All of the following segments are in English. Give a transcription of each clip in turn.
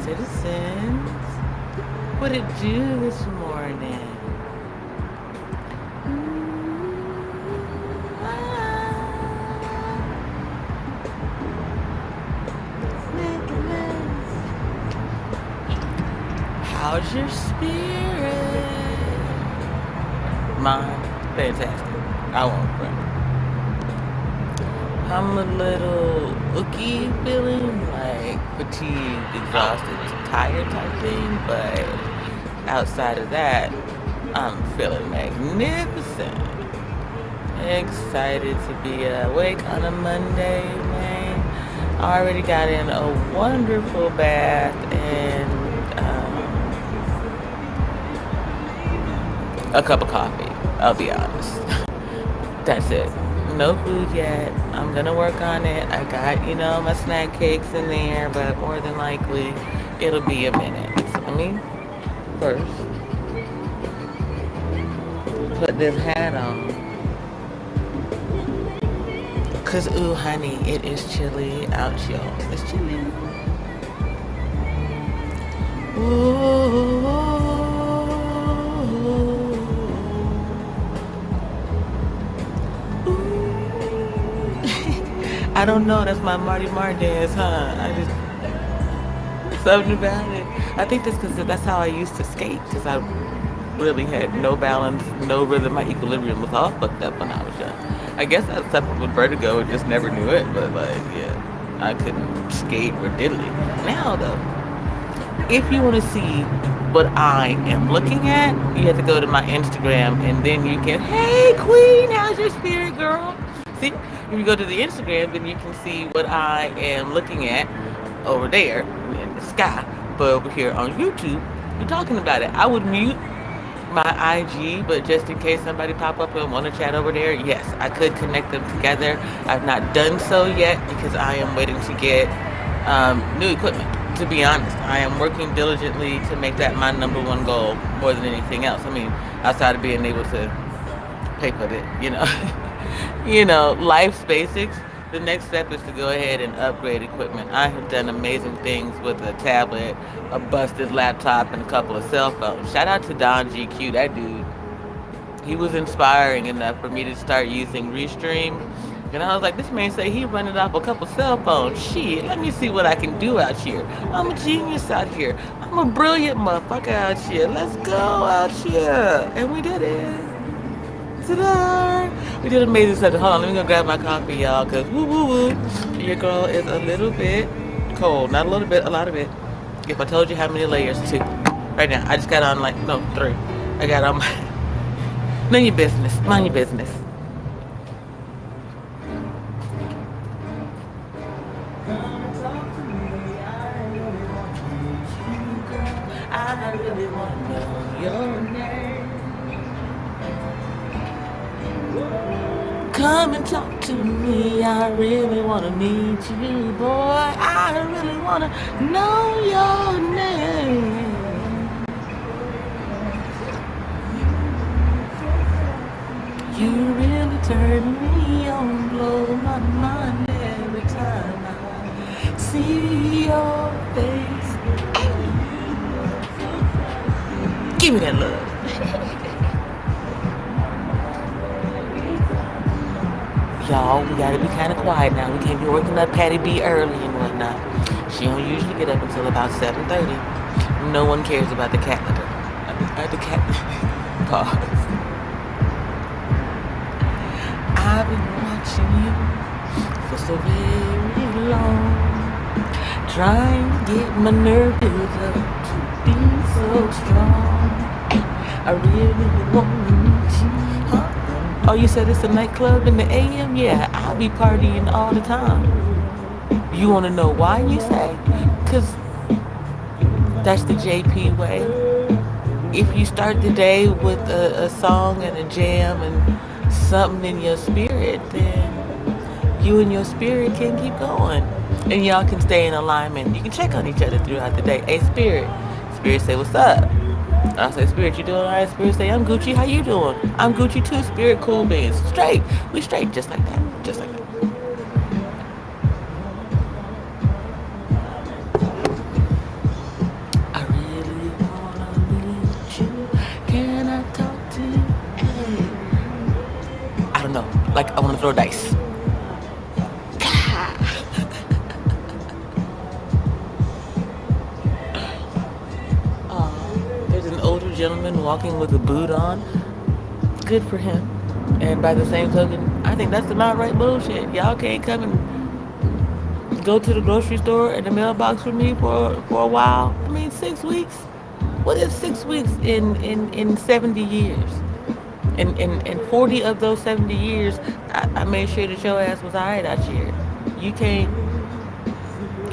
citizens. What it do this morning? How's your spirit? Mine, fantastic. I won't front. I'm a little ooky feeling, like fatigued, exhausted, tired type thing, but outside of that, I'm feeling magnificent. Excited to be awake on a Monday, man. I already got in a wonderful bath and a cup of coffee, I'll be honest. That's it. No food yet. I'm gonna work on it. I got, my snack cakes in there, but more than likely, it'll be a minute. So let me first put this hat on. Cause, ooh, honey, it is chilly out, y'all. It's chilly. Ooh. I don't know. That's my Marty Martin dance, huh? Something about it. I think that's because that's how I used to skate. Because I really had no balance, no rhythm. My equilibrium was all fucked up when I was young. I guess I suffered with vertigo and just never knew it. But yeah, I couldn't skate or diddly. Now though, if you want to see what I am looking at, you have to go to my Instagram and then you can, hey queen, how's your spirit, girl? See, if you go to the Instagram, then you can see what I am looking at over there in the sky. But over here on YouTube, you're talking about it. I would mute my IG, but just in case somebody pop up and want to chat over there, yes, I could connect them together. I've not done so yet because I am waiting to get new equipment. To be honest, I am working diligently to make that my number one goal more than anything else. I mean, outside of being able to pay for it, life's basics. The next step is to go ahead and upgrade equipment. I have done amazing things with a tablet, a busted laptop, and a couple of cell phones. Shout out to Don GQ, that dude. He was inspiring enough for me to start using Restream. And I was like, this man say he running off a couple cell phones. Shit, let me see what I can do out here. I'm a genius out here. I'm a brilliant motherfucker out here. Let's go out here. And we did it. Ta-da! We did amazing stuff. Hold on, let me go grab my coffee, y'all, because woo. Your girl is a little bit cold. Not a little bit, a lot of it. If I told you how many layers, 2. Right now, I just got on 3. I got on my... Mind your business. Mind your business. I really want to know your name. Come and talk to me. I really want to meet you, boy. I really want to know your name. You really turn me on, blow my mind every time I see your face. Give me that love. Y'all, we gotta be kind of quiet now. We can't be working up Patty B early and whatnot. She don't usually get up until about 7:30. No one cares about the cat litter. The cat pause. I've been watching you for so very long, trying to get my nerve built up to be so strong. I really want to meet you. Huh? Oh, you said it's a nightclub in the AM? Yeah, I'll be partying all the time. You want to know why, you say? Because that's the JP way. If you start the day with a song and a jam and something in your spirit, then you and your spirit can keep going. And y'all can stay in alignment. You can check on each other throughout the day. Hey, Spirit. Spirit say, what's up? I say, Spirit, you doing all right? Spirit say, I'm Gucci. How you doing? I'm Gucci too. Spirit, cool beans. Straight. We straight just like that. Just like that. Like I want to throw dice. There's an older gentleman walking with a boot on. Good for him. And by the same token, I think that's the not right bullshit. Y'all can't come and go to the grocery store and the mailbox for me for a while. I mean, 6 weeks. What is 6 weeks in 70 years? In 40 of those 70 years, I made sure that your ass was alright out here. You can't.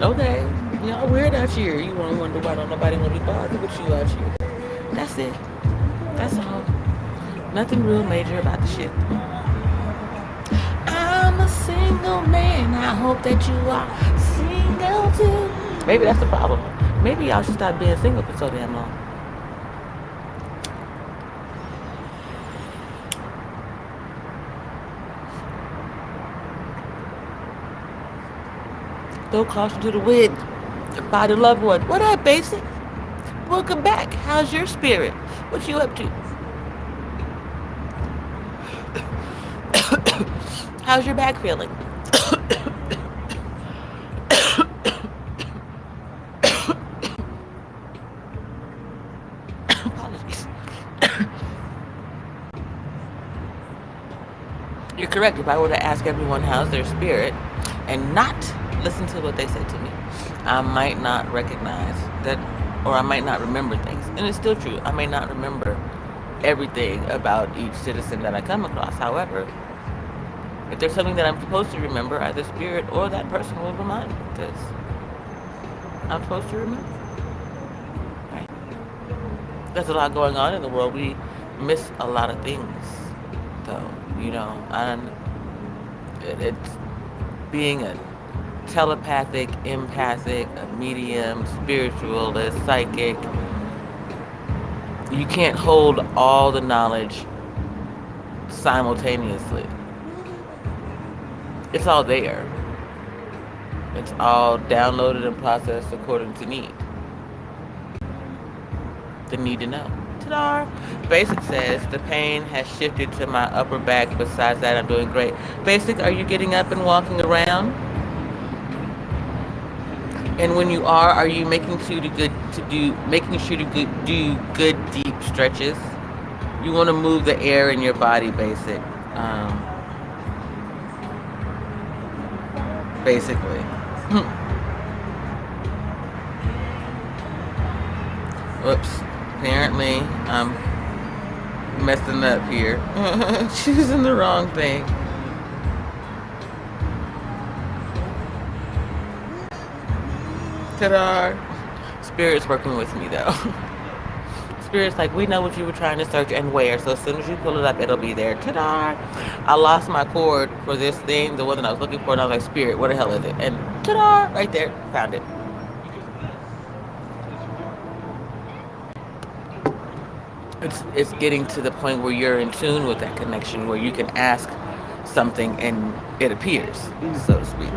Okay, y'all weird out here. You want to wonder why don't nobody want to be bothered with you out here. That's it. That's all. Nothing real major about the shit. I'm a single man. I hope that you are single too. Maybe that's the problem. Maybe y'all should stop being single for so damn long. Throw caution to the wind. Find a loved one. What up, basic? Welcome back. How's your spirit? What you up to? How's your back feeling? Apologies. You're correct. If I were to ask everyone how's their spirit and not listen to what they said to me, I might not recognize that, or I might not remember things. And it's still true. I may not remember everything about each citizen that I come across. However, if there's something that I'm supposed to remember, either spirit or that person will remind me, because I'm supposed to remember. Right? There's a lot going on in the world. We miss a lot of things, though. You know, and it's being a telepathic, empathic, a medium, spiritualist, psychic. You can't hold all the knowledge simultaneously. It's all there. It's all downloaded and processed according to need. The need to know. Ta-da! Basic says, the pain has shifted to my upper back. Besides that, I'm doing great. Basic, are you getting up and walking around? And when you are you making sure to do good deep stretches? You want to move the air in your body, basic. Basically. Whoops. Apparently, I'm messing up here. Choosing the wrong thing. Ta-da! Spirit's working with me, though. Spirit's like, we know what you were trying to search and where, so as soon as you pull it up, it'll be there. Ta-da! I lost my cord for this thing, the one that I was looking for, and I was like, Spirit, what the hell is it? And ta-da! Right there, found it. It's getting to the point where you're in tune with that connection, where you can ask something and it appears, so to speak.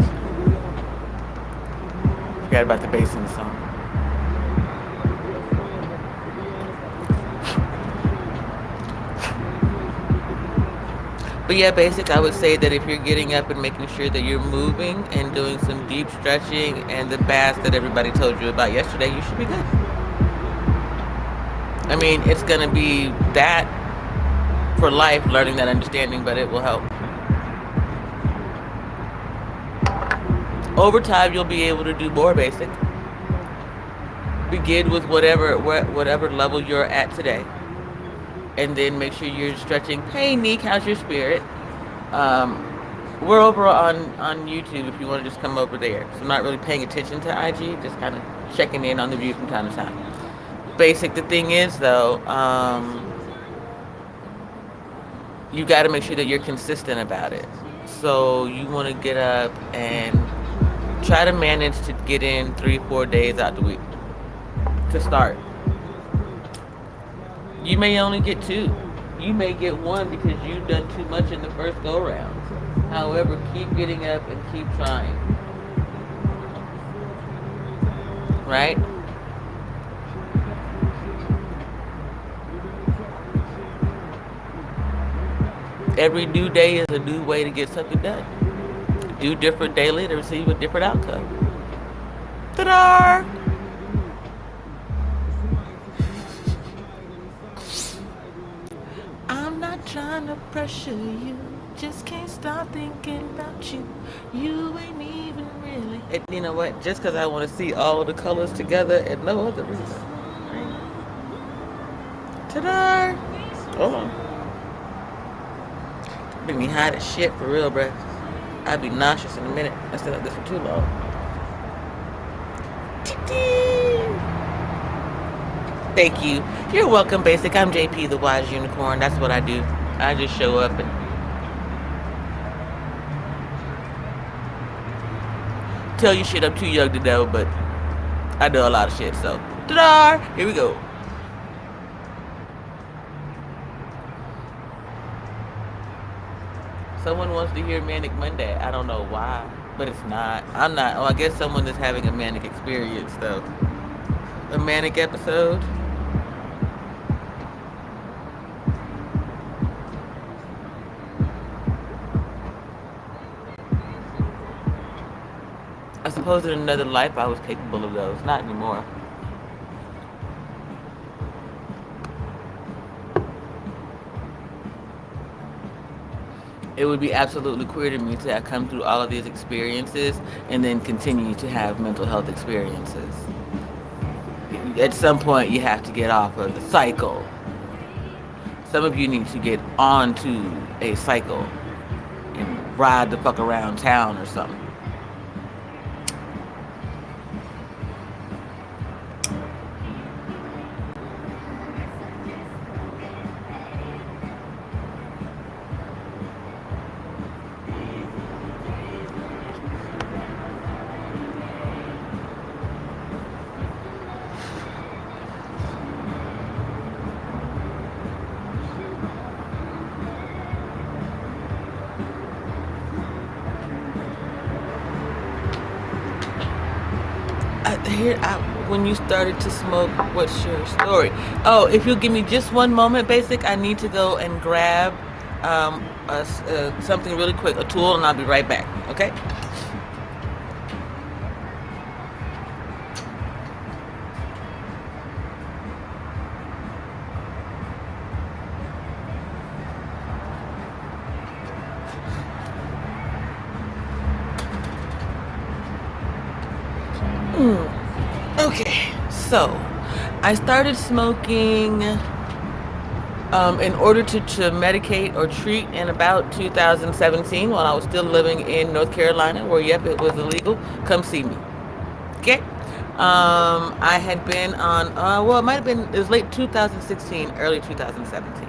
Forgot about the bass in the song. But yeah, basic, I would say that if you're getting up and making sure that you're moving and doing some deep stretching and the baths that everybody told you about yesterday, you should be good. I mean, it's going to be that for life, learning that understanding, but it will help. Over time, you'll be able to do more basic. Begin with whatever level you're at today. And then make sure you're stretching. Hey, Neek, how's your spirit? We're over on YouTube if you want to just come over there. So I'm not really paying attention to IG, just kind of checking in on the view from time to time. Basic, the thing is, though, you got to make sure that you're consistent about it. So you want to get up and try to manage to get in 3-4 days out the week to start. You may only get 2. You may get 1 because you've done too much in the first go-round. However, keep getting up and keep trying. Right? every new day is a new way to get something done. Do different daily to receive a different outcome. Ta-da! I'm not trying to pressure you. Just can't stop thinking about you. You ain't even really. And you know what? Just because I want to see all of the colors together and no other reason. Ta-da! Hold on. Make me hot as shit for real, bruh. I'd be nauseous in a minute. I stayed like this for too long. Thank you. You're welcome, Basic. I'm JP, the Wise Unicorn. That's what I do. I just show up and tell you shit I'm too young to know, but I know a lot of shit, so ta-da! Here we go. Someone wants to hear Manic Monday. I don't know why, but it's not. I'm not. Oh, I guess someone is having a manic experience, though. A manic episode. I suppose in another life I was capable of those. Not anymore. It would be absolutely queer to me to have come through all of these experiences and then continue to have mental health experiences. At some point, you have to get off of the cycle. Some of you need to get onto a cycle and ride the fuck around town or something. When you started to smoke, what's your story? Oh, if you'll give me just one moment, Basic, I need to go and grab something really quick, a tool, and I'll be right back, okay? Okay, so I started smoking in order to medicate or treat in about 2017 while I was still living in North Carolina, where, yep, it was illegal. Come see me. Okay? I had been on, well, it was late 2016, early 2017.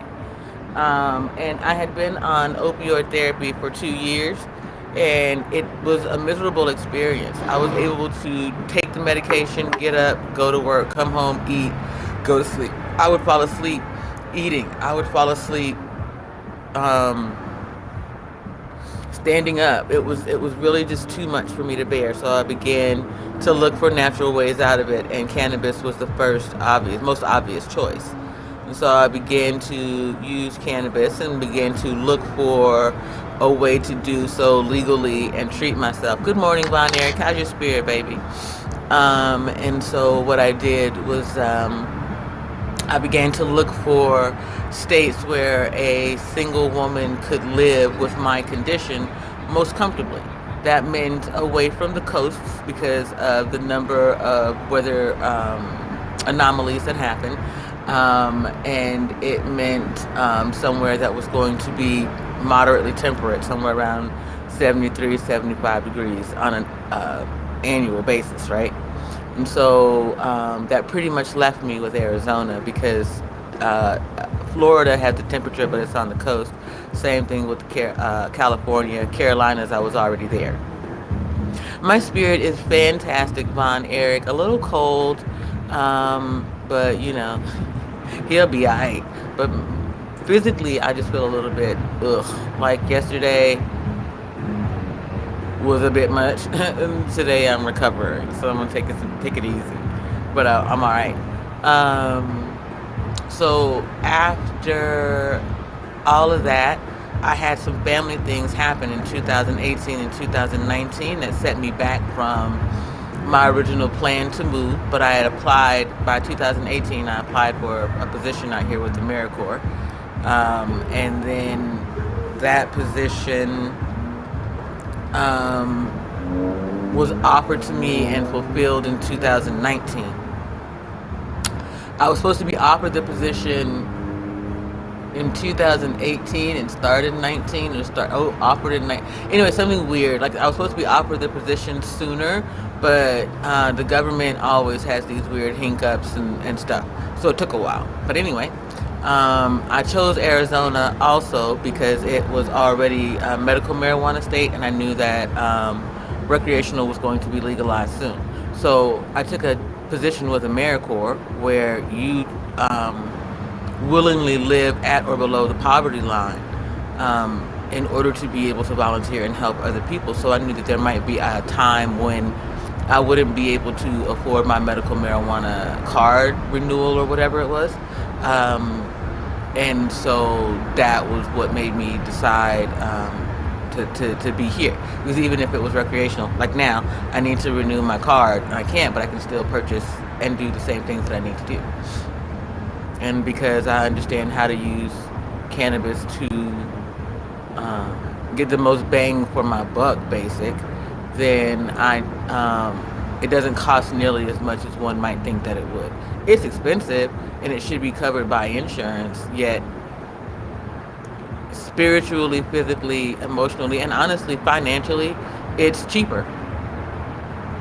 And I had been on opioid therapy for 2 years. And it was a miserable experience. I was able to take the medication, get up, go to work, come home, eat, go to sleep. I would fall asleep eating. I would fall asleep standing up. It was really just too much for me to bear. So I began to look for natural ways out of it, and cannabis was the most obvious choice. And so I began to use cannabis and began to look for a way to do so legally and treat myself. Good morning, Von Eric. How's your spirit, baby? And so what I did was I began to look for states where a single woman could live with my condition most comfortably. That meant away from the coasts because of the number of weather anomalies that happened. And it meant somewhere that was going to be moderately temperate, somewhere around 73, 75 degrees on an annual basis, right? And so that pretty much left me with Arizona because Florida had the temperature, but it's on the coast. Same thing with California, Carolinas, I was already there. My spirit is fantastic, Von Eric. A little cold, but you know, he'll be alright. But physically, I just feel a little bit like yesterday was a bit much, and today I'm recovering, so I'm gonna take it easy. But I'm all right. So after all of that, I had some family things happen in 2018 and 2019 that set me back from my original plan to move. But I had applied, by 2018, I applied for a position out here with AmeriCorps. And then that position was offered to me and fulfilled in 2019. I was supposed to be offered the position in 2018 and started in 19 offered in 19. Anyway, something weird. Like, I was supposed to be offered the position sooner, but the government always has these weird hiccups and stuff. So it took a while. But anyway, I chose Arizona also because it was already a medical marijuana state, and I knew that recreational was going to be legalized soon. So I took a position with AmeriCorps where you willingly live at or below the poverty line in order to be able to volunteer and help other people. So I knew that there might be a time when I wouldn't be able to afford my medical marijuana card renewal or whatever it was. And so that was what made me decide to be here. Because even if it was recreational, like now, I need to renew my card. I can't, but I can still purchase and do the same things that I need to do. And because I understand how to use cannabis to get the most bang for my buck, then it doesn't cost nearly as much as one might think that it would. It's expensive, and it should be covered by insurance, yet spiritually, physically, emotionally, and honestly, financially, it's cheaper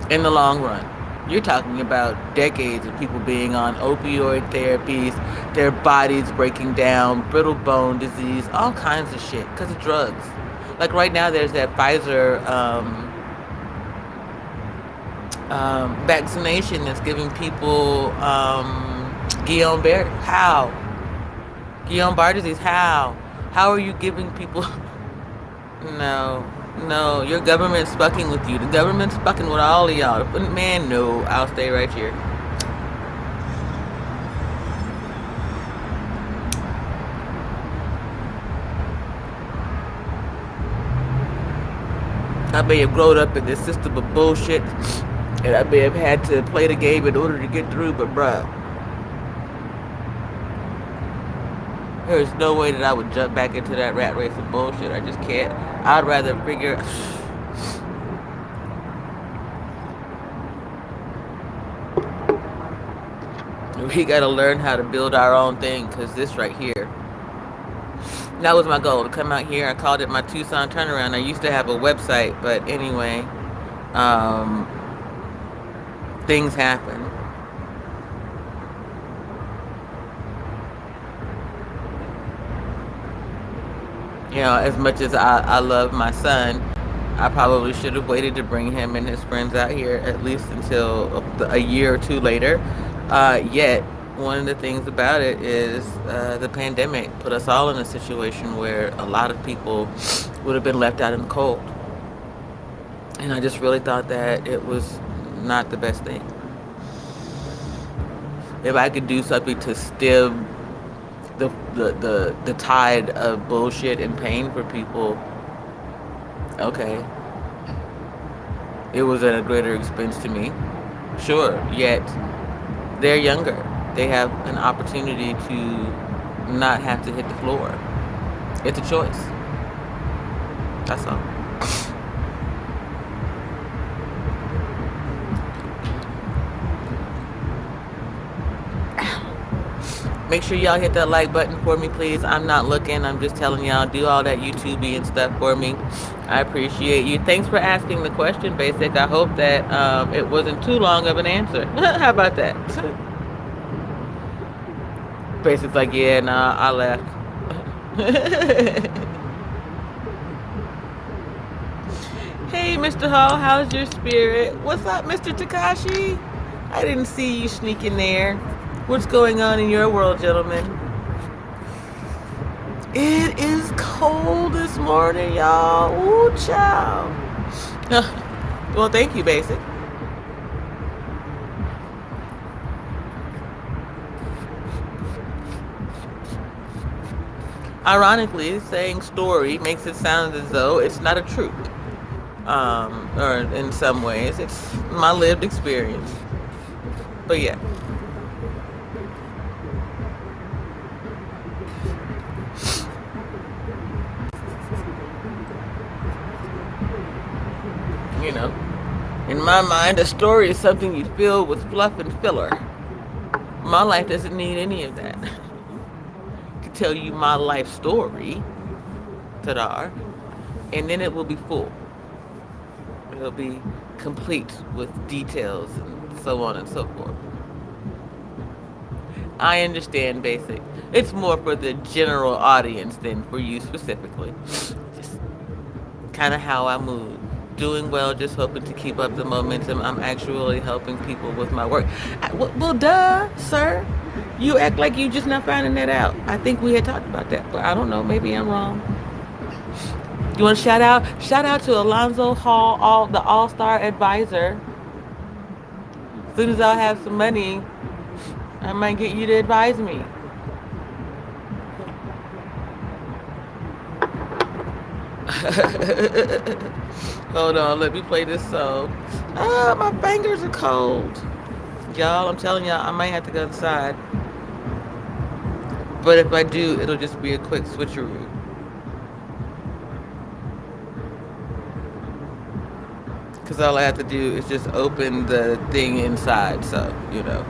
in the long run. You're talking about decades of people being on opioid therapies, their bodies breaking down, brittle bone disease, all kinds of shit because of drugs. Like right now, there's that Pfizer vaccination that's giving people Guillain-Barré disease. How are you giving people? No, your government's fucking with you. The government's fucking with all of y'all. Man, no, I'll stay right here. I may have grown up in this system of bullshit, and I may have had to play the game in order to get through, but bruh, there's no way that I would jump back into that rat race of bullshit. I just can't. I'd rather figure... We gotta learn how to build our own thing, because this right here, that was my goal, to come out here. I called it my Tucson turnaround. I used to have a website, but anyway, things happen. You know, as much as I love my son, I probably should have waited to bring him and his friends out here at least until a year or two later. Yet, one of the things about it is the pandemic put us all in a situation where a lot of people would have been left out in the cold. And I just really thought that it was not the best thing. If I could do something to stem the tide of bullshit and pain for people, okay. It was at a greater expense to me, sure, yet they're younger. They have an opportunity to not have to hit the floor. It's a choice. That's all. Make sure y'all hit that like button for me, please. I'm not looking. I'm just telling y'all, do all that YouTube-y and stuff for me. I appreciate you. Thanks for asking the question, Basic. I hope that it wasn't too long of an answer. How about that? Basic's like, yeah, nah, I left. Hey, Mr. Hall, how's your spirit? What's up, Mr. Takashi? I didn't see you sneak in there. What's going on in your world, gentlemen? It is cold this morning, y'all. Ooh, child. Well, thank you, Basic. Ironically, saying story makes it sound as though it's not a truth. Or in some ways, it's my lived experience. But yeah, you know, in my mind, a story is something you fill with fluff and filler. My life doesn't need any of that. I can tell you my life story, ta-da, and then it will be full. It'll be complete with details and so on and so forth. I understand basic. It's more for the general audience than for you specifically. Just kind of how I move. Doing well, just hoping to keep up the momentum. I'm actually helping people with my work. Well, duh, sir. You act like you just not finding that out. I think we had talked about that, but I don't know. Maybe I'm wrong. You want to shout out? Shout out to Alonzo Hall, the All-Star Advisor. As soon as I have some money, I might get you to advise me. Hold on, let me play this song. Ah, my fingers are cold. Y'all, I'm telling y'all, I might have to go inside. But if I do, it'll just be a quick switcheroo. Because all I have to do is just open the thing inside. So, you know.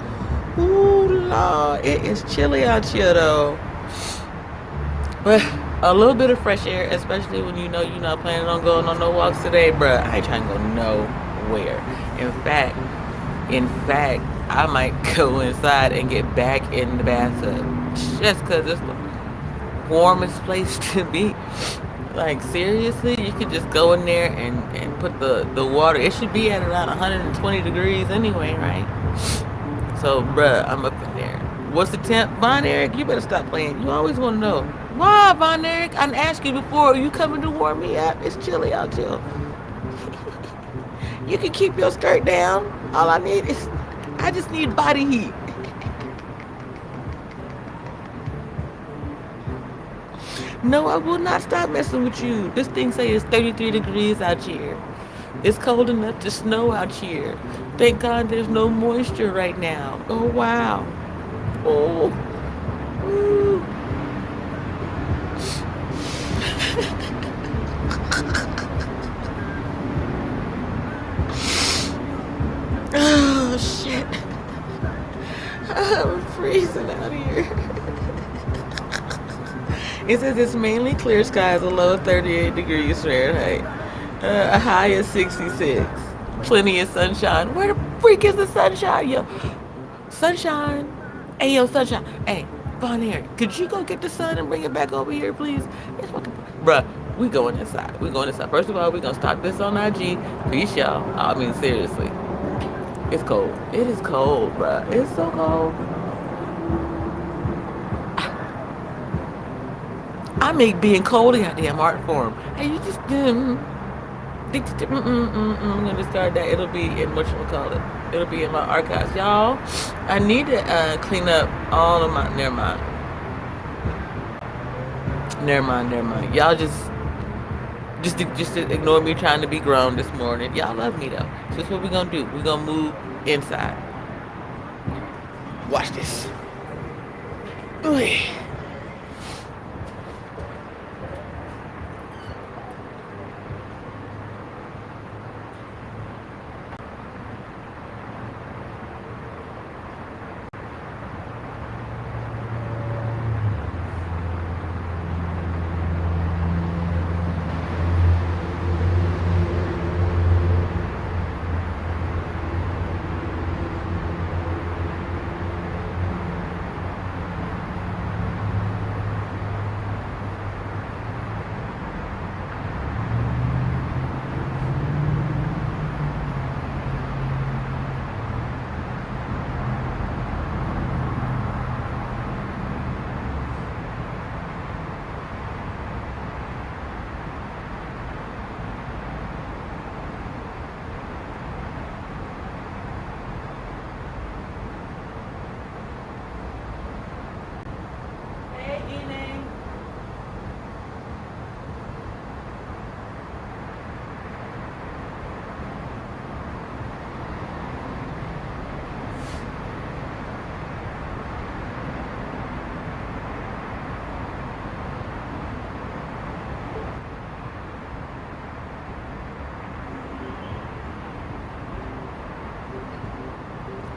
Ooh, Lord, it is chilly out here, though. But a little bit of fresh air, especially when you know you're not planning on going on no walks today, bruh. I ain't trying to go nowhere. In fact, I might go inside and get back in the bathtub just because it's the warmest place to be. Like, seriously, you could just go in there and put the water. It should be at around 120 degrees anyway, right? So, bruh, I'm up in there. What's the temp? Von Eric, you better stop playing. You always want to know. Why, Von Eric? I asked you before. Are you coming to warm me up? It's chilly out here. You can keep your skirt down. All I need is, I just need body heat. No, I will not stop messing with you. This thing say it's 33 degrees out here. It's cold enough to snow out here. Thank God there's no moisture right now. Oh, wow. Oh. Ooh. Oh, shit. I'm freezing out here. It says it's mainly clear skies, a low of 38 degrees Fahrenheit, a high of 66. Plenty of sunshine. Where the freak is the sunshine, yo? Sunshine. Hey, yo, sunshine. Hey, Von Eric, could you go get the sun and bring it back over here, please? It's fucking... Bruh, we going inside. We going inside. First of all, we gonna start this on IG. Peace, y'all. I mean, seriously. It's cold. It is cold, bruh. It's so cold. I make being cold a goddamn art form. Hey, you just I'm gonna discard that. It'll be in whatchamacallit. It'll be in my archives, y'all. I need to clean up all of my. Never mind. Y'all just ignore me trying to be grown this morning. Y'all love me though. So that's what we're gonna do. We're gonna move inside. Watch this. Ooh.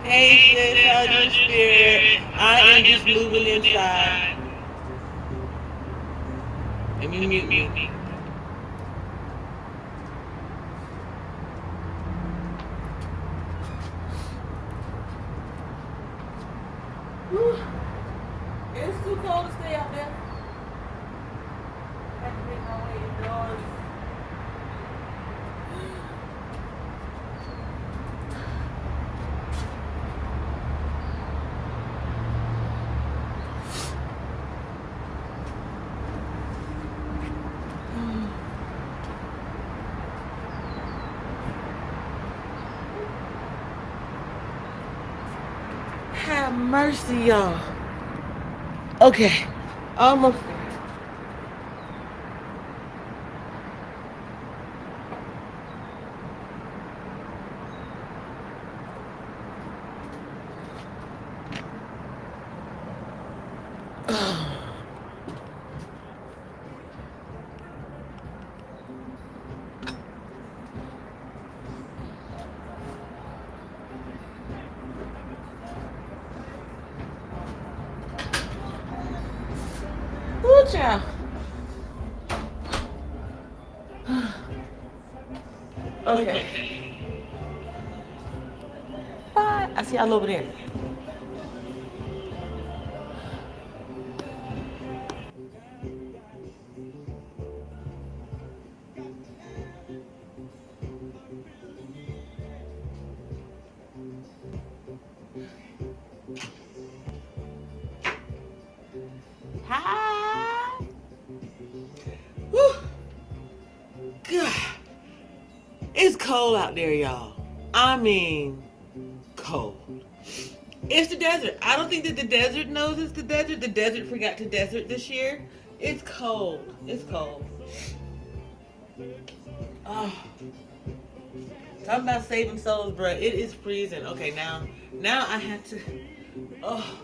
Hey sis, how's your spirit? I am just moving inside. Let me mute me. Whew. It's too cold to stay out there. I have to make my way indoors. Have mercy, y'all. Okay, almost there. Ooh, child. Okay. Bye. I see y'all over there. Hi. Whew. God. It's cold out there, y'all. I mean, cold. It's the desert. I don't think that the desert knows it's the desert. The desert forgot to desert this year. It's cold. It's cold. Oh. Talking about saving souls, bro. It is freezing. Okay, now I have to. Oh.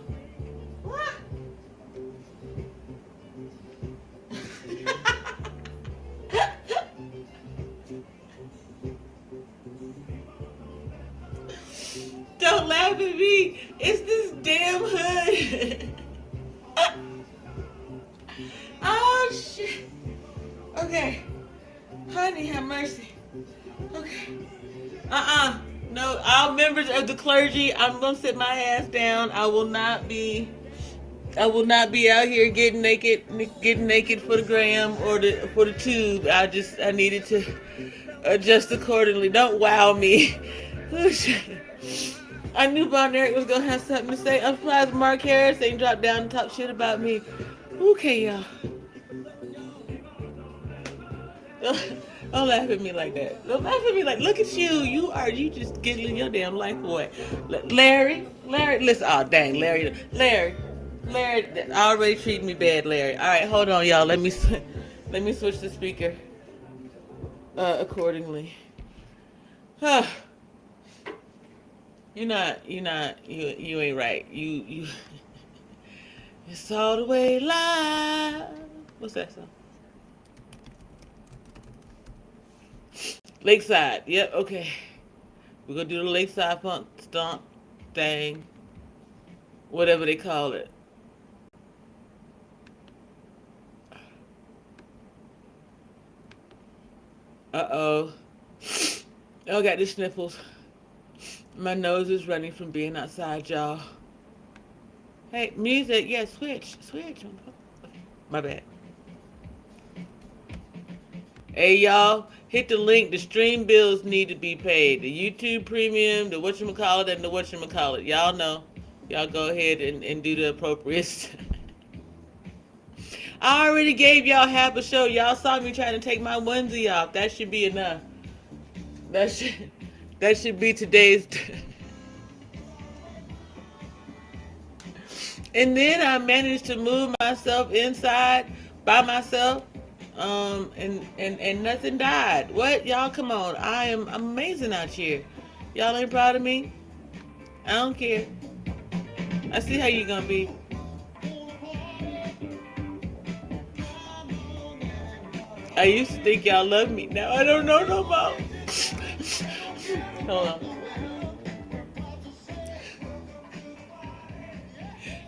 What? Don't laugh at me. It's this damn hood. Oh, shit. Okay. Honey, have mercy. Okay. No, all members of the clergy, I'm going to sit my ass down. I will not be out here getting naked for the gram or for the tube. I needed to adjust accordingly. Don't wow me. I knew Von Eric was gonna have something to say. I'm surprised Mark Harris ain't dropped down and talk shit about me. Okay, y'all. Don't laugh at me like that. Don't laugh at me like, look at you. You just giggling your damn life away. Larry, listen. Oh, dang, Larry, already treated me bad, Larry. All right, hold on, y'all. Let me switch the speaker accordingly. Huh. You ain't right. You it's all the way live. What's that song? Lakeside. Yep, okay. We're gonna do the Lakeside Funk Stomp thing. Whatever they call it. Uh-oh. I got the sniffles. My nose is running from being outside, y'all. Hey, music. Yeah, switch. Okay, my bad. Hey, y'all. Hit the link. The stream bills need to be paid. The YouTube premium, the whatchamacallit, and the whatchamacallit. Y'all know. Y'all go ahead and do the appropriate. I already gave y'all half a show. Y'all saw me trying to take my onesie off. That should be enough. That should be today's. And then I managed to move myself inside by myself. And nothing died. What? Y'all, come on. I'm amazing out here. Y'all ain't proud of me? I don't care. I see how you gonna be. I used to think y'all loved me. Now I don't know no more. Hold on.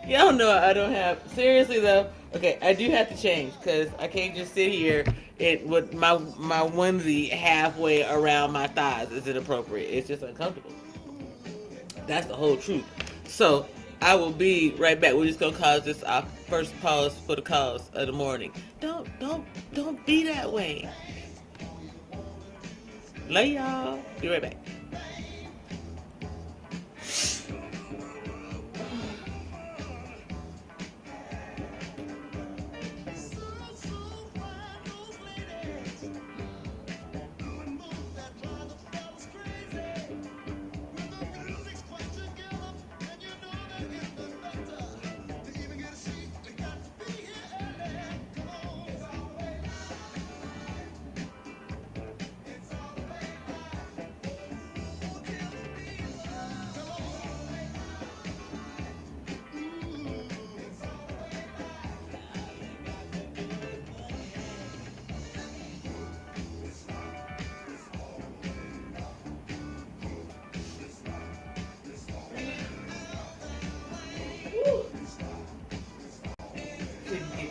Y'all know I don't have. Seriously though, okay, I do have to change because I can't just sit here with my onesie halfway around my thighs. Is it appropriate? It's just uncomfortable. That's the whole truth. So I will be right back. We're just gonna cause this our first pause for the cause of the morning. Don't be that way. Love y'all. Be right back.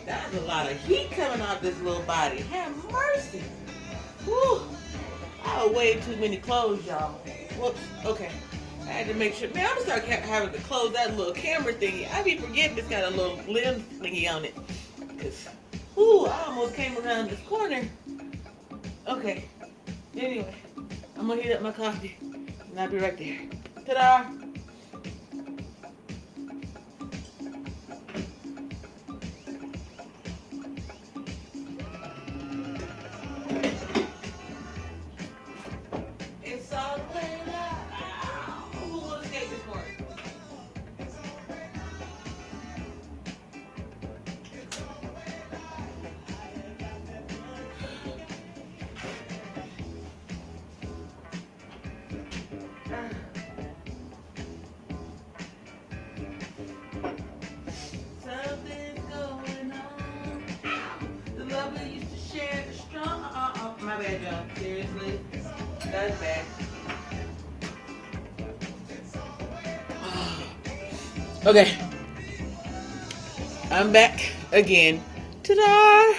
That's a lot of heat coming out this little body. Have mercy. Whew. I have way too many clothes, y'all. Whoops. Okay. I had to make sure. Man, I'm gonna start having to close that little camera thingy. I be forgetting it's got a little lens thingy on it. Cause, whew, I almost came around this corner. Okay. Anyway, I'm gonna heat up my coffee, and I'll be right there. Ta-da! It's all the way down. Who will escape this morning? Something's going on. The love we used to share is strong. My bad, y'all. Seriously, that's bad. Okay, I'm back again. Ta-da!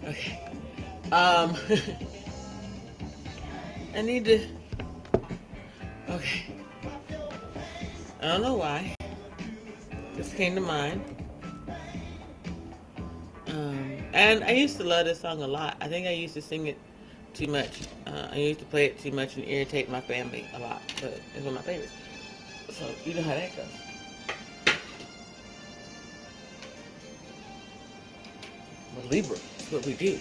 Okay. I need to. Okay. I don't know why. This came to mind. And I used to love this song a lot. I think I used to sing it too much. I used to play it too much and irritate my family a lot. But it's one of my favorites. So you know how that goes. We're Libra. That's what we do.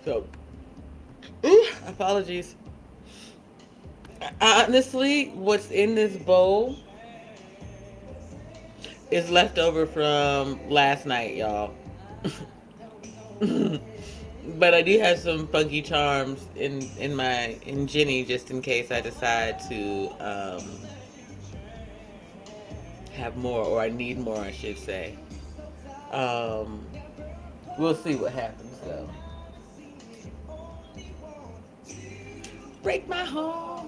So, apologies. Honestly, what's in this bowl is leftover from last night, y'all. But I do have some funky charms in Jenny just in case I decide to have more, or I need more, I should say. Um, we'll see what happens though. Break my heart.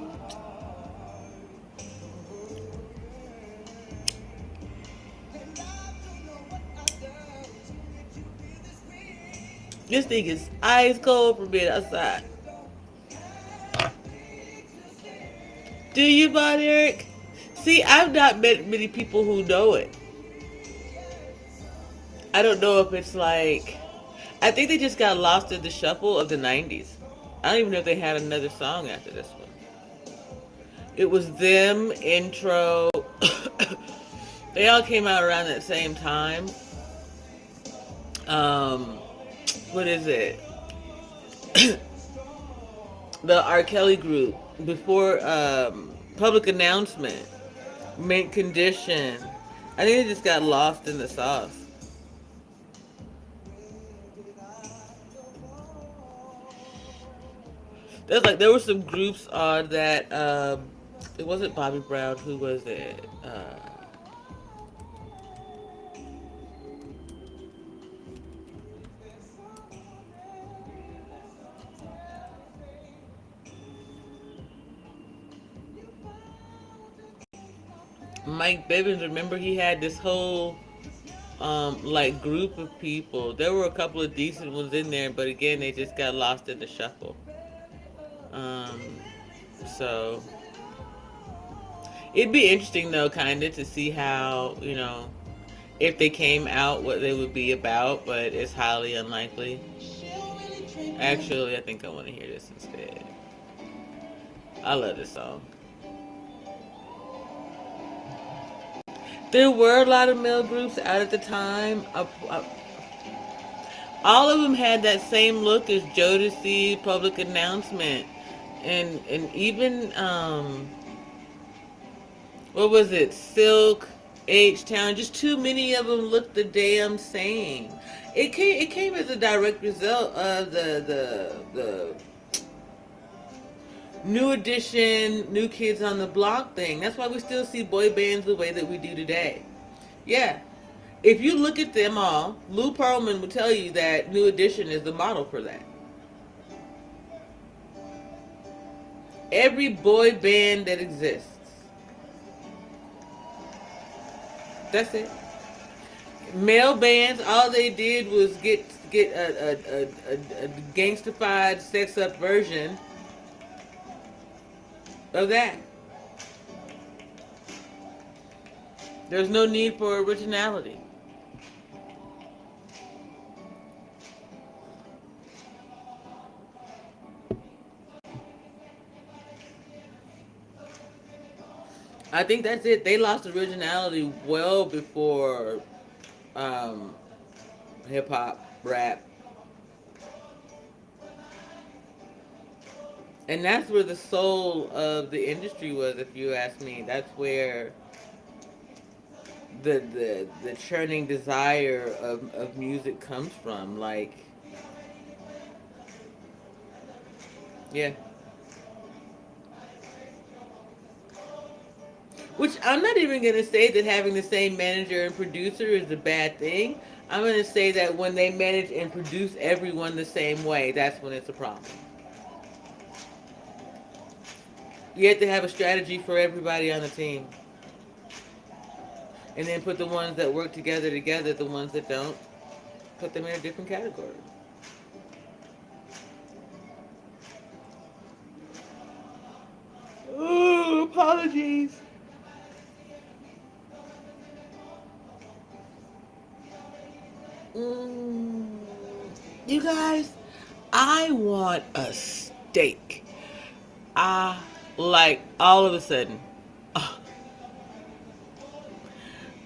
This thing is ice cold for being outside. Do you, Bon Eric? See, I've not met many people who know it. I don't know if it's like. I think they just got lost in the shuffle of the 90s. I don't even know if they had another song after this one. It was them, intro. They all came out around that same time. Um, what is it? The R. Kelly group before Public Announcement, Mint Condition. I think they just got lost in the sauce. There's like there were some groups on that. It wasn't Bobby Brown. Who was it? Mike Bivins, remember he had this whole like group of people. There were a couple of decent ones in there, but again, they just got lost in the shuffle. Um, so it'd be interesting though, kind of, to see how, if they came out, what they would be about. But it's highly unlikely. Actually, I think I want to hear this instead. I love this song. There were a lot of male groups out at the time. All of them had that same look as Jodeci, Public Announcement, and even what was it, Silk, H Town. Just too many of them looked the damn same. It came as a direct result of the New Edition, New Kids on the Block thing. That's why we still see boy bands the way that we do today. Yeah. If you look at them all, Lou Pearlman will tell you that New Edition is the model for that. Every boy band that exists. That's it. Male bands, all they did was get a gangstified, sex up version of that. There's no need for originality. I think that's it. They lost originality well before hip hop, rap. And that's where the soul of the industry was, if you ask me. That's where the churning desire of music comes from. Like, yeah. Which I'm not even going to say that having the same manager and producer is a bad thing. I'm going to say that when they manage and produce everyone the same way, that's when it's a problem. You have to have a strategy for everybody on the team. And then put the ones that work together, the ones that don't, put them in a different category. Oh, apologies. You guys, I want a steak. Like, all of a sudden,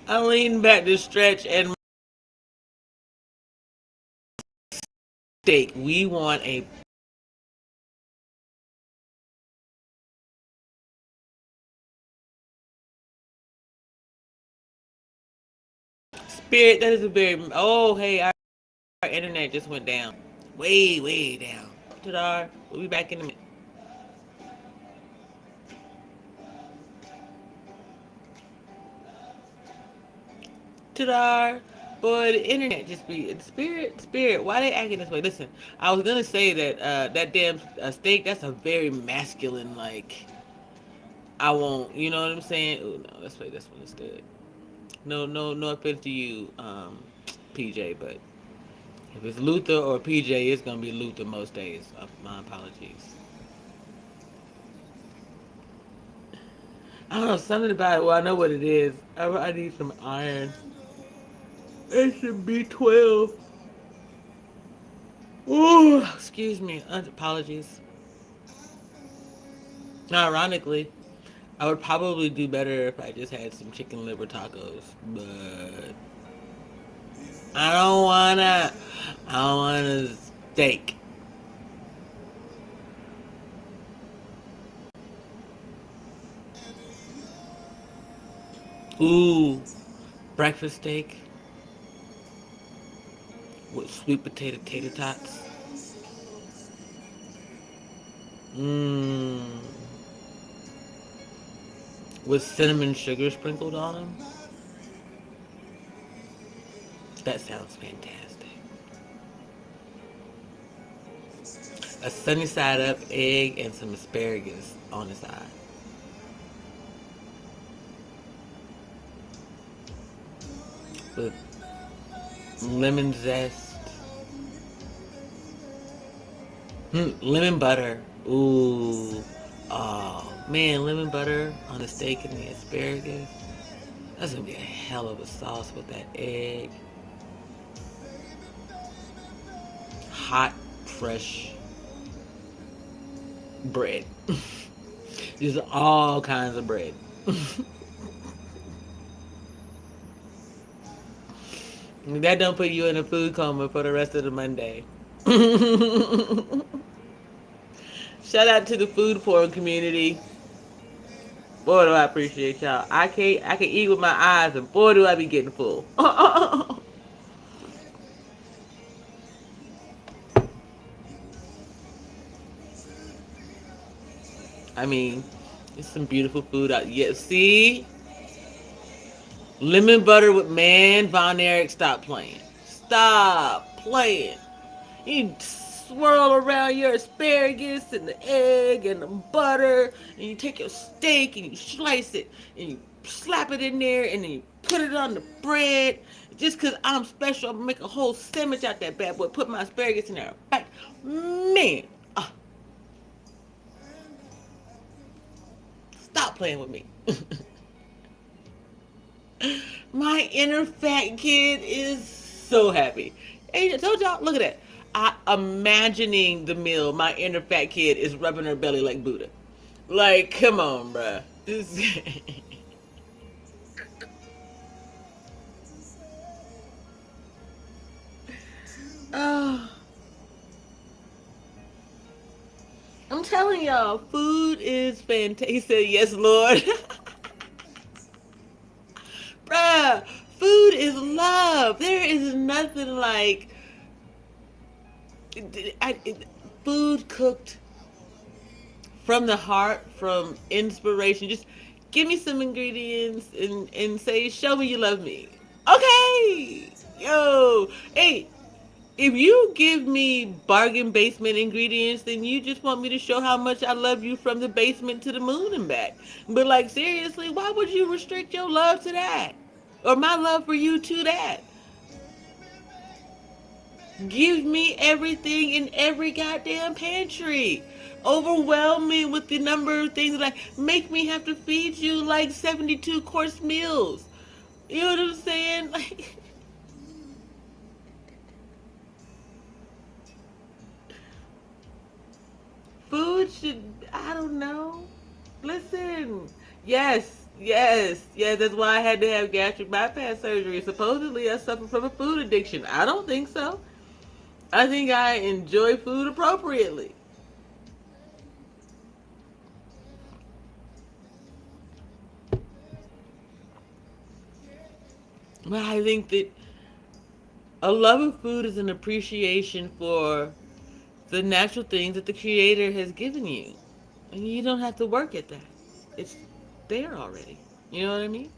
I lean back to stretch and steak. We want a spirit. That is a very, oh, hey, our internet just went down. Way, way down. Ta-da. We'll be back in a minute. Ta-da. Boy, the internet just be spirit. Why they acting this way? Listen, I was gonna say that that damn steak. That's a very masculine, like. I won't. You know what I'm saying? Ooh, no, let's play this one instead. No offense to you, PJ, but if it's Luther or PJ, it's gonna be Luther most days. My apologies. I don't know, something about it. Well, I know what it is. I need some iron. It should be 12. Ooh, excuse me. Apologies. Now, ironically, I would probably do better if I just had some chicken liver tacos, but I don't wanna. I want a steak. Ooh, breakfast steak with sweet potato tater tots. Mmm. With cinnamon sugar sprinkled on them. That sounds fantastic. A sunny side up egg and some asparagus on the side. with lemon zest, lemon butter. Ooh, oh man, lemon butter on the steak and the asparagus. That's gonna be a hell of a sauce with that egg. Hot, fresh bread. Just all kinds of bread. That don't put you in a food coma for the rest of the Monday. Shout out to the food porn community. Boy, do I appreciate y'all. I can eat with my eyes, and boy, do I be getting full. I mean, it's some beautiful food out. Yeah, see, lemon butter with man Von Erich. Stop playing. Stop playing. You swirl around your asparagus and the egg and the butter, and you take your steak and you slice it and you slap it in there and then you put it on the bread. Just because I'm special, I'm gonna make a whole sandwich out that bad boy. Put my asparagus in there. Right. Man, stop playing with me. My inner fat kid is so happy. Hey, I told y'all, look at that. Imagining the meal, my inner fat kid is rubbing her belly like Buddha. Like, come on, bruh. This... oh, I'm telling y'all, food is fantastic. He said, yes, Lord. Bruh, food is love. There is nothing like food cooked from the heart, from inspiration. Just give me some ingredients and say, show me you love me. Okay. Yo. Hey, if you give me bargain basement ingredients, then you just want me to show how much I love you from the basement to the moon and back. But like seriously, why would you restrict your love to that? Or my love for you to that? Give me everything in every goddamn pantry. Overwhelm me with the number of things that make me have to feed you like 72 course meals. You know what I'm saying? Like, food should, I don't know. Listen. Yes, yes, yes. That's why I had to have gastric bypass surgery. Supposedly I suffer from a food addiction. I don't think so. I think I enjoy food appropriately. But I think that a love of food is an appreciation for the natural things that the Creator has given you. And you don't have to work at that. It's there already. You know what I mean?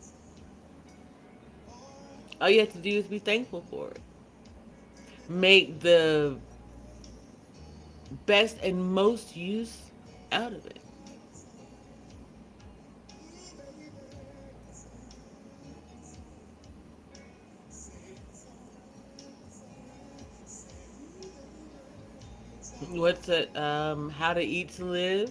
All you have to do is be thankful for it. Make the best and most use out of it. What's it? How to Eat to Live?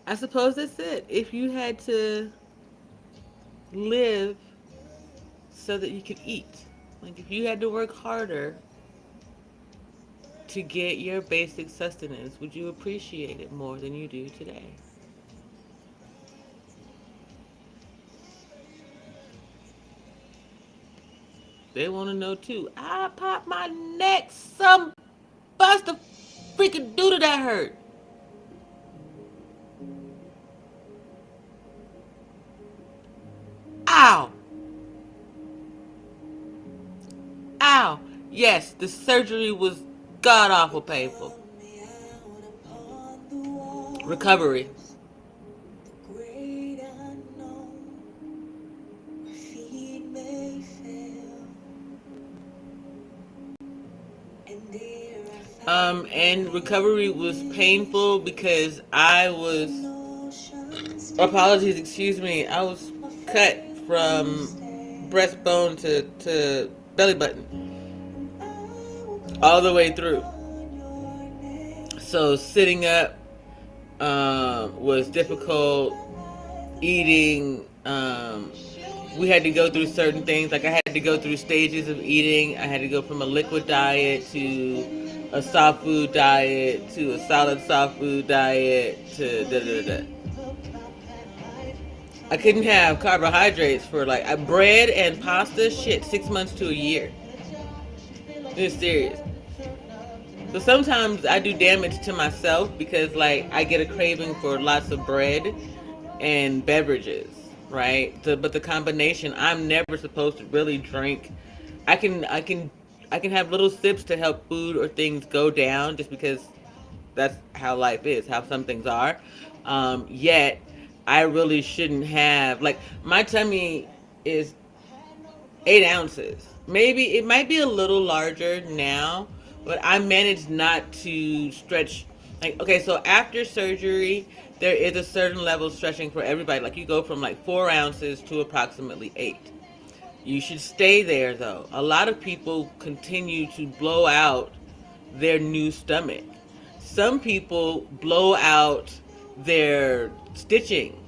I suppose that's it. If you had to live so that you could eat, like if you had to work harder to get your basic sustenance, would you appreciate it more than you do today? They want to know too. I popped my neck. Some bust a freaking doodle that hurt. Ow! Ow! Yes, the surgery was god awful painful. Recovery. And recovery was painful because I was, apologies, excuse me, I was cut from breastbone to belly button all the way through. So sitting up was difficult. Eating, we had to go through certain things. Like I had to go through stages of eating. I had to go from a liquid diet to a soft food diet to a solid soft food diet to da da da. I couldn't have carbohydrates for like bread and pasta. Shit, 6 months to a year. It's serious. So sometimes I do damage to myself because like I get a craving for lots of bread and beverages, right? But the combination, I'm never supposed to really drink. I can have little sips to help food or things go down just because that's how life is, how some things are. Yet I really shouldn't have, like, my tummy is 8 ounces. Maybe it might be a little larger now, but I managed not to stretch. Like, okay, so after surgery, there is a certain level of stretching for everybody. Like, you go from like 4 ounces to approximately 8. You should stay there though. A lot of people continue to blow out their new stomach. Some people blow out their stitching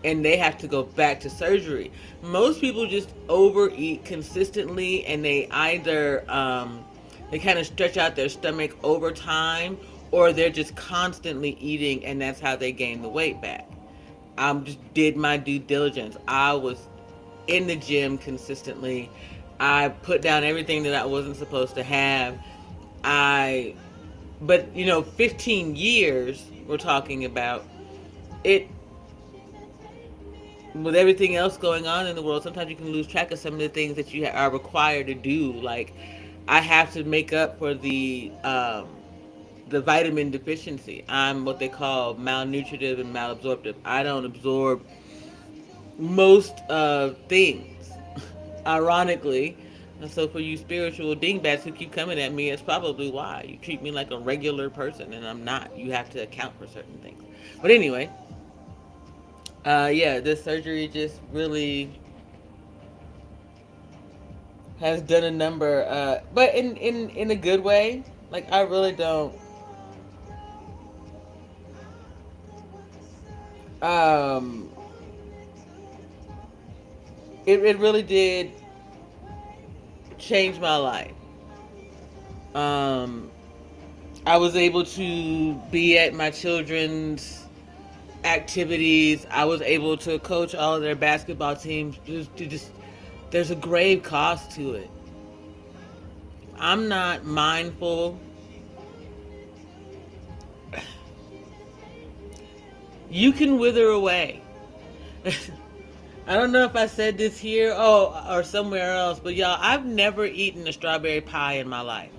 and they have to go back to surgery. Most people just overeat consistently and they either they kind of stretch out their stomach over time or they're just constantly eating and that's how they gain the weight back. I just did my due diligence. I was in the gym consistently. I put down everything that I wasn't supposed to have. I, but 15 years we're talking about it. With everything else going on in the world, sometimes you can lose track of some of the things that you are required to do. Like, I have to make up for the vitamin deficiency. I'm what they call malnutritive and malabsorptive. I don't absorb most things, ironically. And so for you spiritual dingbats who keep coming at me, it's probably why. You treat me like a regular person, and I'm not. You have to account for certain things. But anyway, yeah, this surgery just really has done a number, but in a good way. Like, I really don't. Um, it really did change my life. Um, I was able to be at my children's activities. I was able to coach all of their basketball teams. There's a grave cost to it. I'm not mindful. You can wither away. I don't know if I said this here, or somewhere else, but y'all, I've never eaten a strawberry pie in my life.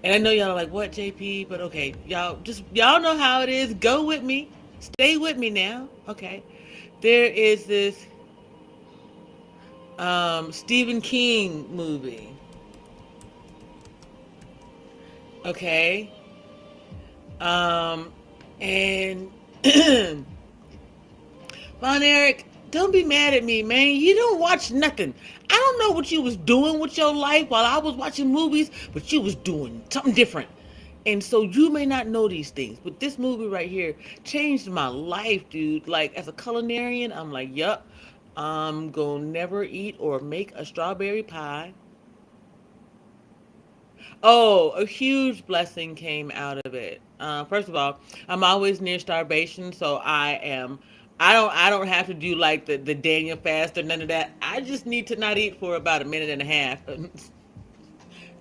And I know y'all are like, what, JP? But okay, y'all know how it is. Go with me. Stay with me now. Okay. There is this Stephen King movie. Okay. And Von Eric, don't be mad at me, man. You don't watch nothing. I don't know what you was doing with your life while I was watching movies, but you was doing something different. And so you may not know these things, but this movie right here changed my life, dude. Like, as a culinarian, I'm like, yup, I'm gonna never eat or make a strawberry pie. Oh, a huge blessing came out of it. First of all, I'm always near starvation, so I don't have to do like the Daniel fast or none of that. I just need to not eat for about a minute and a half.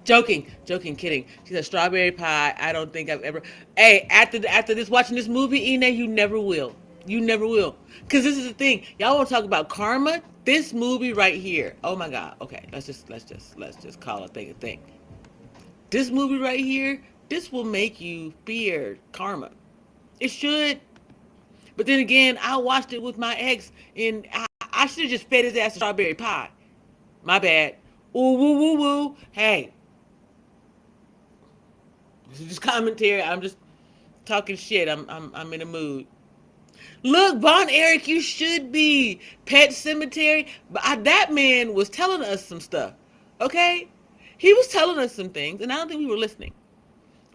Joking, kidding. She said strawberry pie. I don't think I've ever. Hey, after this watching this movie, Ine, you never will. You never will. Cause this is the thing. Y'all want to talk about karma? This movie right here. Oh my God. Okay, let's just call a thing a thing. This movie right here, this will make you fear karma. It should. But then again, I watched it with my ex, and I should have just fed his ass strawberry pie. My bad. Ooh, woo, woo, woo. Hey, This is just commentary. I'm just talking shit. I'm in a mood. Look, Von Erich, you should be. Pet Cemetery. But that man was telling us some stuff. Okay? He was telling us some things, and I don't think we were listening.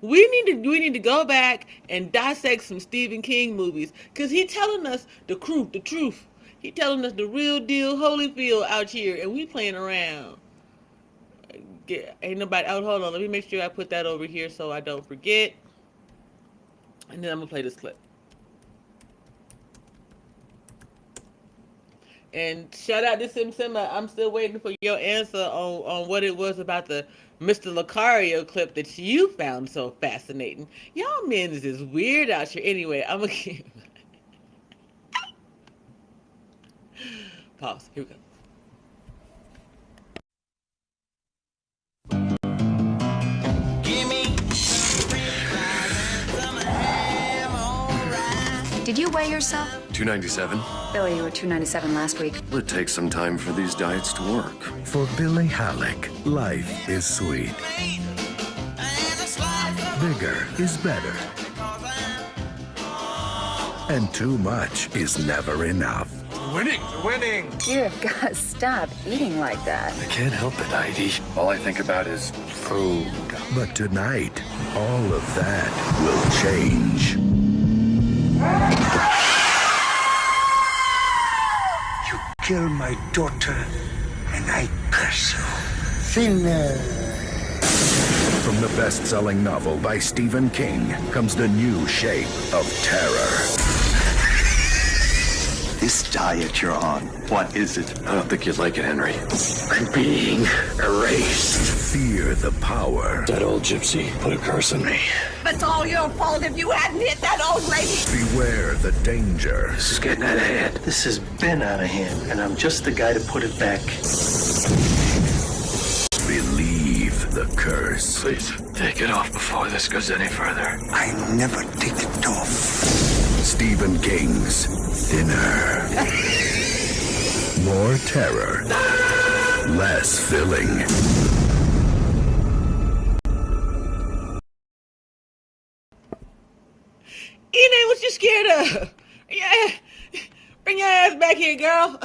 We need to go back and dissect some Stephen King movies, cause he telling us the truth. He telling us the real deal, Holyfield out here, and we playing around. Ain't nobody out. Hold on, let me make sure I put that over here so I don't forget. And then I'm gonna play this clip. And shout out to Sim. I'm still waiting for your answer on what it was about the Mr. Lucario clip that you found so fascinating. Y'all men is just weird out here. Anyway, I'm gonna keep. Pause. Here we go. Did you weigh yourself? 297. Billy, you were 297 last week. Well, it takes some time for these diets to work. For Billy Halleck, life is sweet. Bigger is better. And too much is never enough. Winning! You've got to stop eating like that. I can't help it, Heidi. All I think about is food. But tonight, all of that will change. You kill my daughter, and I curse you. Thinner. From the best-selling novel by Stephen King comes the new shape of terror. This diet you're on, what is it? I don't think you'd like it, Henry. I'm being erased. Fear the power. That old gypsy put a curse on me. It's all your fault if you hadn't hit that old lady. Beware the danger. This is getting out of hand. This has been out of hand, and I'm just the guy to put it back. Believe the curse. Please, take it off before this goes any further. I never take it off. Stephen King's Thinner. More terror. Less filling. Ine, what you scared of? Yeah. Bring your ass back here, girl.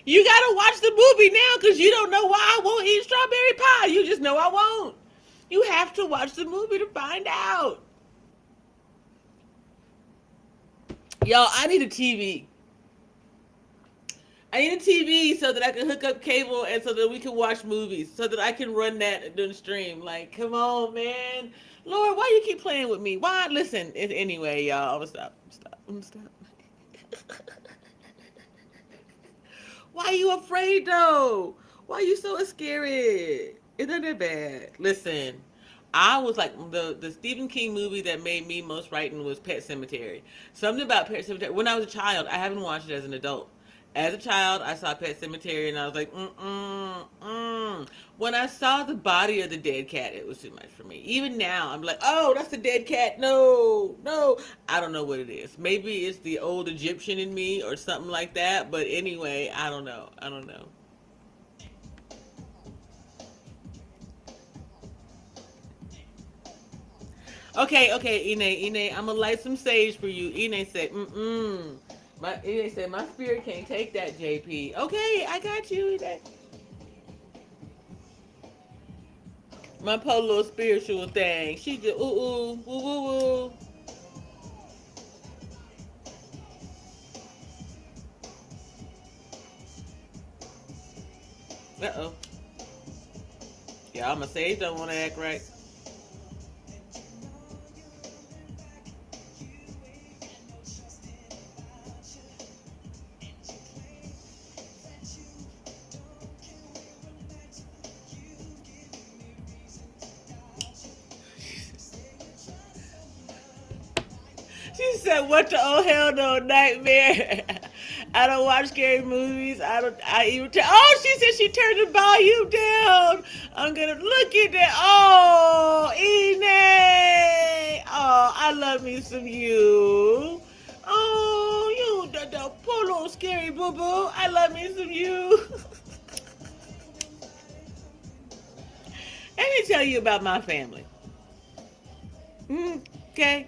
You gotta watch the movie now because you don't know why I won't eat strawberry pie. You just know I won't. You have to watch the movie to find out. Y'all, I need a TV. I need a TV so that I can hook up cable and so that we can watch movies, so that I can run that during the stream. Like, come on, man. Lord, why you keep playing with me? Why? Listen, anyway, y'all, I'm gonna stop. Why are you afraid, though? Why are you so scared? Isn't that bad? Listen, I was like, the Stephen King movie that made me most frightened was Pet Sematary. Something about Pet Sematary. When I was a child, I haven't watched it as an adult. As a child, I saw Pet Sematary and I was like, When I saw the body of the dead cat, it was too much for me. Even now, I'm like, oh, that's a dead cat. No. I don't know what it is. Maybe it's the old Egyptian in me or something like that. But anyway, I don't know. Okay, Ine, I'm gonna light some sage for you. Ine said, Ine said, my spirit can't take that, JP. Okay, I got you, Ine. My poor little spiritual thing. She just, woo. Uh-oh. Yeah, my sage don't want to act right. She said, what the oh hell no, nightmare. I don't watch scary movies. Oh, she said she turned the volume down. I'm gonna look at that. Oh, Ine. Oh, I love me some you. Oh, you the poor little scary boo-boo. I love me some you. me tell you about my family. Okay?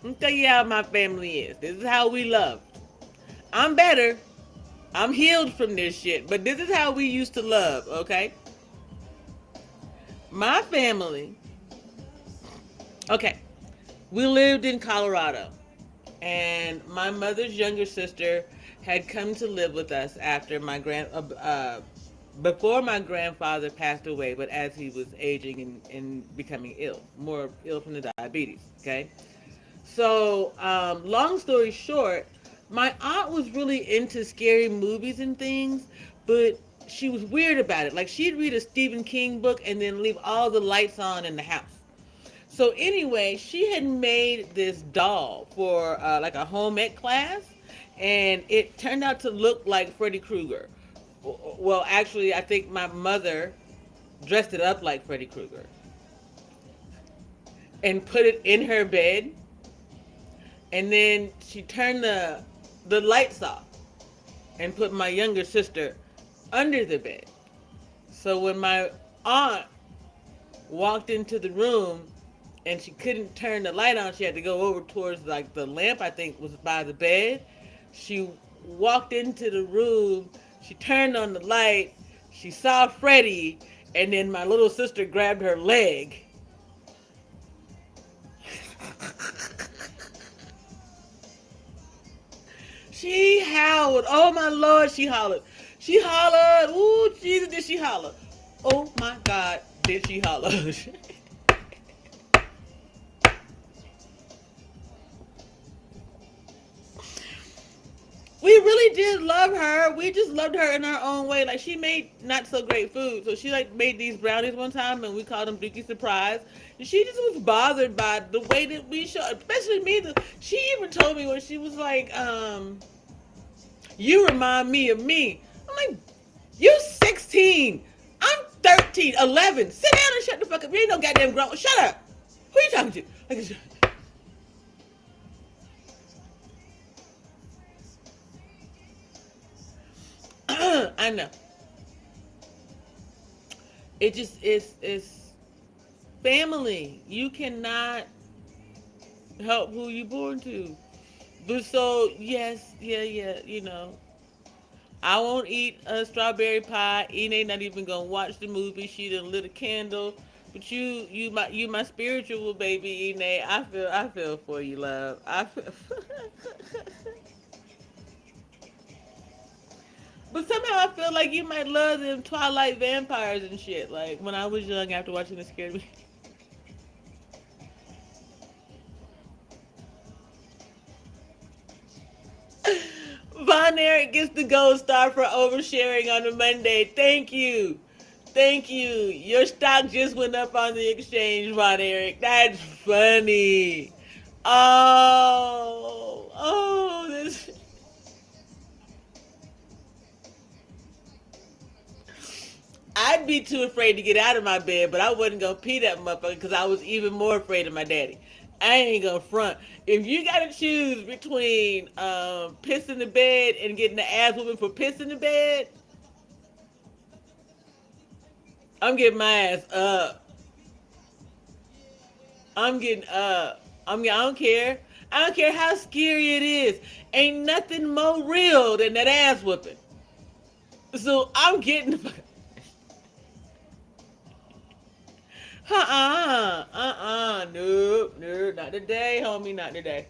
Let me tell you how my family is. This is how we love. I'm better. I'm healed from this shit. But this is how we used to love, okay? My family. Okay. We lived in Colorado. And my mother's younger sister had come to live with us after before my grandfather passed away, but as he was aging and becoming ill, more ill from the diabetes, okay? So, long story short, my aunt was really into scary movies and things, but she was weird about it. Like, she'd read a Stephen King book and then leave all the lights on in the house. So anyway, she had made this doll for like a home ec class, and it turned out to look like Freddy Krueger. Well, actually, I think my mother dressed it up like Freddy Krueger and put it in her bed, and then she turned the lights off and put my younger sister under the bed. So when my aunt walked into the room and she couldn't turn the light on, she had to go over towards like the lamp, I think was by the bed. She walked into the room, she turned on the light, she saw Freddy, and then my little sister grabbed her leg. She howled. Oh my Lord, she hollered. She hollered. Ooh, Jesus, did she holler? Oh my God, did she holler? We really did love her. We just loved her in our own way. Like, she made not so great food. So she like made these brownies one time and we called them Dookie Surprise. And she just was bothered by the way that we showed, especially me. She even told me when she was like, you remind me of me. I'm like, you 16. I'm 13, 11. Sit down and shut the fuck up. You ain't no goddamn grown. Shut up. Who are you talking to? Like, I know. It just it's family. You cannot help who you're born to. But so yes, yeah, you know. I won't eat a strawberry pie. Ine not even gonna watch the movie. She done lit a candle. But you my spiritual baby, Ine. I feel for you, love. I feel. But somehow I feel like you might love them Twilight vampires and shit. Like when I was young, after watching The Scared Me. Von Eric gets the gold star for oversharing on a Monday. Thank you. Thank you. Your stock just went up on the exchange, Von Eric. That's funny. This. I'd be too afraid to get out of my bed, but I wasn't gonna pee that motherfucker because I was even more afraid of my daddy. I ain't gonna front. If you gotta choose between pissing the bed and getting the ass whooping for pissing the bed, I'm getting my ass up. I'm getting up. I don't care. I don't care how scary it is. Ain't nothing more real than that ass whooping. So I'm getting the fuck. Nope, not today, homie, not today.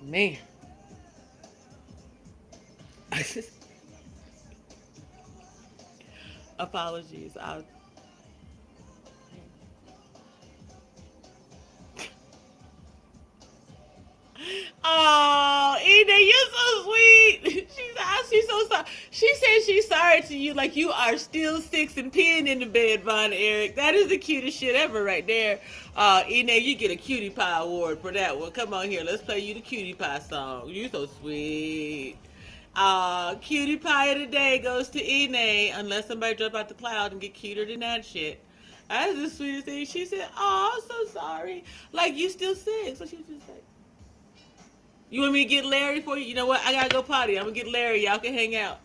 Man. Apologies. Oh, Ida, you're so sweet. She's so sorry. She said she's sorry to you, like you are still 6 and peeing in the bed, Von Eric. That is the cutest shit ever right there. Ine, you get a cutie pie award for that one. Come on here, let's play you the cutie pie song. You so sweet. Cutie pie of the day goes to Ine, unless somebody drop out the cloud and get cuter than that shit. That's the sweetest thing. She said, oh, I'm so sorry. Like, you still 6. So she was just like, You want me to get Larry for you? You know what? I gotta go potty. I'm gonna get Larry. Y'all can hang out.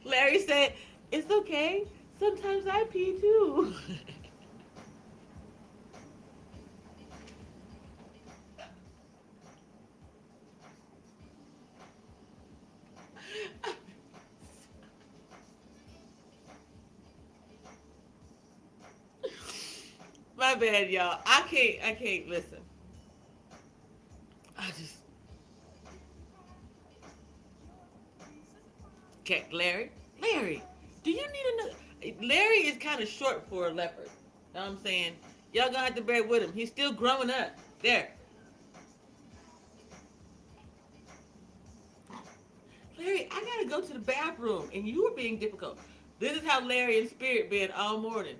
Larry said, "It's okay. Sometimes I pee too." My bad, y'all. I can't listen. I just can't. Larry, do you need another? Larry is kind of short for a leopard. Know what I'm saying? Y'all gonna have to bear with him. He's still growing up. There. Larry, I gotta go to the bathroom, and you were being difficult. This is how Larry in spirit been all morning.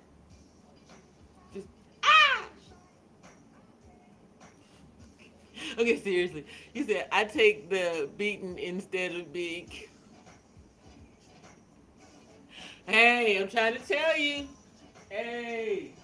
Just ah. Okay, seriously. You said I take the beating instead of being. Hey, I'm trying to tell you. Hey.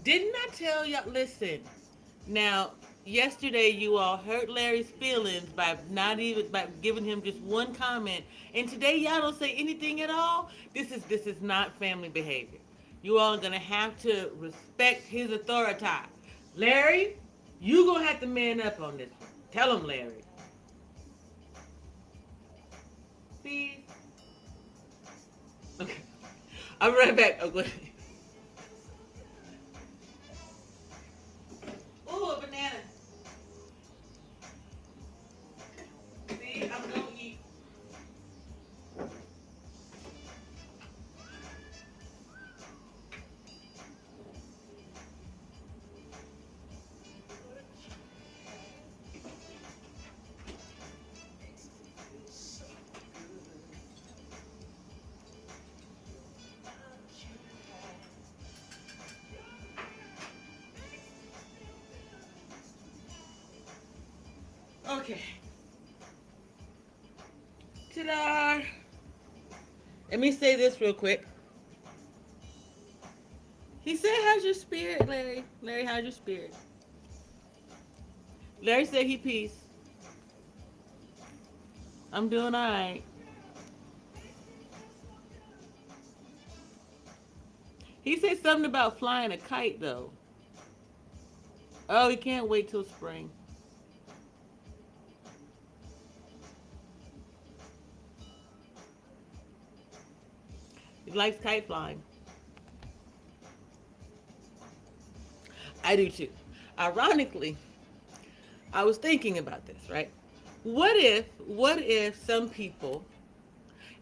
Didn't I tell y'all? Listen. Now, yesterday you all hurt Larry's feelings by giving him just one comment, and today y'all don't say anything at all. This is not family behavior. You all are gonna have to respect his authority. Larry, you gonna have to man up on this one. Tell him, Larry. Please. Okay. I'm right back. Oh, go ahead. Ooh, a banana. See, I'm gonna eat. Okay. Ta-da! Let me say this real quick. He said, "How's your spirit, Larry? Larry, how's your spirit?" Larry said he peace. I'm doing all right. He said something about flying a kite, though. Oh, he can't wait till spring. He likes kite flying. I do too. Ironically, I was thinking about this, right? What if some people,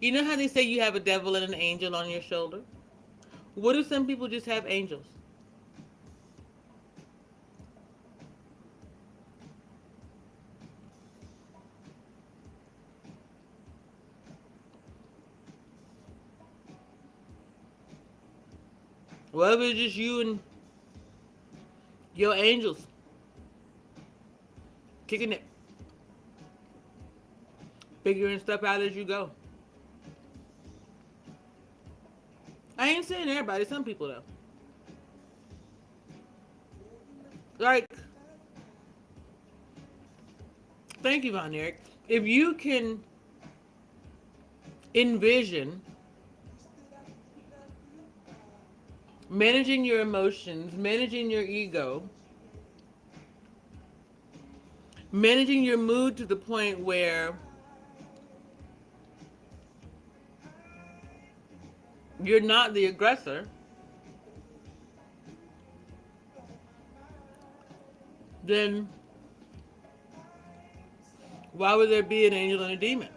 you know how they say you have a devil and an angel on your shoulder? What if some people just have angels? What if it's just you and your angels kicking it, figuring stuff out as you go? I ain't saying everybody, some people though. Like, thank you, Von Eric. If you can envision managing your emotions, managing your ego, managing your mood to the point where you're not the aggressor, then why would there be an angel and a demon?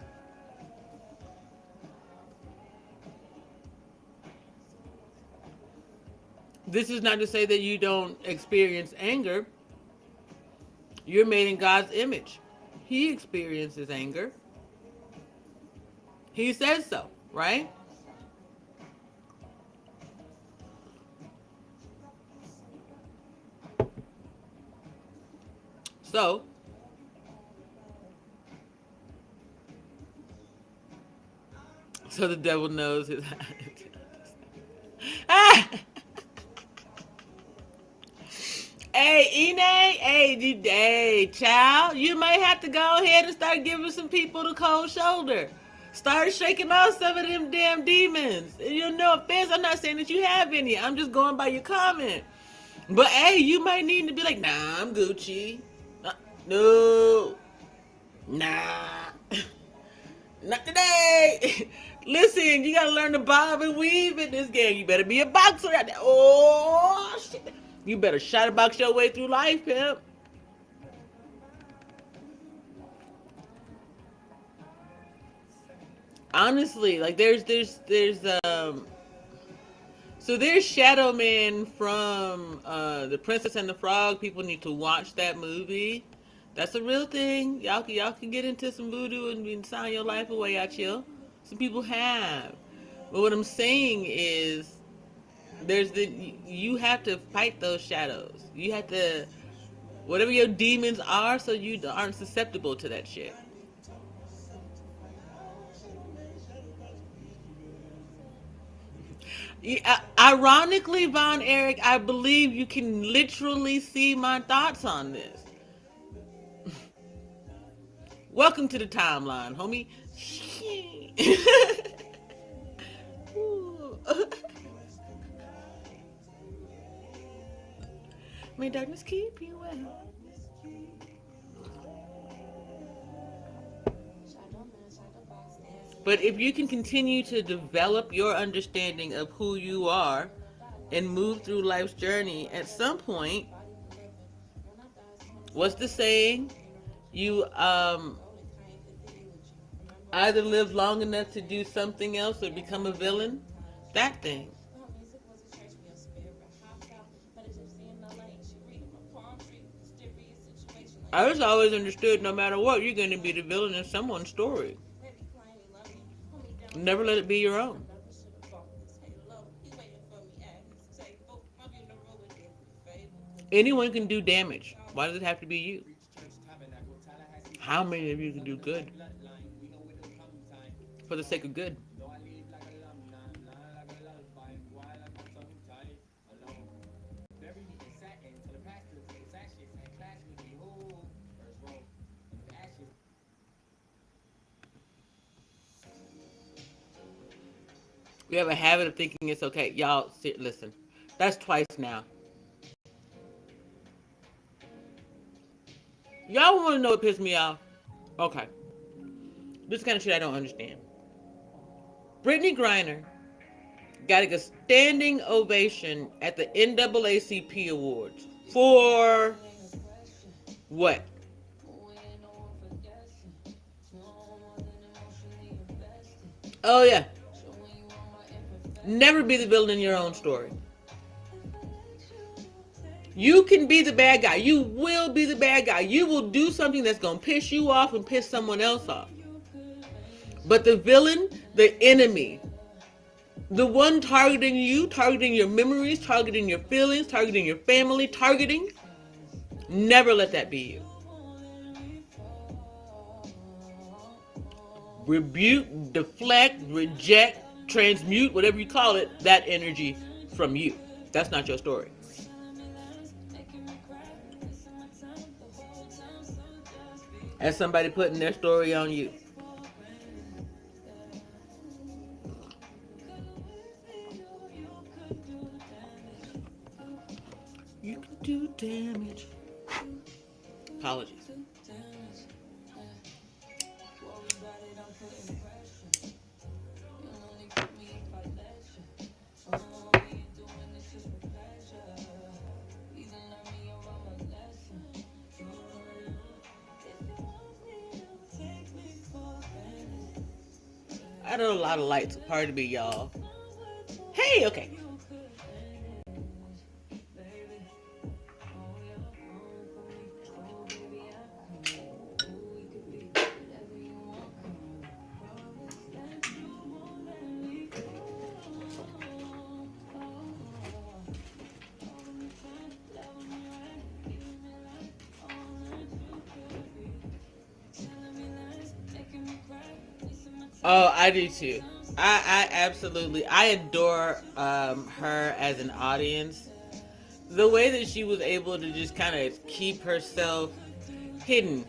This is not to say that you don't experience anger. You're made in God's image. He experiences anger. He says so, right? So, the devil knows his. Hey, Ine, hey, child, you might have to go ahead and start giving some people the cold shoulder. Start shaking off some of them damn demons. You know, offense, I'm not saying that you have any. I'm just going by your comment. But hey, you might need to be like, nah, I'm Gucci. No. Nah. Not today. Listen, you gotta learn to bob and weave in this game. You better be a boxer out there. Oh, shit. You better shadowbox your way through life, pimp. Honestly, like there's Shadow Man from The Princess and the Frog. People need to watch that movie. That's a real thing. Y'all can get into some voodoo and sign your life away out here. Some people have. But what I'm saying is you have to fight those shadows. You have to, whatever your demons are, so you aren't susceptible to that shit. Ironically, Von Eric, I believe you can literally see my thoughts on this. Welcome to the timeline, homie. May darkness keep you away. But if you can continue to develop your understanding of who you are and move through life's journey, at some point, what's the saying? You either live long enough to do something else or become a villain. That thing. I just always understood no matter what, you're going to be the villain in someone's story. Never let it be your own. Anyone can do damage. Why does it have to be you? How many of you can do good? For the sake of good. We have a habit of thinking it's okay. Y'all, listen. That's twice now. Y'all want to know what pissed me off? Okay. This kind of shit I don't understand. Brittany Griner got a standing ovation at the NAACP Awards. For what? Oh, yeah. Never be the villain in your own story. You can be the bad guy. You will be the bad guy. You will do something that's going to piss you off and piss someone else off. But the villain, the enemy, The one targeting you, targeting your memories, targeting your feelings, targeting your family, targeting. Never let that be you. Rebuke, deflect, reject, transmute, whatever you call it, that energy from you. That's not your story. That's somebody putting their story on you. You can do damage. Apologies. I know a lot of lights. Pardon me, y'all. Hey, okay. Oh, I do too. I absolutely, I adore her as an audience. The way that she was able to just kind of keep herself hidden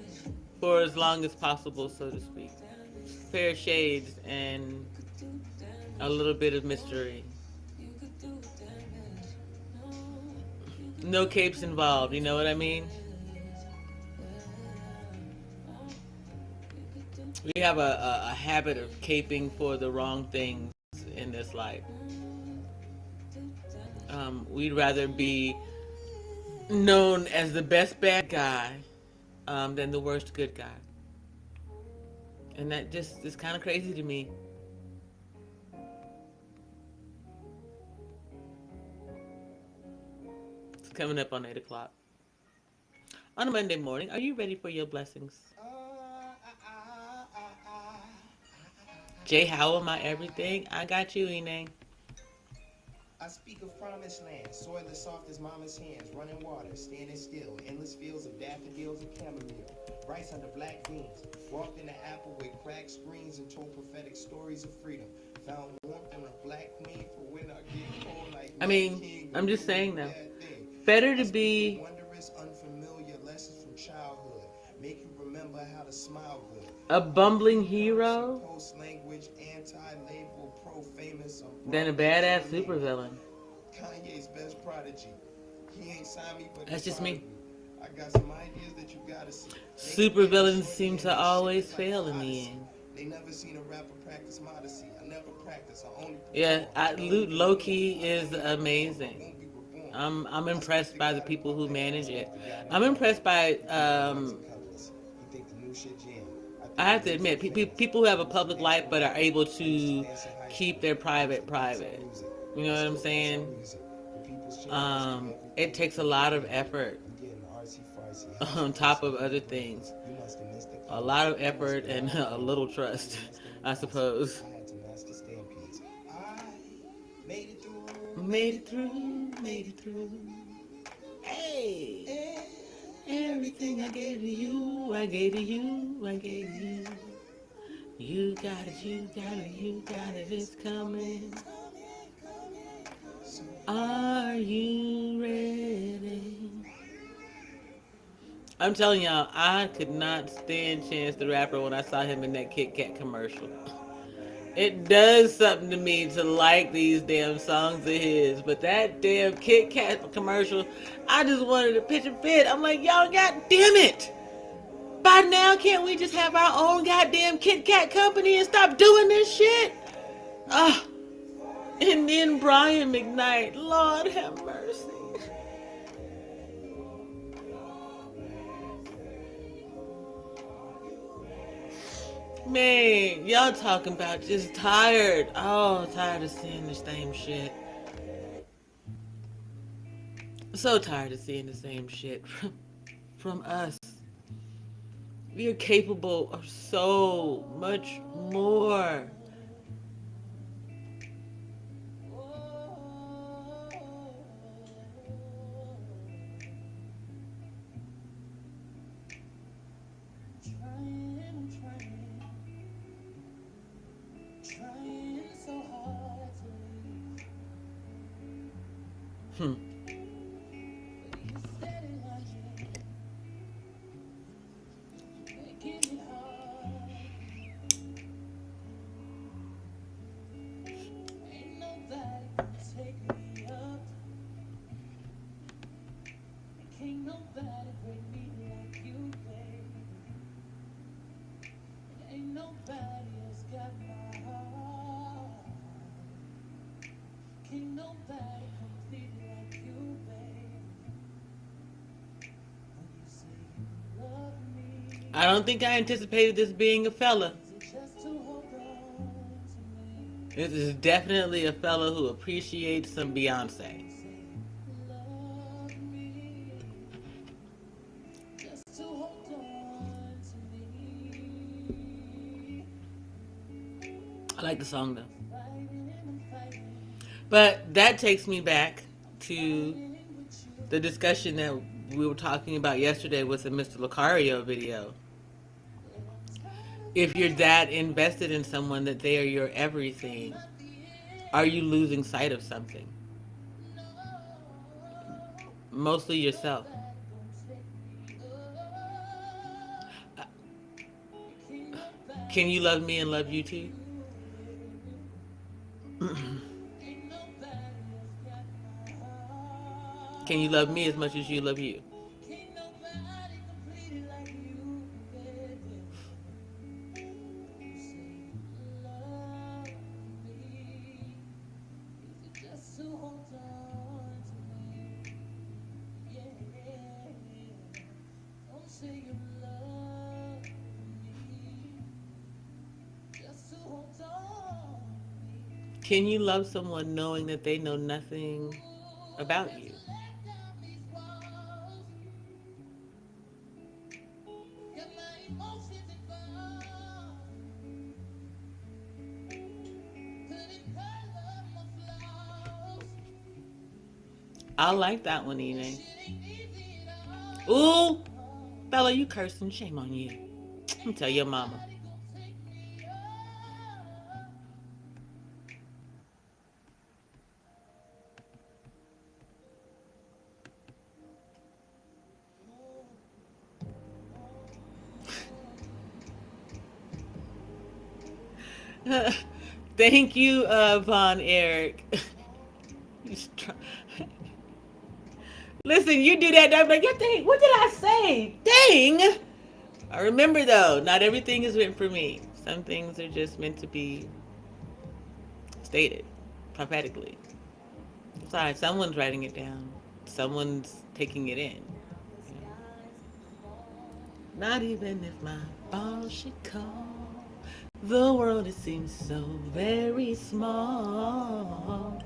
for as long as possible, so to speak. Fair shades and a little bit of mystery. No capes involved, you know what I mean? We have a habit of caping for the wrong things in this life. We'd rather be known as the best bad guy than the worst good guy. And that just is kind of crazy to me. It's coming up on 8 o'clock. On a Monday morning, are you ready for your blessings? Jay, how am I everything? I got you, Ine. I speak of promised land, soil as soft as mama's hands, running water, standing still, endless fields of daffodils and chamomile, rice under black beans, walked in the apple with cracked screens and told prophetic stories of freedom, found warmth in a black queen for when I get cold like I'm just saying though, better to be wondrous, unfamiliar lessons from childhood, make you remember how to smile good. A bumbling hero than a badass supervillain. Kanye's best prodigy. He ain't signed me, but that's just me. I got some ideas that you gotta see. Supervillains seem to always fail in the end. They never seen a rapper practice modesty. I never practice. I only Low-key is amazing. I'm impressed by the people who manage it. I'm impressed by I have to admit, people who have a public life but are able to keep their private. You know what I'm saying? It takes a lot of effort on top of other things. A lot of effort and a little trust, I suppose. Made it through. Hey! Everything I gave to you, I gave to you, I gave to you. You got it, it's coming. Are you ready? I'm telling y'all, I could not stand Chance the Rapper when I saw him in that Kit Kat commercial. It does something to me to like these damn songs of his, but that damn Kit Kat commercial, I just wanted to pitch a fit. I'm like, y'all, god damn it! By now, can't we just have our own goddamn Kit Kat company and stop doing this shit? And then Brian McKnight, Lord have mercy. Man, y'all talking about just tired. Oh, tired of seeing the same shit. So tired of seeing the same shit from us. We are capable of so much more. Hmm. I don't think I anticipated this being a fella. This is definitely a fella who appreciates some Beyonce. I like the song though. But that takes me back to the discussion that we were talking about yesterday with the Mr. Lucario video. If you're that invested in someone that they are your everything, are you losing sight of something? Mostly yourself. Can you love me and love you too? Can you love me as much as you love you? Can you love someone knowing that they know nothing about you? I like that one, Ine. Ooh, Bella, you cursing. Shame on you. I'm gonna tell your mama. Thank you, Von Eric. Listen, you do that, I'm like, dang, what did I say? Dang! I remember though, not everything is meant for me. Some things are just meant to be stated prophetically. Sorry, someone's writing it down. Someone's taking it in. Not even if my boss should call. The world, it seems so very small.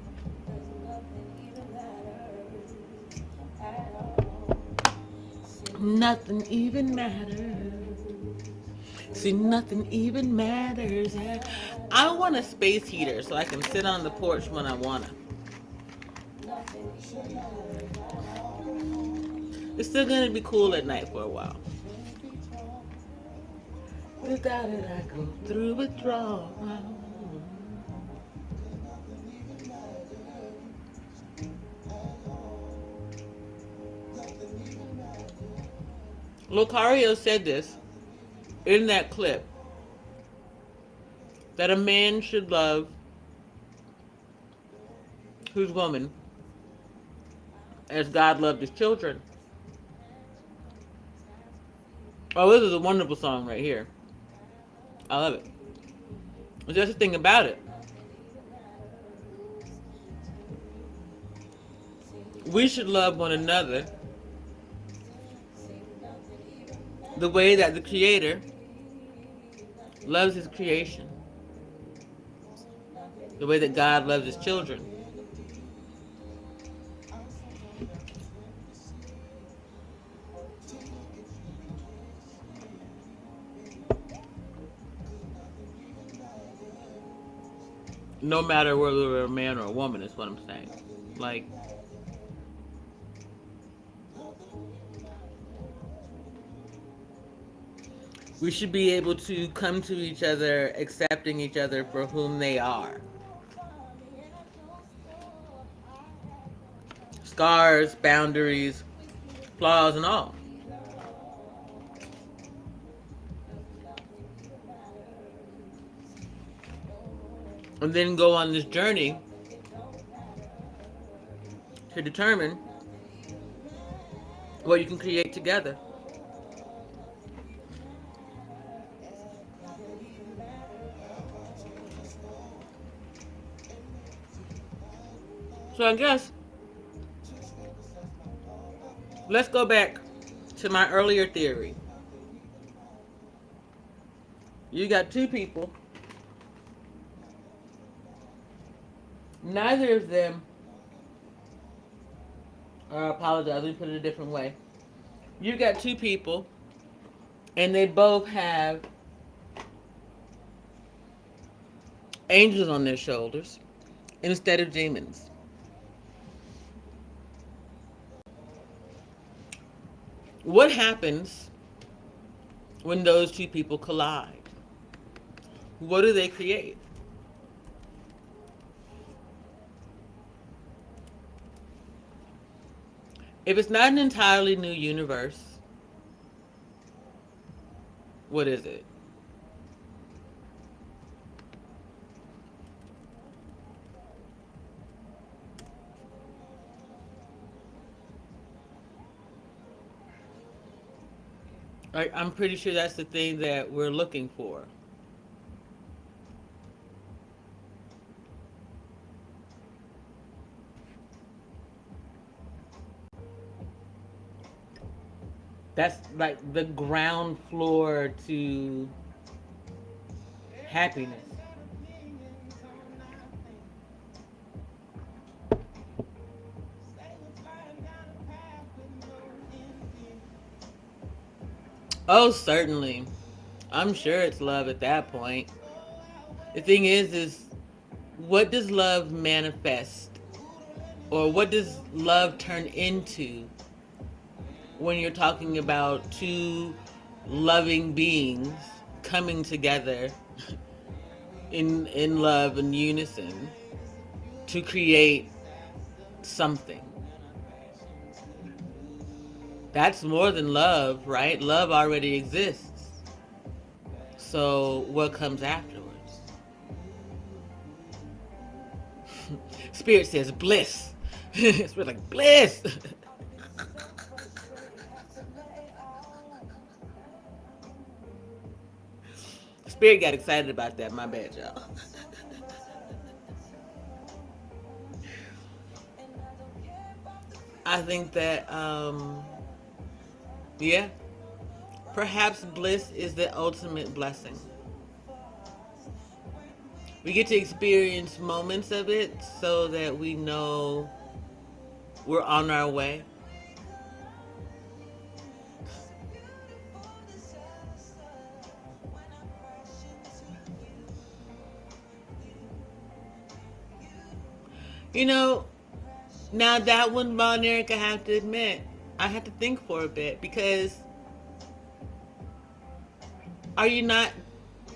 Nothing even matters. See, nothing even matters. I want a space heater so I can sit on the porch when I wanna. It's still gonna be cool at night for a while. Without it, I go through withdrawal. Lucario said this in that clip, that a man should love his woman as God loved his children. Oh, this is a wonderful song right here. I love it. But that's the thing about it. We should love one another the way that the Creator loves his creation. The way that God loves his children. No matter whether we're a man or a woman, is what I'm saying. Like, we should be able to come to each other accepting each other for whom they are. scars, boundaries, flaws, and all. And then go on this journey to determine what you can create together. So I guess let's go back to my earlier theory. You got two people. Neither of them, I apologize, let me put it a different way. You got two people, and they both have angels on their shoulders instead of demons. What happens when those two people collide? What do they create? If it's not an entirely new universe, what is it? I'm pretty sure that's the thing that we're looking for. That's like the ground floor to happiness. Oh, certainly. I'm sure it's love at that point. The thing is what does love manifest? Or what does love turn into when you're talking about two loving beings coming together in love and unison to create something? That's more than love, right? Love already exists. So what comes afterwards? Spirit says bliss. Spirit like bliss. Spirit got excited about that. My bad, y'all. I think that, yeah, perhaps bliss is the ultimate blessing. We get to experience moments of it so that we know we're on our way. You know, now that one, Von Eric, I have to admit, I had to think for a bit, because are you not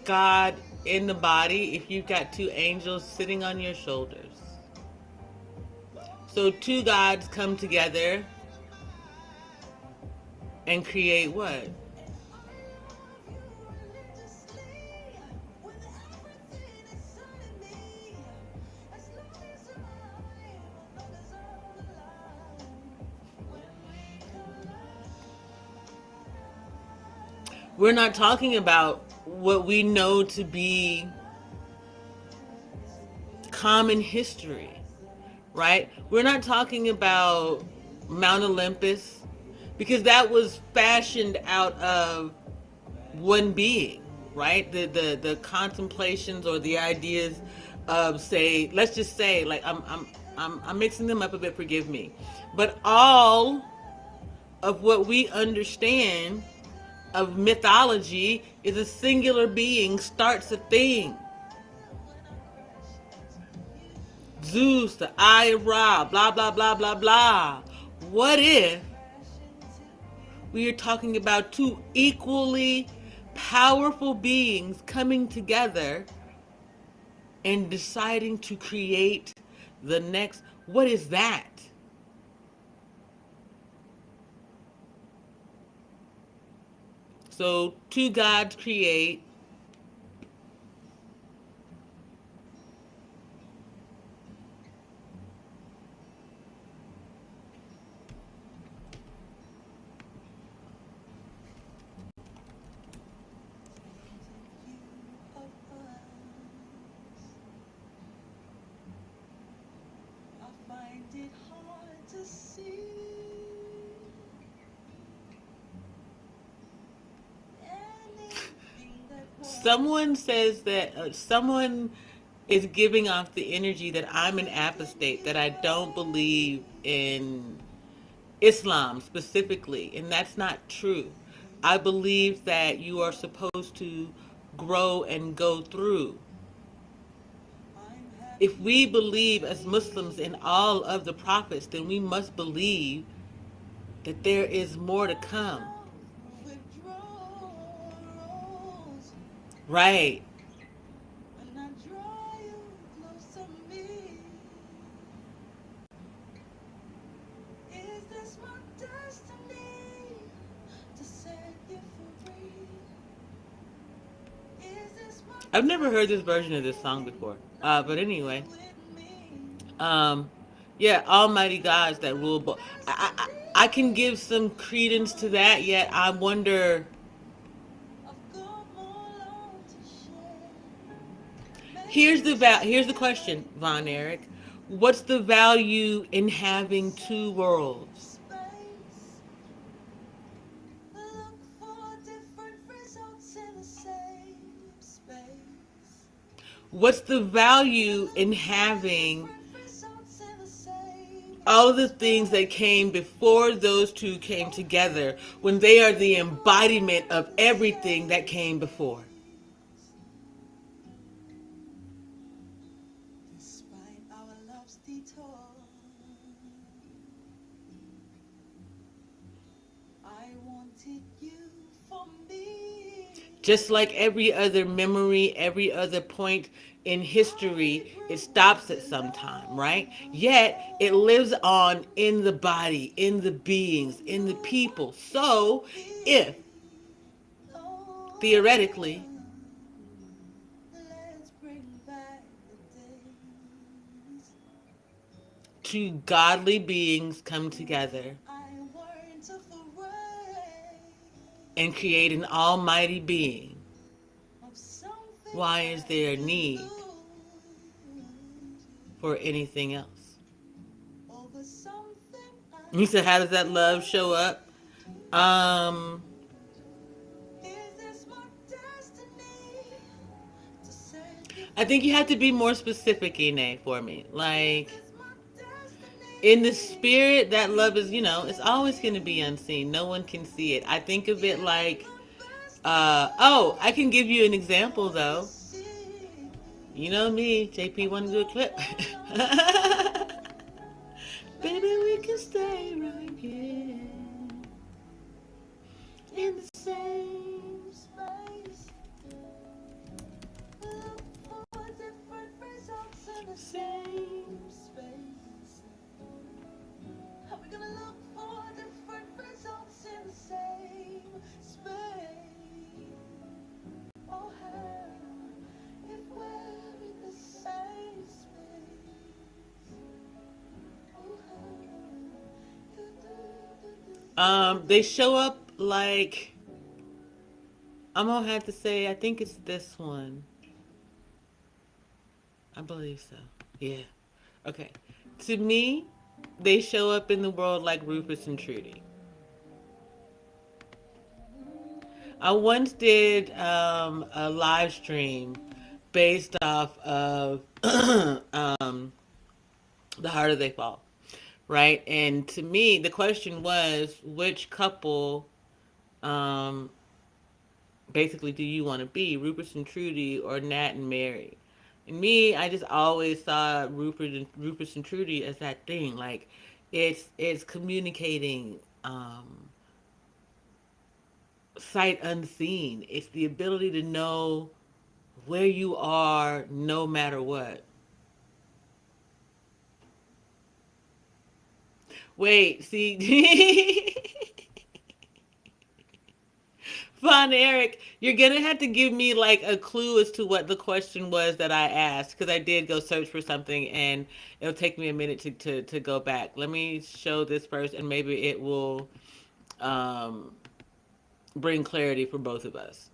God in the body if you've got two angels sitting on your shoulders? So two gods come together and create what? We're not talking about what we know to be common history, right? We're not talking about Mount Olympus, because that was fashioned out of one being, right? The contemplations or the ideas of, say, let's just say, like, I'm mixing them up a bit, forgive me, but all of what we understand of mythology is a singular being starts a thing. Zeus, the Eye of Ra, blah, blah, blah, blah, blah. What if we are talking about two equally powerful beings coming together and deciding to create the next? What is that? So two gods create. Someone says that someone is giving off the energy that I'm an apostate, that I don't believe in Islam specifically, and that's not true. I believe that you are supposed to grow and go through. If we believe as Muslims in all of the prophets, then we must believe that there is more to come. Right. I've never heard this version of this song before. But anyway, um, yeah, Almighty Gods that rule. I can give some credence to that. Yet I wonder. Here's the question, Von Eric. What's the value in having two worlds? What's the value in having all of the things that came before those two came together when they are the embodiment of everything that came before? Just like every other memory, every other point in history, it stops at some time, right? Yet it lives on in the body, in the beings, in the people. So if, theoretically, two godly beings come together and create an almighty being, why is there a need for anything else? You said, how does that love show up? I think you have to be more specific, Ine, for me. Like, in the spirit, that love is, it's always going to be unseen. No one can see it. I think of it like, I can give you an example, though. You know me, JP wanted to do a clip. Baby, we can stay right here in the same space. Look for different results in the same space. How we gonna look for different results in the same space? Oh, hell, if we're in the same space. They show up like, I'm gonna have to say, I think it's this one. I believe so. Yeah. Okay. To me, they show up in the world like Rufus and Trudy. I once did a live stream based off of The Harder They Fall, right? And to me, the question was, which couple basically do you want to be, Rufus and Trudy or Nat and Mary? And me, I just always saw Rufus and Trudy as that thing. Like, it's communicating sight unseen. It's the ability to know where you are no matter what. Wait, see, Von Eric, you're gonna have to give me like a clue as to what the question was that I asked, because I did go search for something and it'll take me a minute to go back. Let me show this first and maybe it will um, bring clarity for both of us.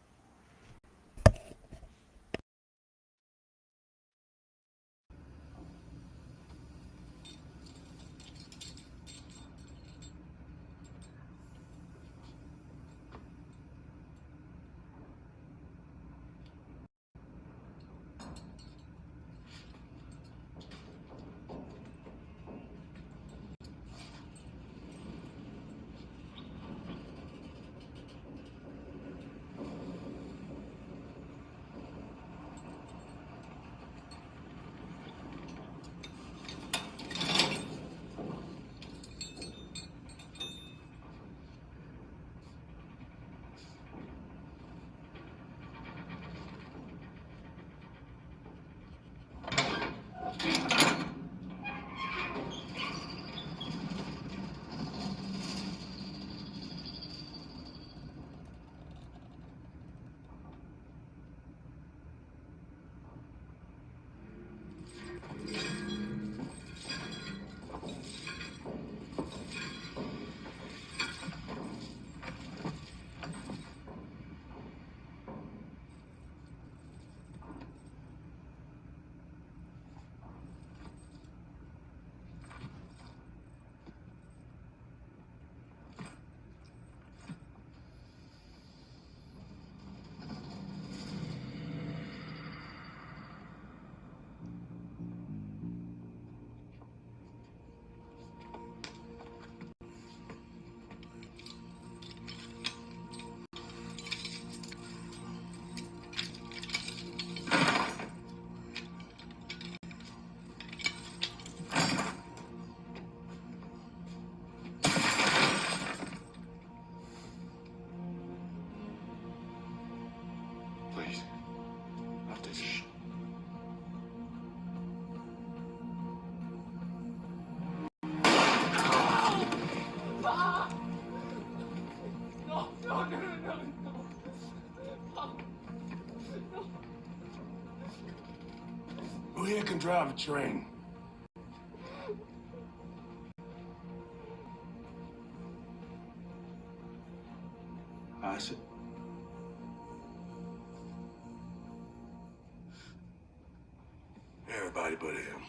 Please. Not this. Who here can drive a train? I said. Everybody but him.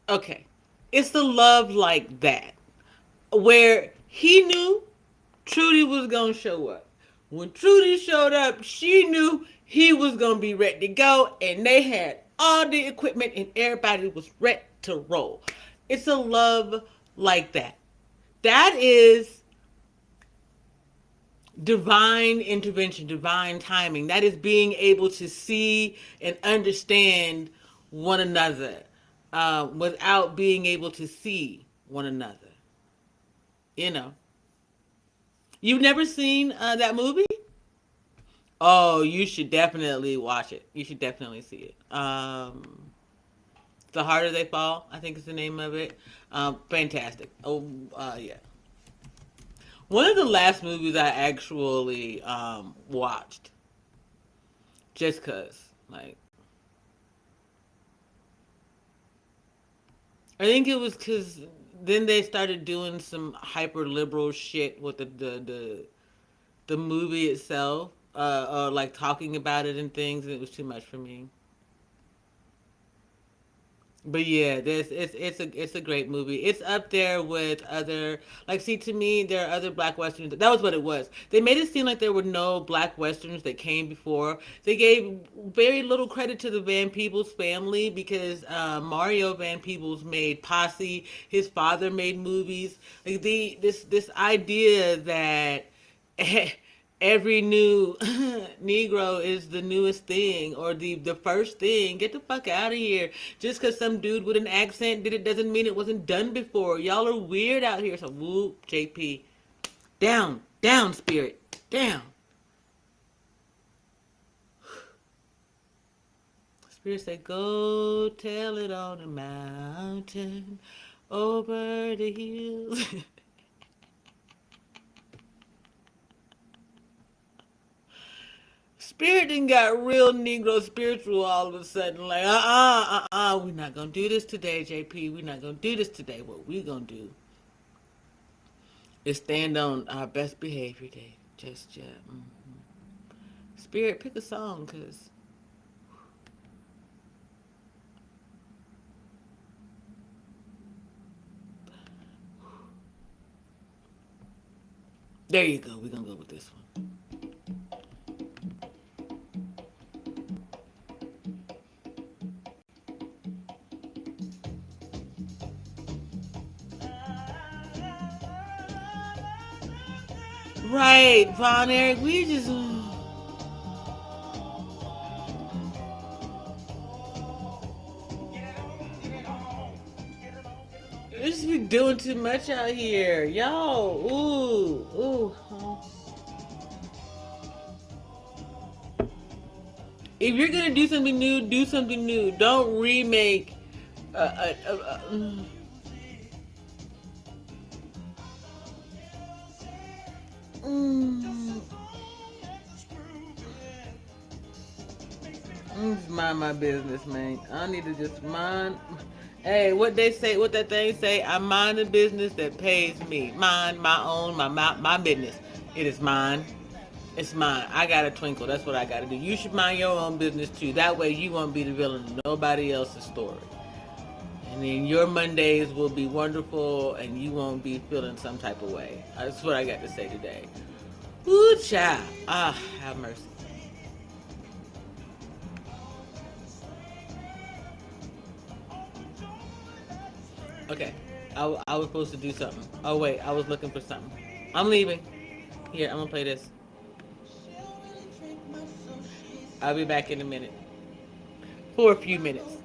Okay. It's the love like that, where he knew Trudy was going to show up. When Trudy showed up, she knew he was going to be ready to go, and they had all the equipment and everybody was ready to roll. It's a love like that. That is divine intervention, divine timing. That is being able to see and understand one another without being able to see one another. You know. You've never seen that movie? Oh, you should definitely watch it. You should definitely see it. The Harder They Fall, I think is the name of it. Fantastic. Oh, yeah. One of the last movies I actually watched, just cause, like, I think it was cause then they started doing some hyper liberal shit with the movie itself, or like talking about it and things, and it was too much for me. But yeah, it's a great movie. It's up there with other, like, see, to me there are other black westerns. That was what it was. They made it seem like there were no black westerns that came before. They gave very little credit to the Van Peebles family because Mario Van Peebles made Posse. His father made movies. Like this idea that every new Negro is the newest thing or the first thing. Get the fuck out of here. Just because some dude with an accent did it doesn't mean it wasn't done before. Y'all are weird out here. So whoop, JP. Down, down, spirit, down. Spirit said, go tell it on the mountain over the hills. Spirit done got real Negro spiritual all of a sudden. Like, we're not going to do this today, JP. We're not going to do this today. What we going to do is stand on our best behavior day. Just, yeah. Spirit, pick a song, because there you go. We're going to go with this one. Right, Von Eric, we just... We just be doing too much out here. Yo, ooh. If you're gonna do something new, do something new. Don't remake... Mind my business, man. I need to just mind. Hey, what they say, what that thing say? I mind the business that pays me. Mind my own, my business. It is mine. It's mine. I got a twinkle. That's what I got to do. You should mind your own business too. That way you won't be the villain of nobody else's story. And then your Mondays will be wonderful and you won't be feeling some type of way. That's what I got to say today. Ooh, child. Have mercy. Okay, I was supposed to do something. Oh wait, I was looking for something. I'm leaving. Here, I'm gonna play this. I'll be back in a minute. For a few minutes.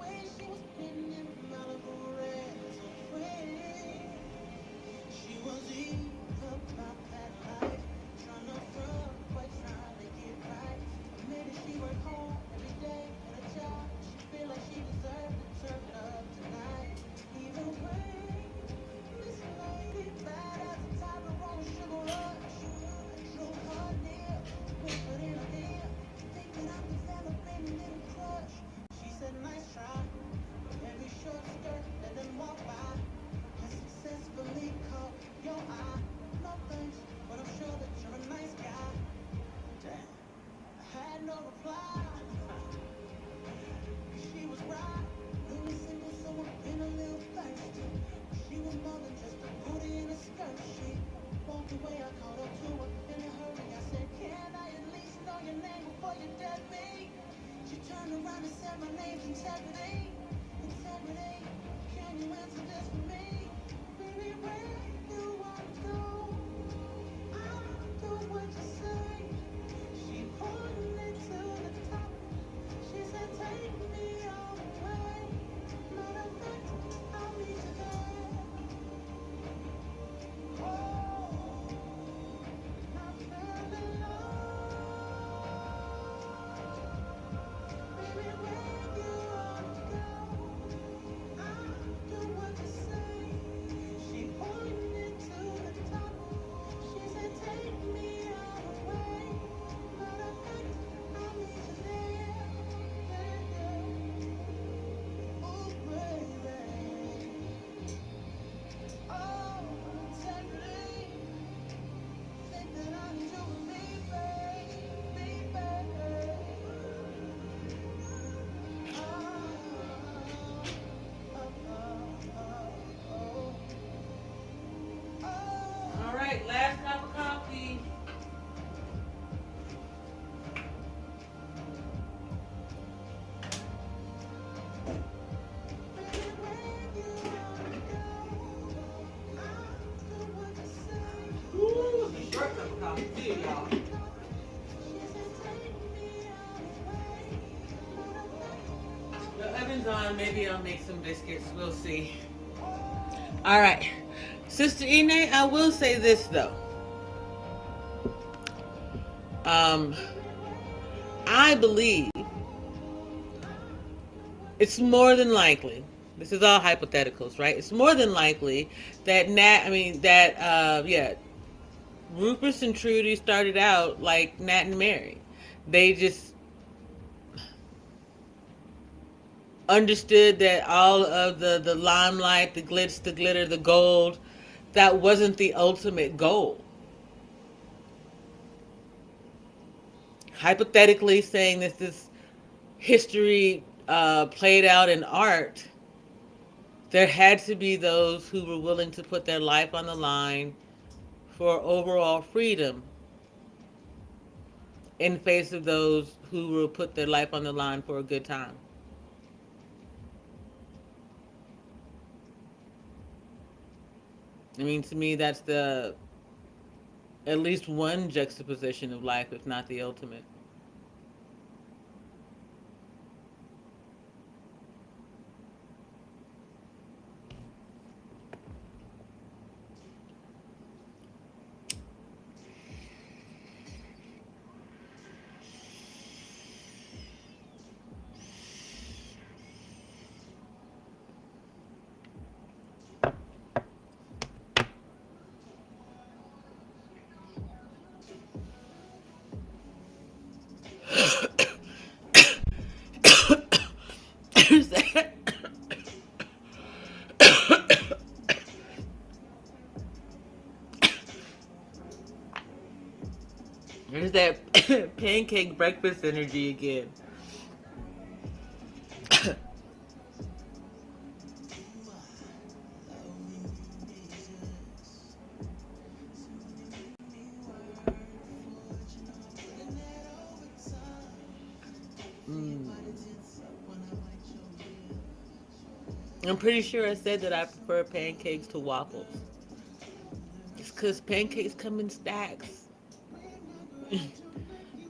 is on. Maybe I'll make some biscuits. We'll see. All right. Sister Ine, I will say this, though. I believe it's more than likely, this is all hypotheticals, right? It's more than likely that Rufus and Trudy started out like Nat and Mary. They just understood that all of the limelight, the glitz, the glitter, the gold, that wasn't the ultimate goal. Hypothetically saying this history played out in art, there had to be those who were willing to put their life on the line for overall freedom in face of those who will put their life on the line for a good time. I mean, to me, that's at least one juxtaposition of life, if not the ultimate. There's that pancake breakfast energy again. I'm pretty sure I said that I prefer pancakes to waffles. It's because pancakes come in stacks.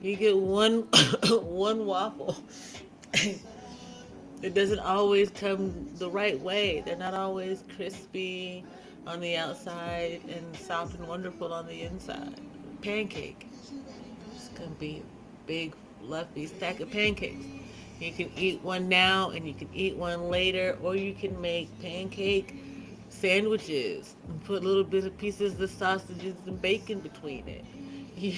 You get one waffle. It doesn't always come the right way. They're not always crispy on the outside and soft and wonderful on the inside. Pancake. It's going to be a big, fluffy stack of pancakes. You can eat one now and you can eat one later, or you can make pancake sandwiches and put little bit of pieces of sausages and bacon between it. You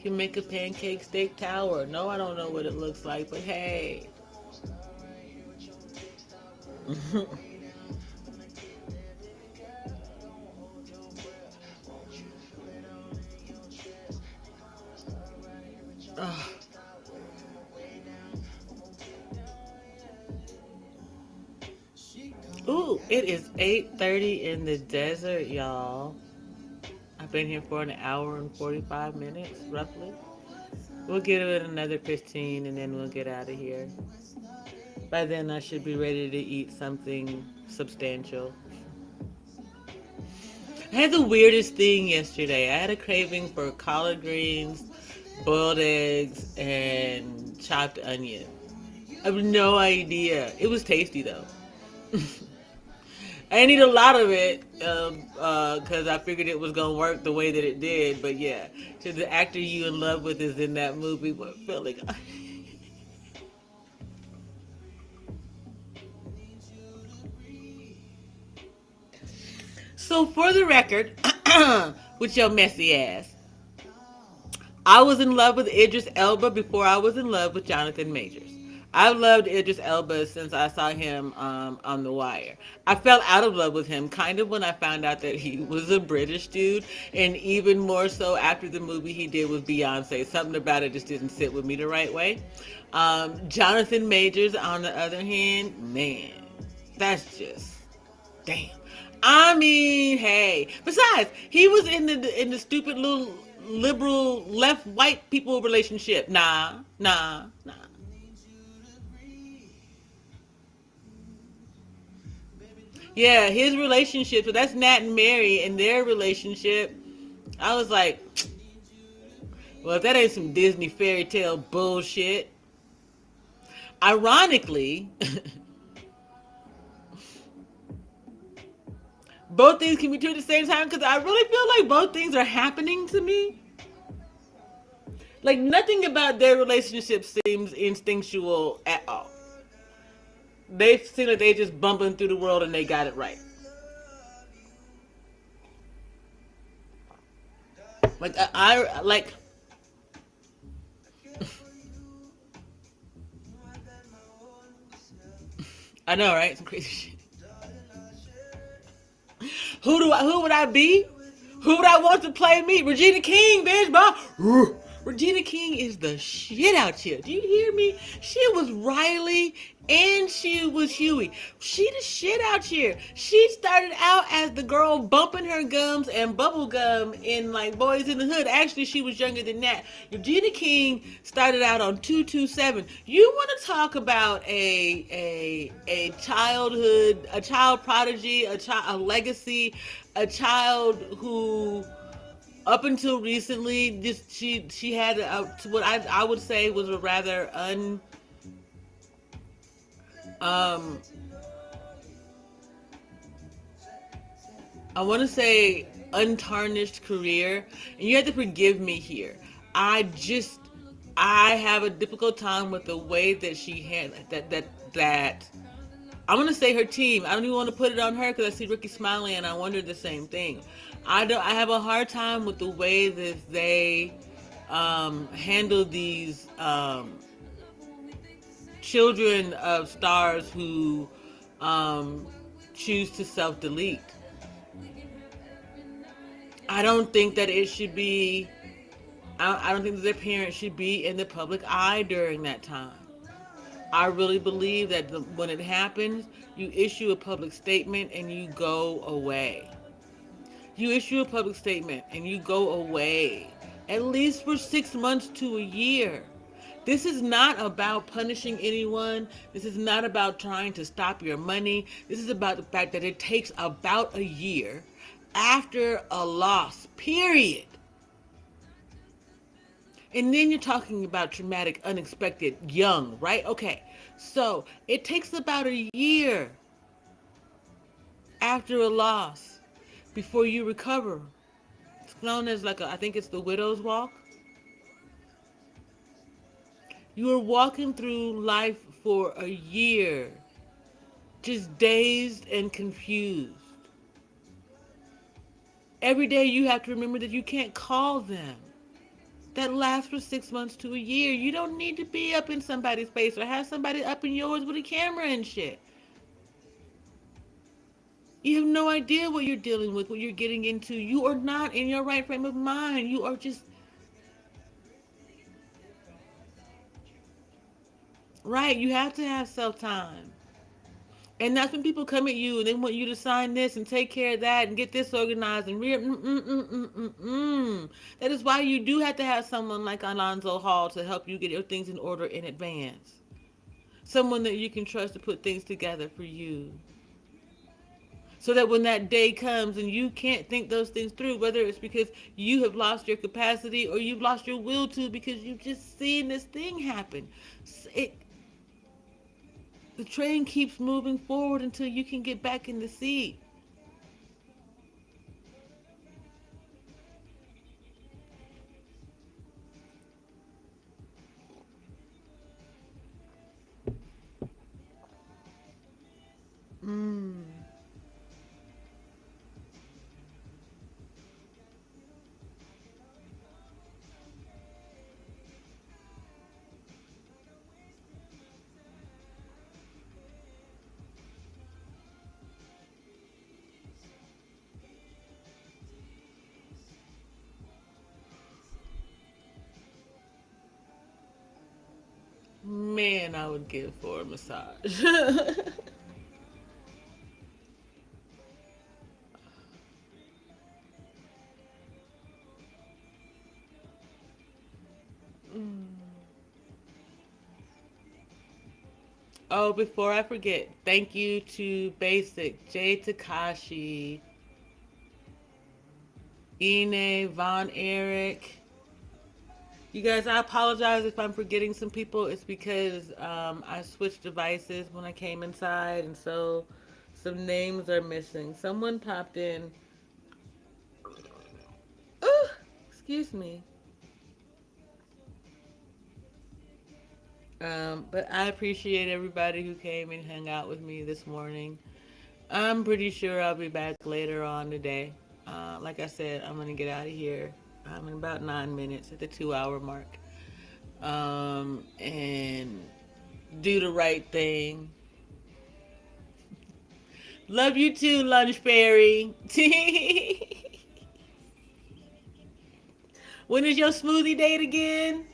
can make a pancake steak tower. No, I don't know what it looks like, but hey. Ooh, it is 8:30 in the desert, y'all. I've been here for an hour and 45 minutes, roughly. We'll give it another 15 and then we'll get out of here. By then I should be ready to eat something substantial. I had the weirdest thing yesterday. I had a craving for collard greens, boiled eggs, and chopped onion. I have no idea. It was tasty though. I didn't eat a lot of it because I figured it was going to work the way that it did. But yeah, to the actor you in love with is in that movie, what feeling? So for the record, with your messy ass, I was in love with Idris Elba before I was in love with Jonathan Majors. I've loved Idris Elba since I saw him on The Wire. I fell out of love with him kind of when I found out that he was a British dude, and even more so after the movie he did with Beyonce. Something about it just didn't sit with me the right way. Jonathan Majors, on the other hand, man, that's just, damn. I mean, hey. Besides, he was in the stupid little liberal left white people relationship. Nah. Yeah, his relationship. So that's Nat and Mary and their relationship. I was like, well, if that ain't some Disney fairy tale bullshit. Ironically, both things can be true at the same time because I really feel like both things are happening to me. Like nothing about their relationship seems instinctual at all. They seem like they just bumping through the world and they got it right. Like I like. I know, right? Some crazy shit. Who would I be? Who would I want to play me? Regina King, bitch, bro. Regina King is the shit out here. Do you hear me? She was Riley and she was Huey. She the shit out here. She started out as the girl bumping her gums and bubble gum in like Boys in the Hood. Actually, she was younger than that. Regina King started out on 227. You want to talk about a childhood, a child prodigy, a legacy, a child who up until recently, just she had what I would say was a rather um I want to say untarnished career, and you have to forgive me here. I have a difficult time with the way that she had that. I'm gonna say her team. I don't even want to put it on her because I see Ricky smiling and I wonder the same thing. I have a hard time with the way that they handle these children of stars who choose to self-delete. I don't think that it should be. I don't think that their parents should be in the public eye during that time. I really believe that when it happens, you issue a public statement and you go away. You issue a public statement and you go away, at least for 6 months to a year. This is not about punishing anyone. This is not about trying to stop your money. This is about the fact that it takes about a year after a loss, period. And then you're talking about traumatic, unexpected, young, right? Okay. So it takes about a year after a loss before you recover. It's known as I think it's the widow's walk. You are walking through life for a year, just dazed and confused. Every day you have to remember that you can't call them. That lasts for 6 months to a year. You don't need to be up in somebody's face or have somebody up in yours with a camera and shit. You have no idea what you're dealing with, what you're getting into. You are not in your right frame of mind. You are just... Right, you have to have self-time. And that's when people come at you and they want you to sign this and take care of that and get this organized and That is why you do have to have someone like Alonzo Hall to help you get your things in order in advance. Someone that you can trust to put things together for you. So that when that day comes and you can't think those things through, whether it's because you have lost your capacity or you've lost your will to because you've just seen this thing happen. The train keeps moving forward until you can get back in the seat. Man, I would give for a massage. Oh, before I forget, thank you to Basic, Jay Takashi, Ine, Von Eric. You guys, I apologize if I'm forgetting some people. It's because I switched devices when I came inside, and so some names are missing. Someone popped in. Ooh, excuse me. But I appreciate everybody who came and hung out with me this morning. I'm pretty sure I'll be back later on today. Like I said, I'm going to get out of here in about 9 minutes at the 2 hour mark. And do the right thing. Love you too, Lunch Fairy. When is your smoothie date again?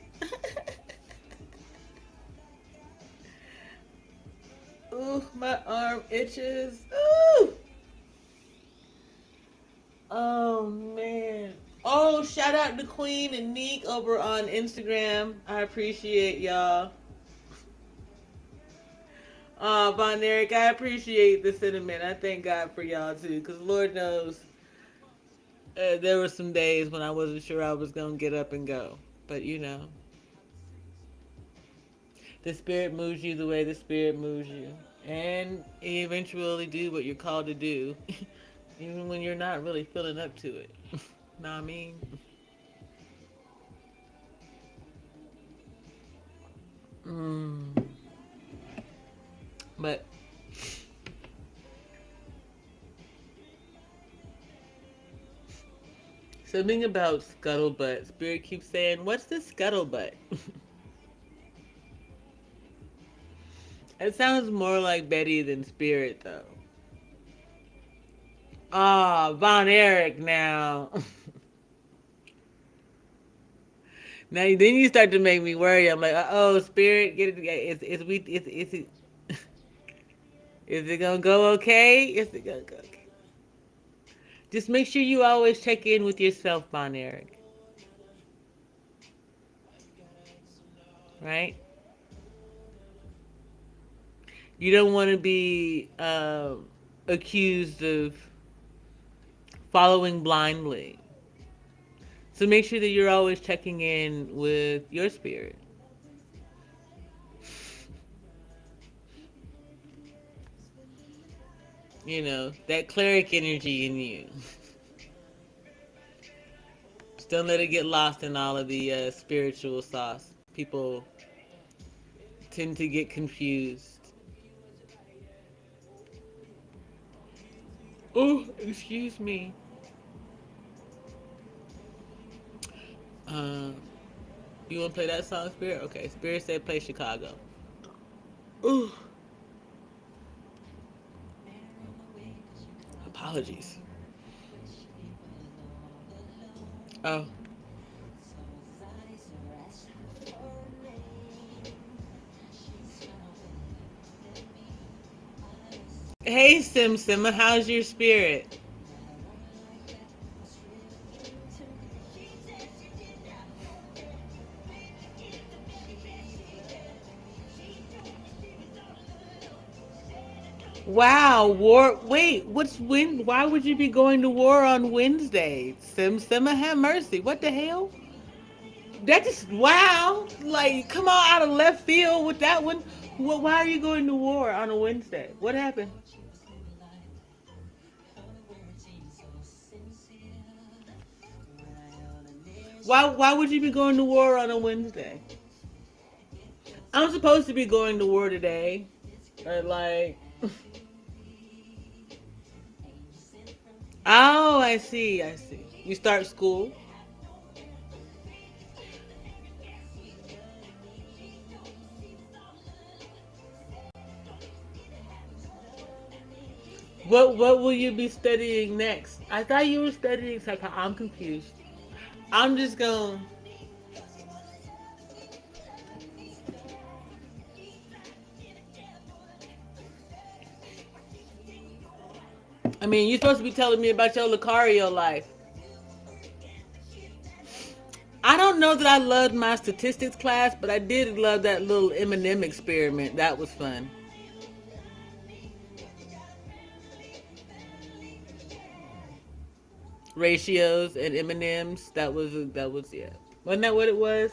Ooh, my arm itches. Ooh. Oh, man. Oh, shout out to Queen and Neek over on Instagram. I appreciate y'all. Von Eric, I appreciate the sentiment. I thank God for y'all too, because Lord knows there were some days when I wasn't sure I was going to get up and go. But you know, the Spirit moves you the way the Spirit moves you. And you eventually do what you're called to do, even when you're not really feeling up to it. Know what I mean? But something about scuttlebutt. Spirit keeps saying, "What's the scuttlebutt?" It sounds more like Betty than Spirit, though. Ah, Von Eric now. Now then you start to make me worry. I'm like, oh, Spirit, get it. Is it gonna go okay? Is it gonna go okay? Just make sure you always check in with yourself, Von Eric. Right? You don't want to be accused of following blindly. So make sure that you're always checking in with your spirit. You know, that cleric energy in you. Just don't let it get lost in all of the spiritual sauce. People tend to get confused. Oh, excuse me. You want to play that song, Spirit? Okay, Spirit said play Chicago. Ooh. Apologies. Oh. Hey, Sim, how's your spirit? Wow, war. Wait, why would you be going to war on Wednesday? Simma, have mercy. What the hell? That just, wow. Like, come on, out of left field with that one. Why are you going to war on a Wednesday? What happened? Why would you be going to war on a Wednesday? I'm supposed to be going to war today. Or like... Oh, I see. You start school? What will you be studying next? I thought you were studying psychology. I'm confused. I'm just going... I mean, you're supposed to be telling me about your Lucario life. I don't know that I loved my statistics class, but I did love that little M&M experiment. That was fun. Ratios and M&Ms. That was yeah. Wasn't that what it was?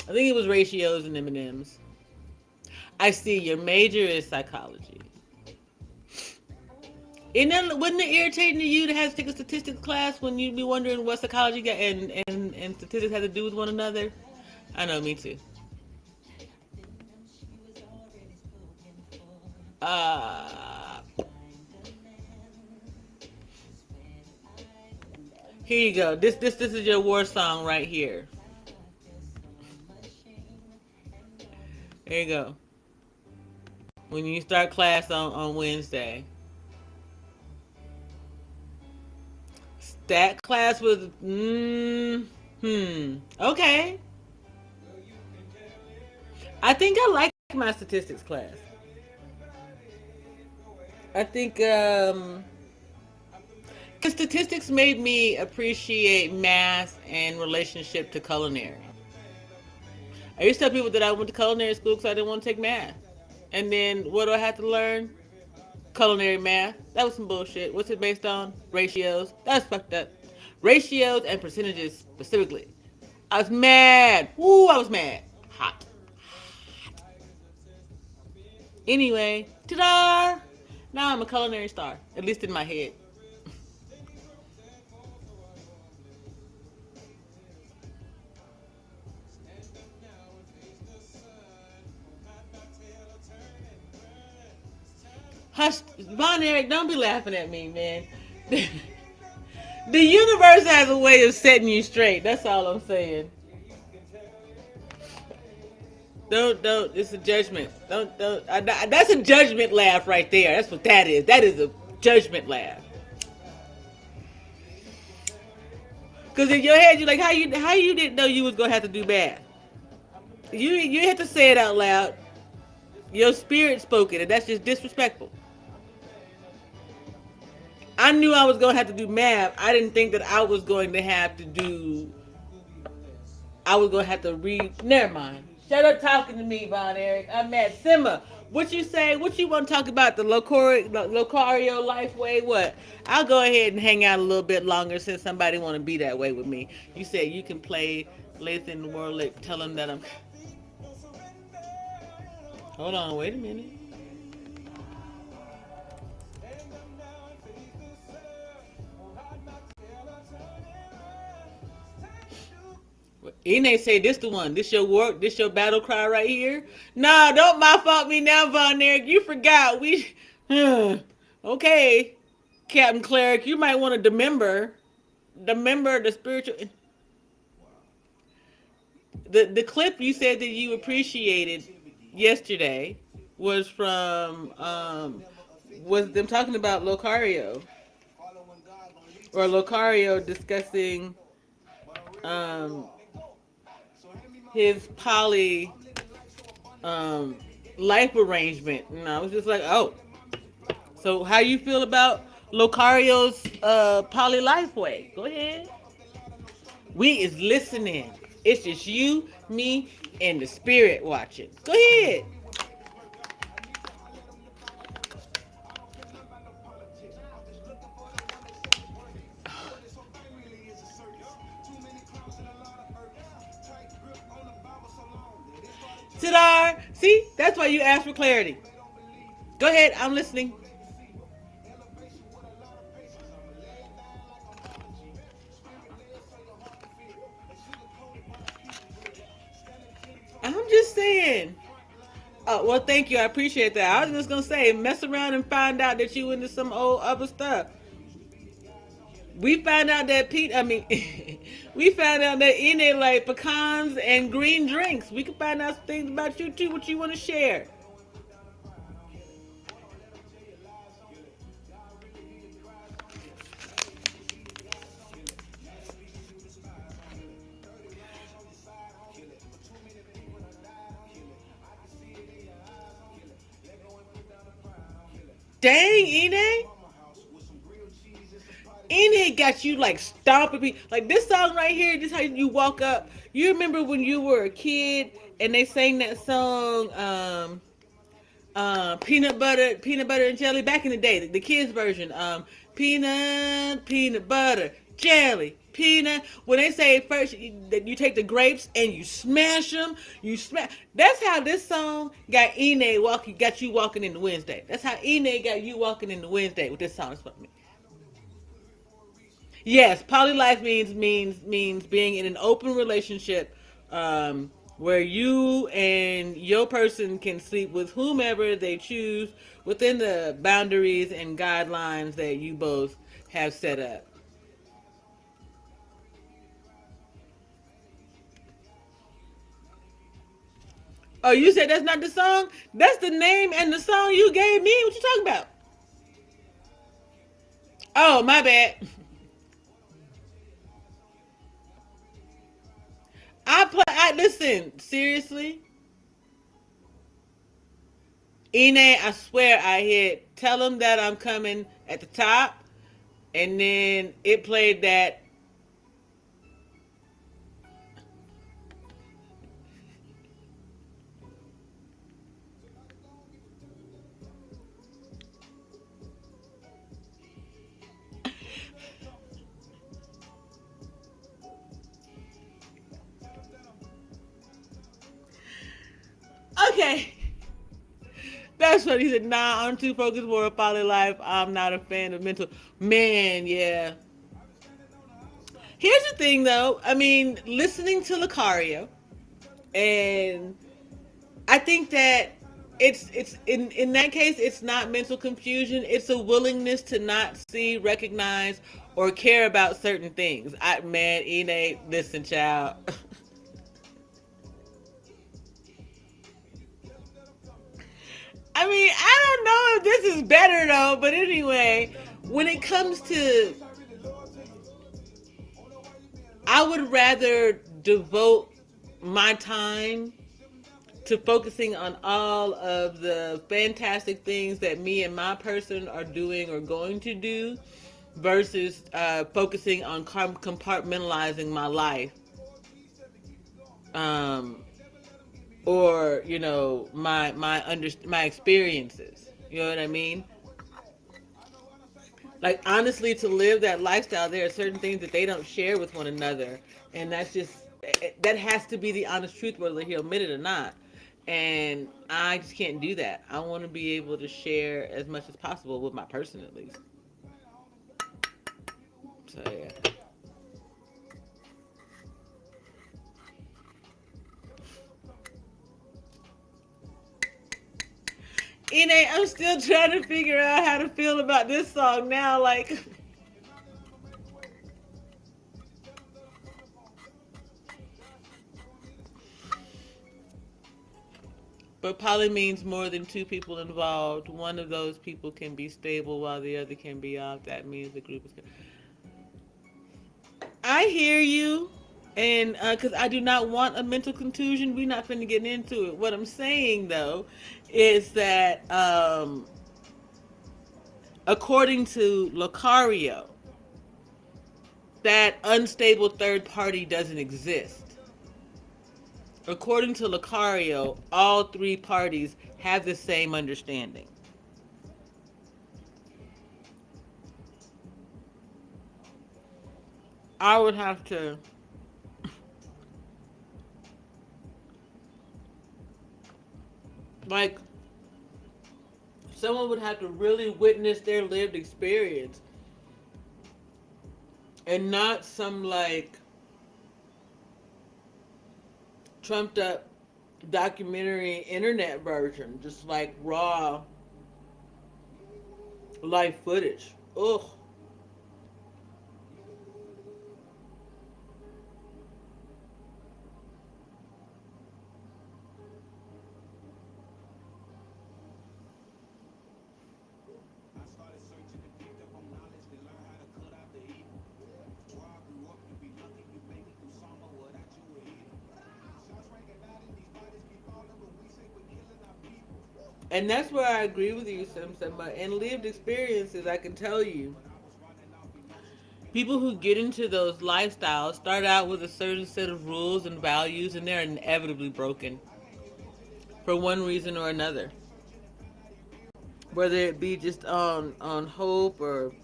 I think it was ratios and M&Ms. I see your major is psychology. Wouldn't it irritating to you to have to take a statistics class when you'd be wondering what psychology got and statistics had to do with one another? I know, me too. Here you go. This is your war song right here. There you go. When you start class on Wednesday. Stat class was okay. I think I like my statistics class. I think statistics made me appreciate math and relationship to culinary. I used to tell people that I went to culinary school because I didn't want to take math. And then what do I have to learn? Culinary math. That was some bullshit. What's it based on? Ratios. That's fucked up. Ratios and percentages specifically. I was mad. Woo, I was mad. Hot. Anyway, ta-da! Now I'm a culinary star, at least in my head. Hush, Von Eric, don't be laughing at me, man. The universe has a way of setting you straight. That's all I'm saying. Don't. It's a judgment. Don't. That's a judgment laugh right there. That's what that is. That is a judgment laugh. Because in your head, you're like, how you didn't know you was gonna have to do math? You had to say it out loud. Your spirit spoke it, and that's just disrespectful. I knew I was going to have to do math. I didn't think that I was going to have to read. Never mind. Shut up talking to me, Von Eric. I'm mad. Simma, what you say? What you want to talk about? The Locario life way? What? I'll go ahead and hang out a little bit longer since somebody want to be that way with me. You said you can play Lathan Warlick. Tell him that I'm... Hold on. Wait a minute. Ine say this the one. This your work. This your battle cry right here. Nah, don't my fault me now, Von Eric. You forgot we. Okay, Captain Cleric, you might want to remember the spiritual. The clip you said that you appreciated yesterday was from was them talking about Locario or Locario discussing his poly life arrangement, and I was just like, oh, so how you feel about Locario's poly life way? Go ahead. We is listening. It's just you, me, and the spirit watching. Go ahead. Sidar, see, that's why you asked for clarity. Go ahead, I'm listening. I'm just saying. Oh, well, thank you. I appreciate that. I was just going to say, mess around and find out that you into some old other stuff. We found out that we found out that Ine like pecans and green drinks. We can find out some things about you too, what you want to share. Dang, Ine. Ine got you like stomping me. Like this song right here, this is how you walk up. You remember when you were a kid and they sang that song, peanut butter and jelly back in the day, the kids version. peanut butter, jelly, peanut. When they say first that you take the grapes and you smash them, That's how this song got got you walking into Wednesday. That's how Ine got you walking into Wednesday with this song. For me. Yes, poly-life means being in an open relationship, where you and your person can sleep with whomever they choose within the boundaries and guidelines that you both have set up. Oh, you said that's not the song? That's the name and the song you gave me? What you talking about? Oh, my bad. Listen, seriously. Ine, I swear I hit tell them that I'm coming at the top, and then it played that. Okay. That's what he said. Nah, I'm too focused more on poly life. I'm not a fan of mental. Man, yeah. Here's the thing, though. I mean, listening to Lucario, and I think that it's in that case, it's not mental confusion. It's a willingness to not see, recognize, or care about certain things. Man, Ine, listen, child. I mean, I don't know if this is better though, but anyway, when it comes to, I would rather devote my time to focusing on all of the fantastic things that me and my person are doing or going to do versus focusing on compartmentalizing my life. Or my experiences. You know what I mean? Like, honestly, to live that lifestyle, there are certain things that they don't share with one another, and that has to be the honest truth, whether he'll admit it or not. And I just can't do that. I want to be able to share as much as possible with my person, at least. So yeah. Ine, I'm still trying to figure out how to feel about this song now. Like, but poly means more than two people involved. One of those people can be stable while the other can be off. That means the group is good. I hear you. And because I do not want a mental contusion, we're not finna get into it. What I'm saying, though, is that according to Lucario, that unstable third party doesn't exist. According to Lucario, all three parties have the same understanding. I would have to like, someone would have to really witness their lived experience and not some like trumped up documentary internet version, just like raw live footage. Ugh. And that's where I agree with you, Simpson. But in lived experiences, I can tell you, people who get into those lifestyles start out with a certain set of rules and values, and they're inevitably broken for one reason or another. Whether it be just on hope or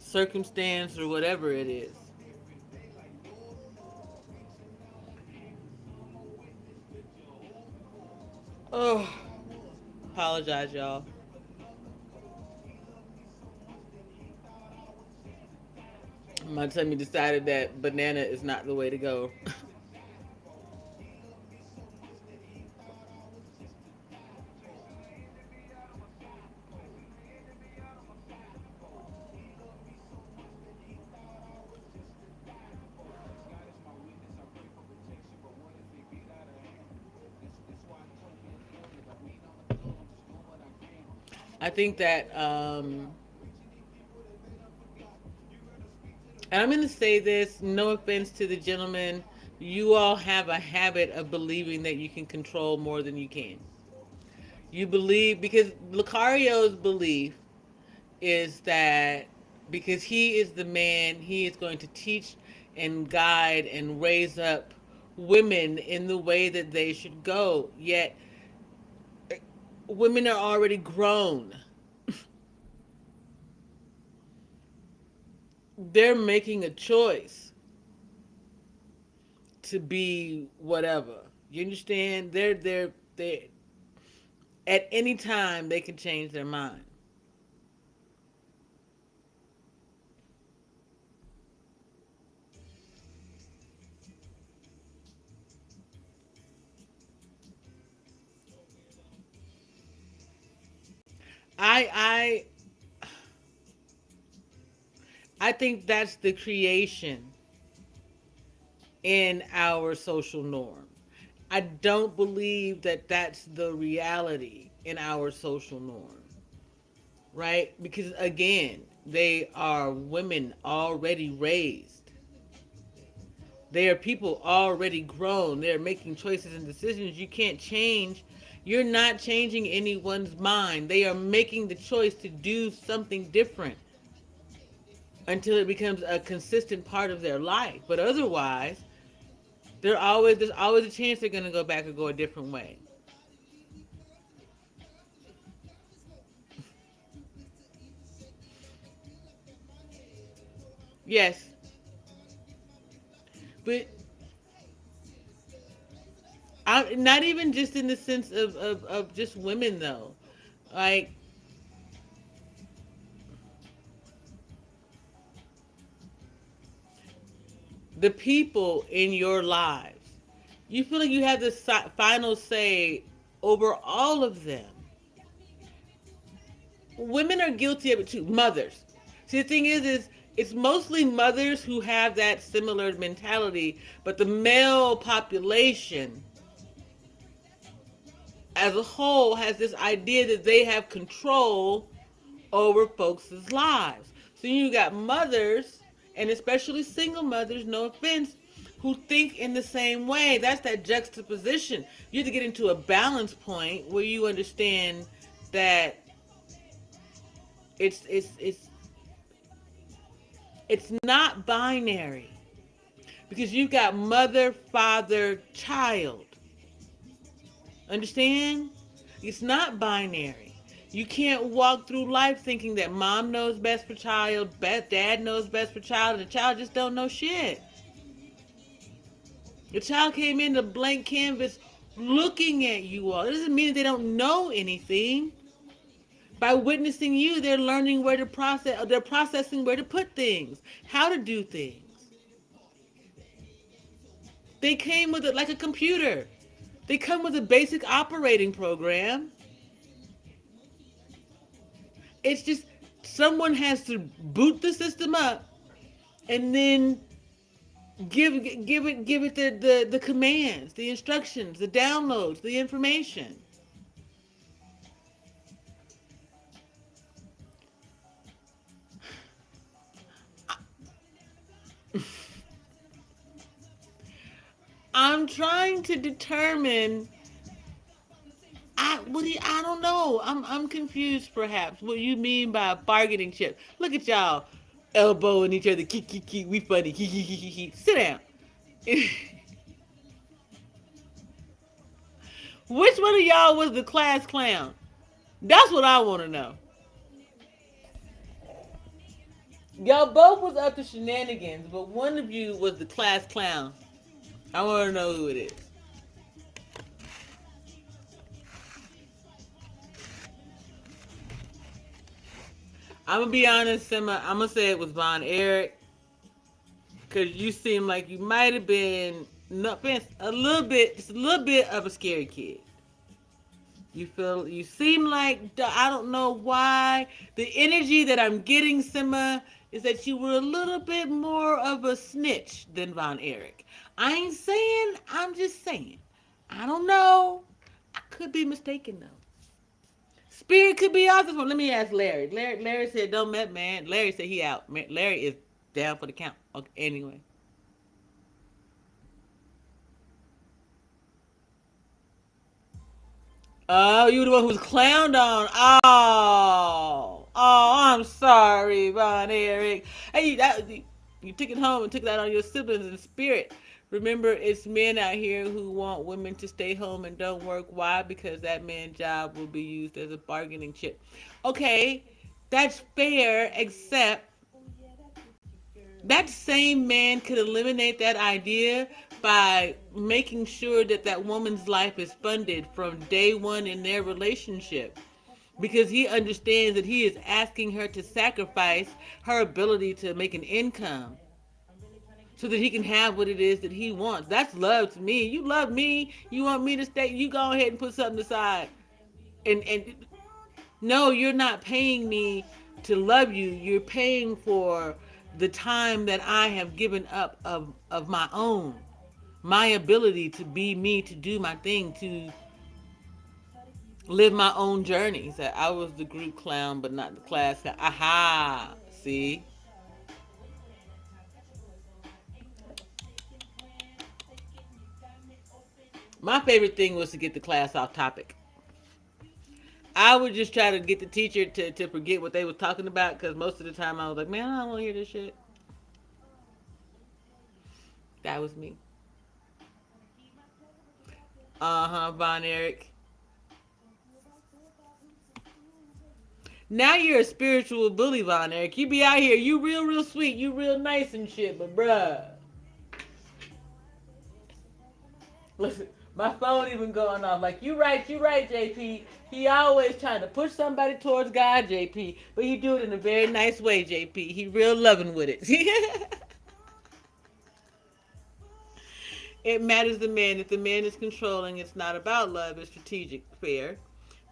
circumstance or whatever it is. Oh, apologize, y'all. My tummy decided that banana is not the way to go. I think that, and I'm going to say this, no offense to the gentleman, you all have a habit of believing that you can control more than you can. You believe, because Lucario's belief is that because he is the man, he is going to teach and guide and raise up women in the way that they should go. Yet, women are already grown. They're making a choice to be whatever. You understand? They at any time they can change their mind. I I think that's the creation in our social norm. I don't believe that that's the reality in our social norm, right? Because again, they are women already raised. They are people already grown. They're making choices and decisions you can't change. You're not changing anyone's mind. They are making the choice to do something different until it becomes a consistent part of their life. But otherwise, there's always a chance they're going to go back or go a different way. Yes. But not even just in the sense of just women, though. Like, the people in your lives, you feel like you have the final say over all of them. Women are guilty of it too. Mothers. See, the thing is it's mostly mothers who have that similar mentality, but the male population as a whole has this idea that they have control over folks' lives. So you got mothers, and especially single mothers, no offense, who think in the same way. That's that juxtaposition. You have to get into a balance point where you understand that it's not binary, because you've got mother, father, child. Understand? It's not binary. You can't walk through life thinking that mom knows best for child, dad knows best for child, and the child just don't know shit. The child came in a blank canvas looking at you all. It doesn't mean that they don't know anything. By witnessing you, they're learning where to process, they're processing where to put things, how to do things. They came with it like a computer. They come with a basic operating program. It's just someone has to boot the system up and then give it the commands, the instructions, the downloads, the information. I'm trying to determine. I don't know. I'm confused. Perhaps what you mean by a bargaining chip. Look at y'all elbowing each other. We funny. Sit down. Which one of y'all was the class clown? That's what I want to know. Y'all both was up to shenanigans, but one of you was the class clown. I want to know who it is. I'm gonna be honest, Simma. I'm gonna say it was Von Erich, cause you seem like you might have been not been a little bit, just a little bit of a scary kid. You seem like I don't know why the energy that I'm getting, Simma, is that you were a little bit more of a snitch than Von Erich. I ain't saying. I'm just saying. I don't know. I could be mistaken though. Spirit could be off this one. Let me ask Larry. Larry said, "Don't met man." Larry said he out. Larry is down for the count. Okay, anyway. Oh, you were the one who was clowned on. I'm sorry, Von Erich. Hey, you took it home and took that on your siblings in spirit. Remember, it's men out here who want women to stay home and don't work. Why? Because that man's job will be used as a bargaining chip. Okay, that's fair, except that same man could eliminate that idea by making sure that that woman's life is funded from day one in their relationship, because he understands that he is asking her to sacrifice her ability to make an income so that he can have what it is that he wants. That's love to me. You love me, you want me to stay, you go ahead and put something aside. And no, you're not paying me to love you. You're paying for the time that I have given up of my own, my ability to be me, to do my thing, to live my own journey. So I was the group clown, but not the class clown. Aha, see? My favorite thing was to get the class off topic. I would just try to get the teacher to forget what they was talking about, because most of the time I was like, man, I don't want to hear this shit. That was me. Von Erich. Now you're a spiritual bully, Von Erich. You be out here, you real sweet, you real nice and shit, but bruh. Listen, my phone even going off. Like, you right, JP. He always trying to push somebody towards God, JP. But he do it in a very nice way, JP. He real loving with it. It matters the man. If the man is controlling, it's not about love. It's strategic, fair.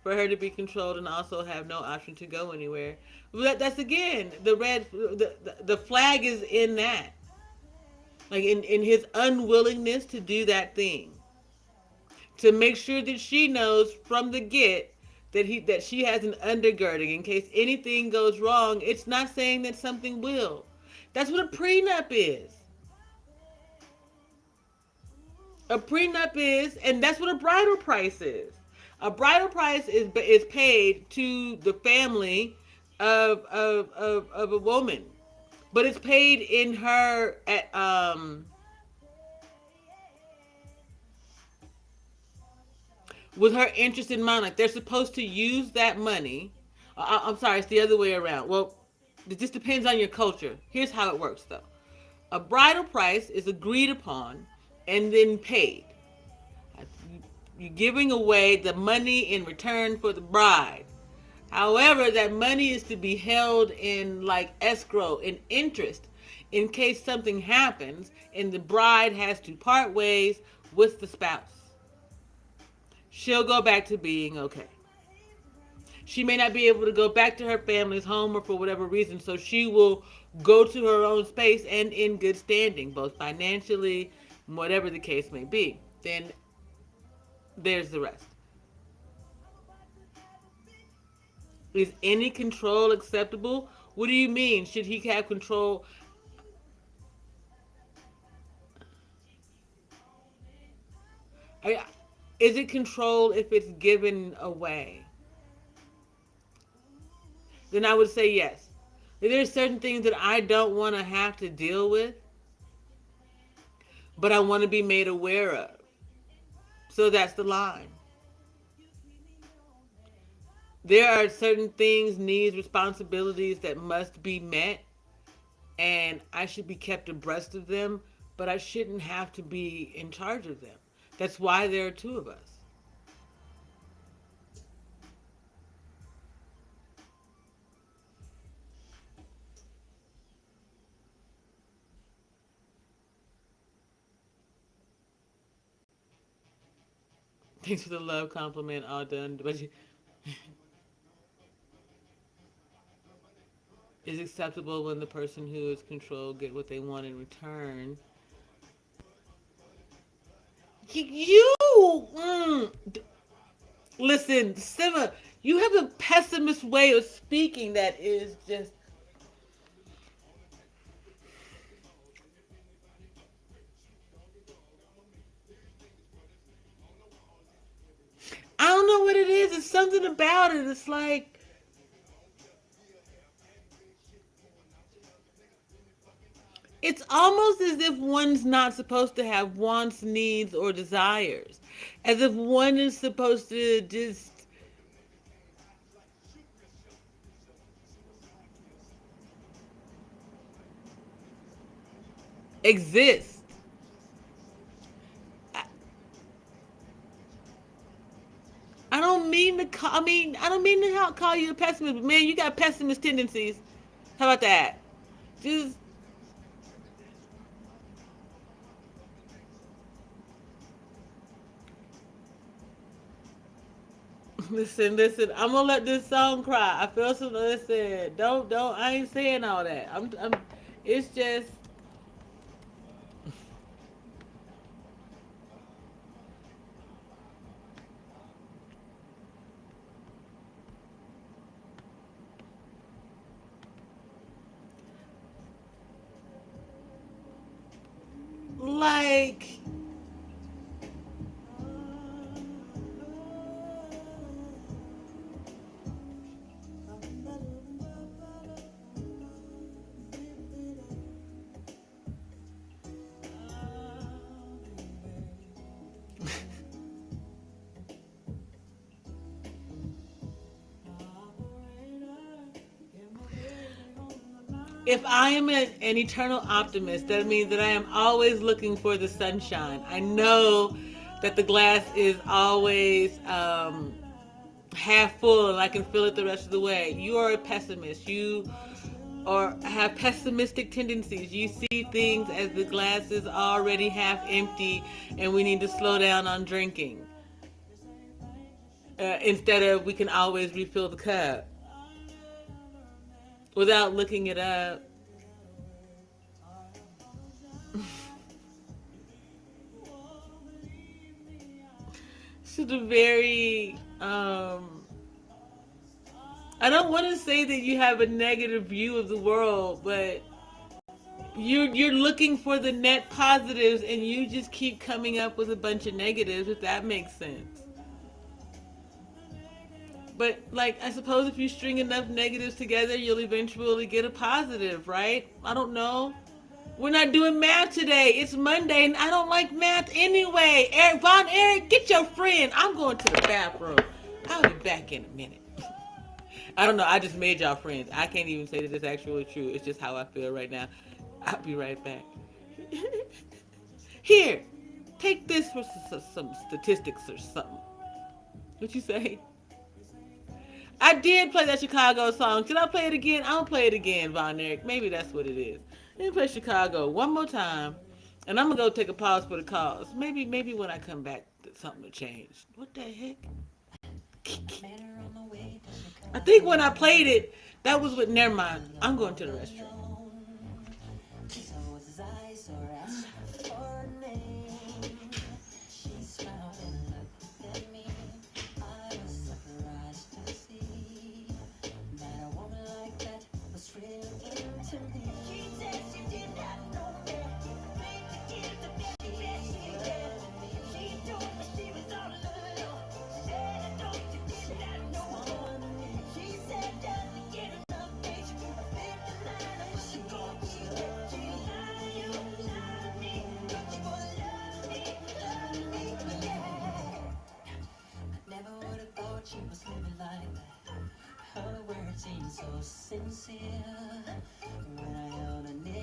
For her to be controlled and also have no option to go anywhere. That's again, the flag is in that. Like in his unwillingness to do that thing. To make sure that she knows from the get that she has an undergirding in case anything goes wrong. It's not saying that something will. That's what a prenup is. A prenup is, and that's what a bridal price is. A bridal price is paid to the family of a woman, but it's paid in her with her interest in mind. Like, they're supposed to use that money. I'm sorry, it's the other way around. Well, it just depends on your culture. Here's how it works, though. A bridal price is agreed upon and then paid. You're giving away the money in return for the bride. However, that money is to be held in like escrow, in interest, in case something happens and the bride has to part ways with the spouse. She'll go back to being okay. She may not be able to go back to her family's home or for whatever reason, so she will go to her own space and in good standing, both financially, whatever the case may be. Then there's the rest. Is any control acceptable? What do you mean? Should he have control? Is it control if it's given away? Then I would say yes. There's certain things that I don't want to have to deal with, but I want to be made aware of. So that's the line. There are certain things, needs, responsibilities that must be met and I should be kept abreast of them, but I shouldn't have to be in charge of them. That's why there are two of us. Thanks for the love compliment, all done. But is acceptable when the person who is controlled get what they want in return. Listen, Simma, you have a pessimist way of speaking that is just. I don't know what it is. It's something about it. It's like. It's almost as if one's not supposed to have wants, needs, or desires. As if one is supposed to just exist. I don't mean to call. I don't mean to call you a pessimist, but man, you got pessimist tendencies. How about that? Just listen. I'm gonna let this song cry. I feel so. Listen, don't. I ain't saying all that. I'm. It's just. Like. If I am an eternal optimist, that means that I am always looking for the sunshine. I know that the glass is always half full and I can feel it the rest of the way. You are a pessimist. You or have pessimistic tendencies. You see things as the glass is already half empty and we need to slow down on drinking. Instead of we can always refill the cup without looking it up. It's a very I don't want to say that you have a negative view of the world, but you're looking for the net positives and you just keep coming up with a bunch of negatives, if that makes sense. But like, I suppose if you string enough negatives together, you'll eventually get a positive, right? I don't know. We're not doing math today. It's Monday and I don't like math anyway. Eric, get your friend. I'm going to the bathroom. I'll be back in a minute. I don't know. I just made y'all friends. I can't even say that it's actually true. It's just how I feel right now. I'll be right back. Here, take this for some statistics or something. What you say? I did play that Chicago song. Should I play it again? I'll play it again, Von Eric. Maybe that's what it is. Let me play Chicago one more time. And I'm going to go take a pause for the cause. Maybe when I come back, something will change. What the heck? I think when I played it, that was with, never mind. I'm going to the restroom. So sincere when I held her near.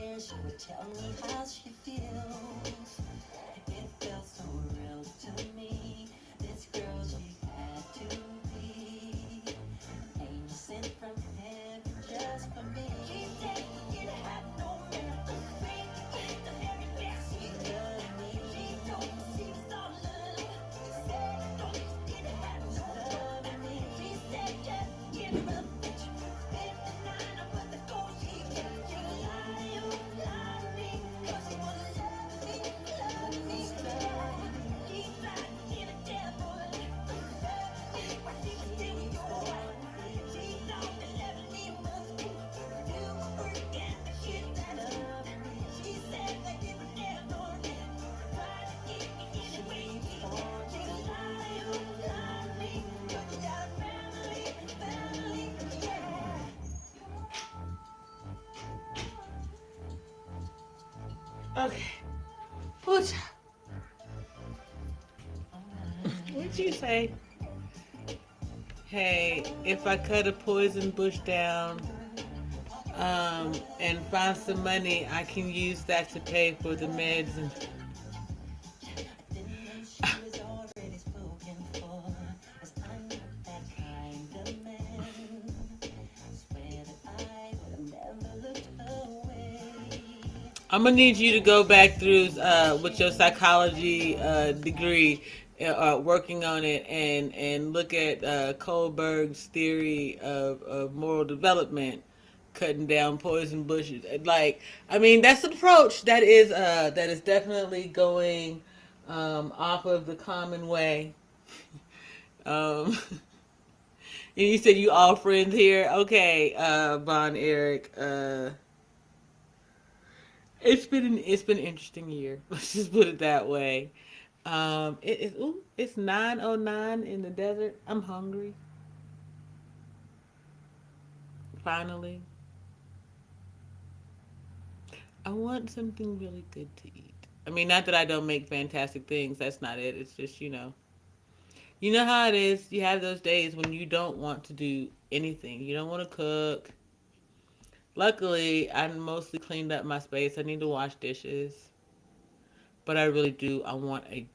tell me how she feels. It felt so real to me. This girl, she had to be an angel sent from heaven just for me. She said it had no merit to me. The very best she loved me. She told me she was all love. She said don't it had no love in me. She said just give her a bitch. 59 up the gold. She kept you lying, lying me. 'Cause she wanna love me, love me. She tried to get a devil. Love me, but she was still your wife. She thought that loving me was cool. You forget the shit that love me. She said that you were never in. Tried to keep me anyway. She lied, lied me. 'Cause you got a family, family, yeah. Okay. What'd you say? Hey, if I cut a poison bush down, and find some money, I can use that to pay for the meds and I'm gonna need you to go back through with your psychology degree, working on it, and look at Kohlberg's theory of moral development, cutting down poison bushes. Like, I mean, that's an approach that is definitely going off of the common way. Um, and you said you all friends here, okay? Von Eric. It's been an interesting year. Let's just put it that way. It's 9:09 in the desert. I'm hungry. Finally, I want something really good to eat. I mean, not that I don't make fantastic things. That's not it. It's just you know how it is. You have those days when you don't want to do anything. You don't want to cook. Luckily, I mostly cleaned up my space. I need to wash dishes, but I really do. I want a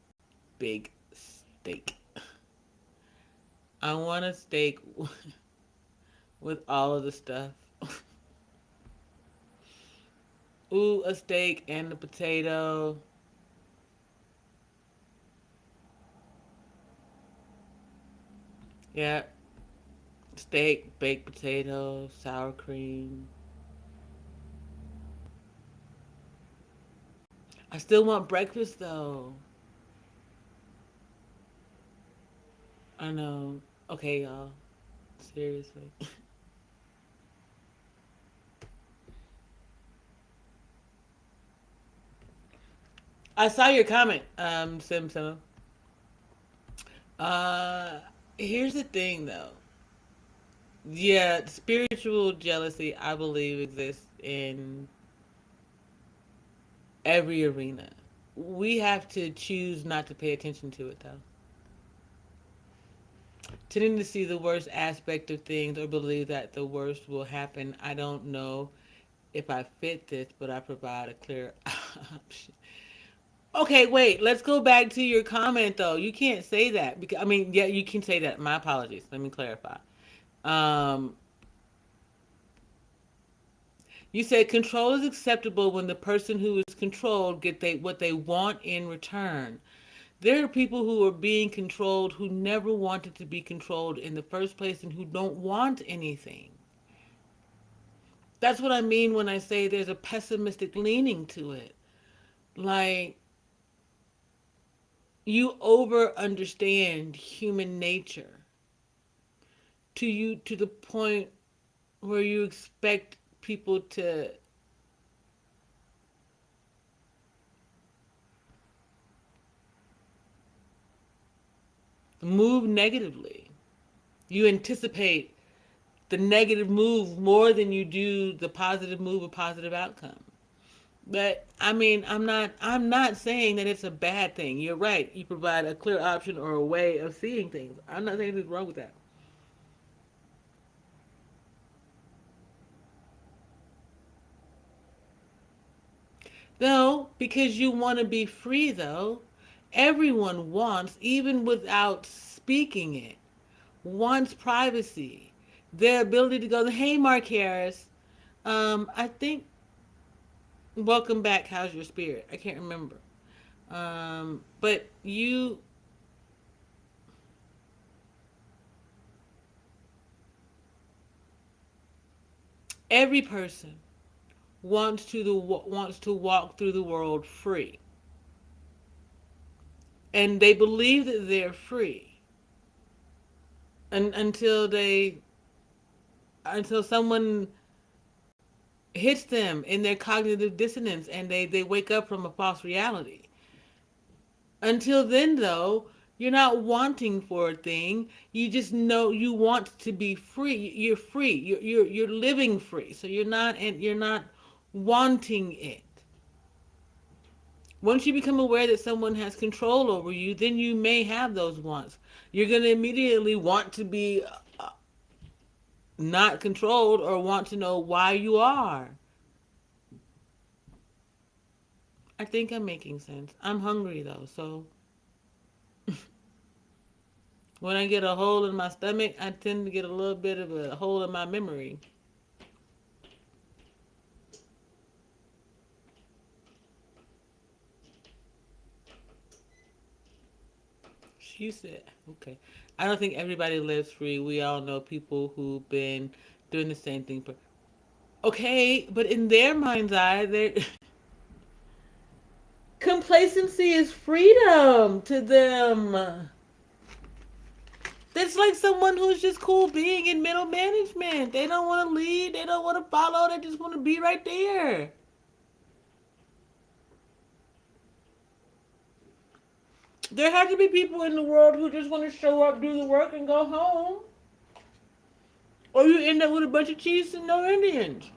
big steak. I want a steak with all of the stuff. Ooh, a steak and a potato. Yeah, steak, baked potato, sour cream. I still want breakfast though. I know. Okay, y'all. Seriously. I saw your comment, Sim. Uh, here's the thing though. Yeah, spiritual jealousy, I believe, exists in every arena. We have to choose not to pay attention to it though. Tending to see the worst aspect of things or believe that the worst will happen. I don't know if I fit this, but I provide a clear option. Okay, wait. Let's go back to your comment though. You can't say that because I mean, yeah, you can say that. My apologies. Let me clarify. Um, you said control is acceptable when the person who is controlled what they want in return. There are people who are being controlled who never wanted to be controlled in the first place and who don't want anything. That's what I mean when I say there's a pessimistic leaning to it. Like, you over understand human nature to the point where you expect people to move negatively. You anticipate the negative move more than you do the positive move or positive outcome. But I mean, I'm not saying that it's a bad thing. You're right. You provide a clear option or a way of seeing things. I'm not saying anything's wrong with that. No, because you want to be free, though. Everyone wants, even without speaking it, wants privacy. Their ability to go, hey, Mark Harris, I think, welcome back, how's your spirit? I can't remember. But every person wants to walk through the world free. And they believe that they're free until someone hits them in their cognitive dissonance and they wake up from a false reality. Until then, though, you're not wanting for a thing. You just know you want to be free. You're free. You're living free. So you're not wanting it. Once you become aware that someone has control over you, then you may have those wants. You're going to immediately want to be not controlled or want to know why you are. I think I'm making sense. I'm hungry though, so when I get a hole in my stomach, I tend to get a little bit of a hole in my memory. She said, okay. I don't think everybody lives free. We all know people who've been doing the same thing for. Okay, but in their mind's eye, they're. Complacency is freedom to them. That's like someone who's just cool being in middle management. They don't want to lead. They don't want to follow. They just want to be right there. There have to be people in the world who just want to show up, do the work, and go home. Or you end up with a bunch of chiefs and no Indians.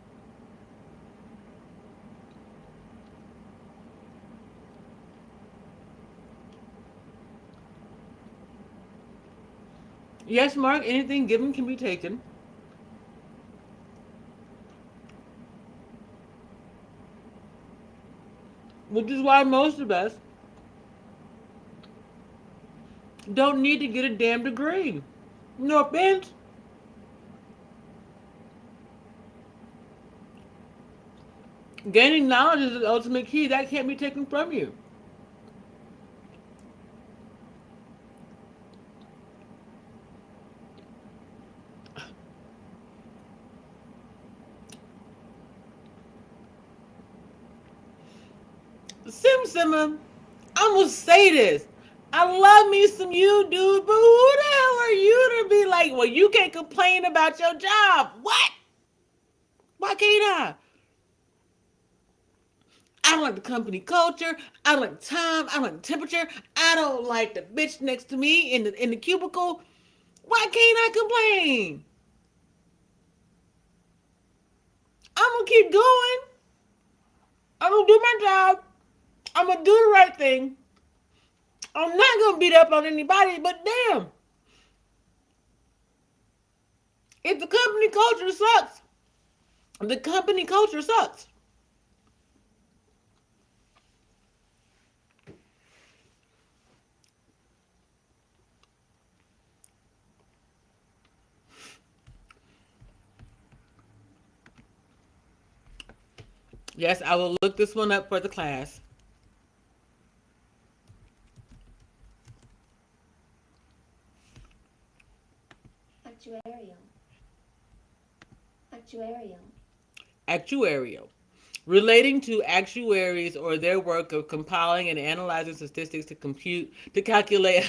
Yes, Mark, anything given can be taken. Which is why most of us don't need to get a damn degree. No offense. Gaining knowledge is the ultimate key. That can't be taken from you. Simma, I'm gonna say this. I love me some you, dude, but who the hell are you to be like, well, you can't complain about your job? What? Why can't I? I don't like the company culture. I don't like the time. I don't like the temperature. I don't like the bitch next to me in the cubicle. Why can't I complain? I'm gonna keep going. I'm gonna do my job. I'm gonna do the right thing. I'm not gonna beat up on anybody, but damn. If the company culture sucks, the company culture sucks. Yes, I will look this one up for the class. Actuarial. Relating to actuaries or their work of compiling and analyzing statistics to calculate.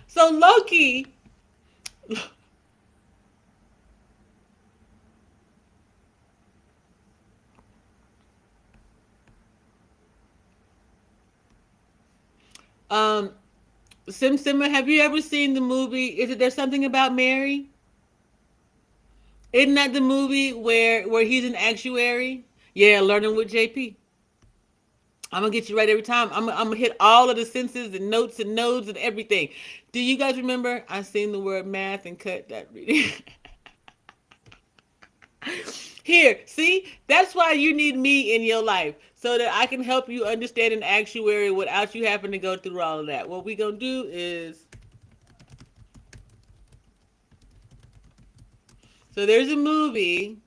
So Loki. Simma, have you ever seen the movie? Is it There's Something About Mary? Isn't that the movie where he's an actuary? Yeah, Learning with JP. I'm gonna get you right every time. I'm gonna hit all of the senses and notes and nodes and everything. Do you guys remember? I seen the word math and cut that reading. Here, see, that's why you need me in your life, so that I can help you understand an actuary without you having to go through all of that. What we gonna do is, so there's a movie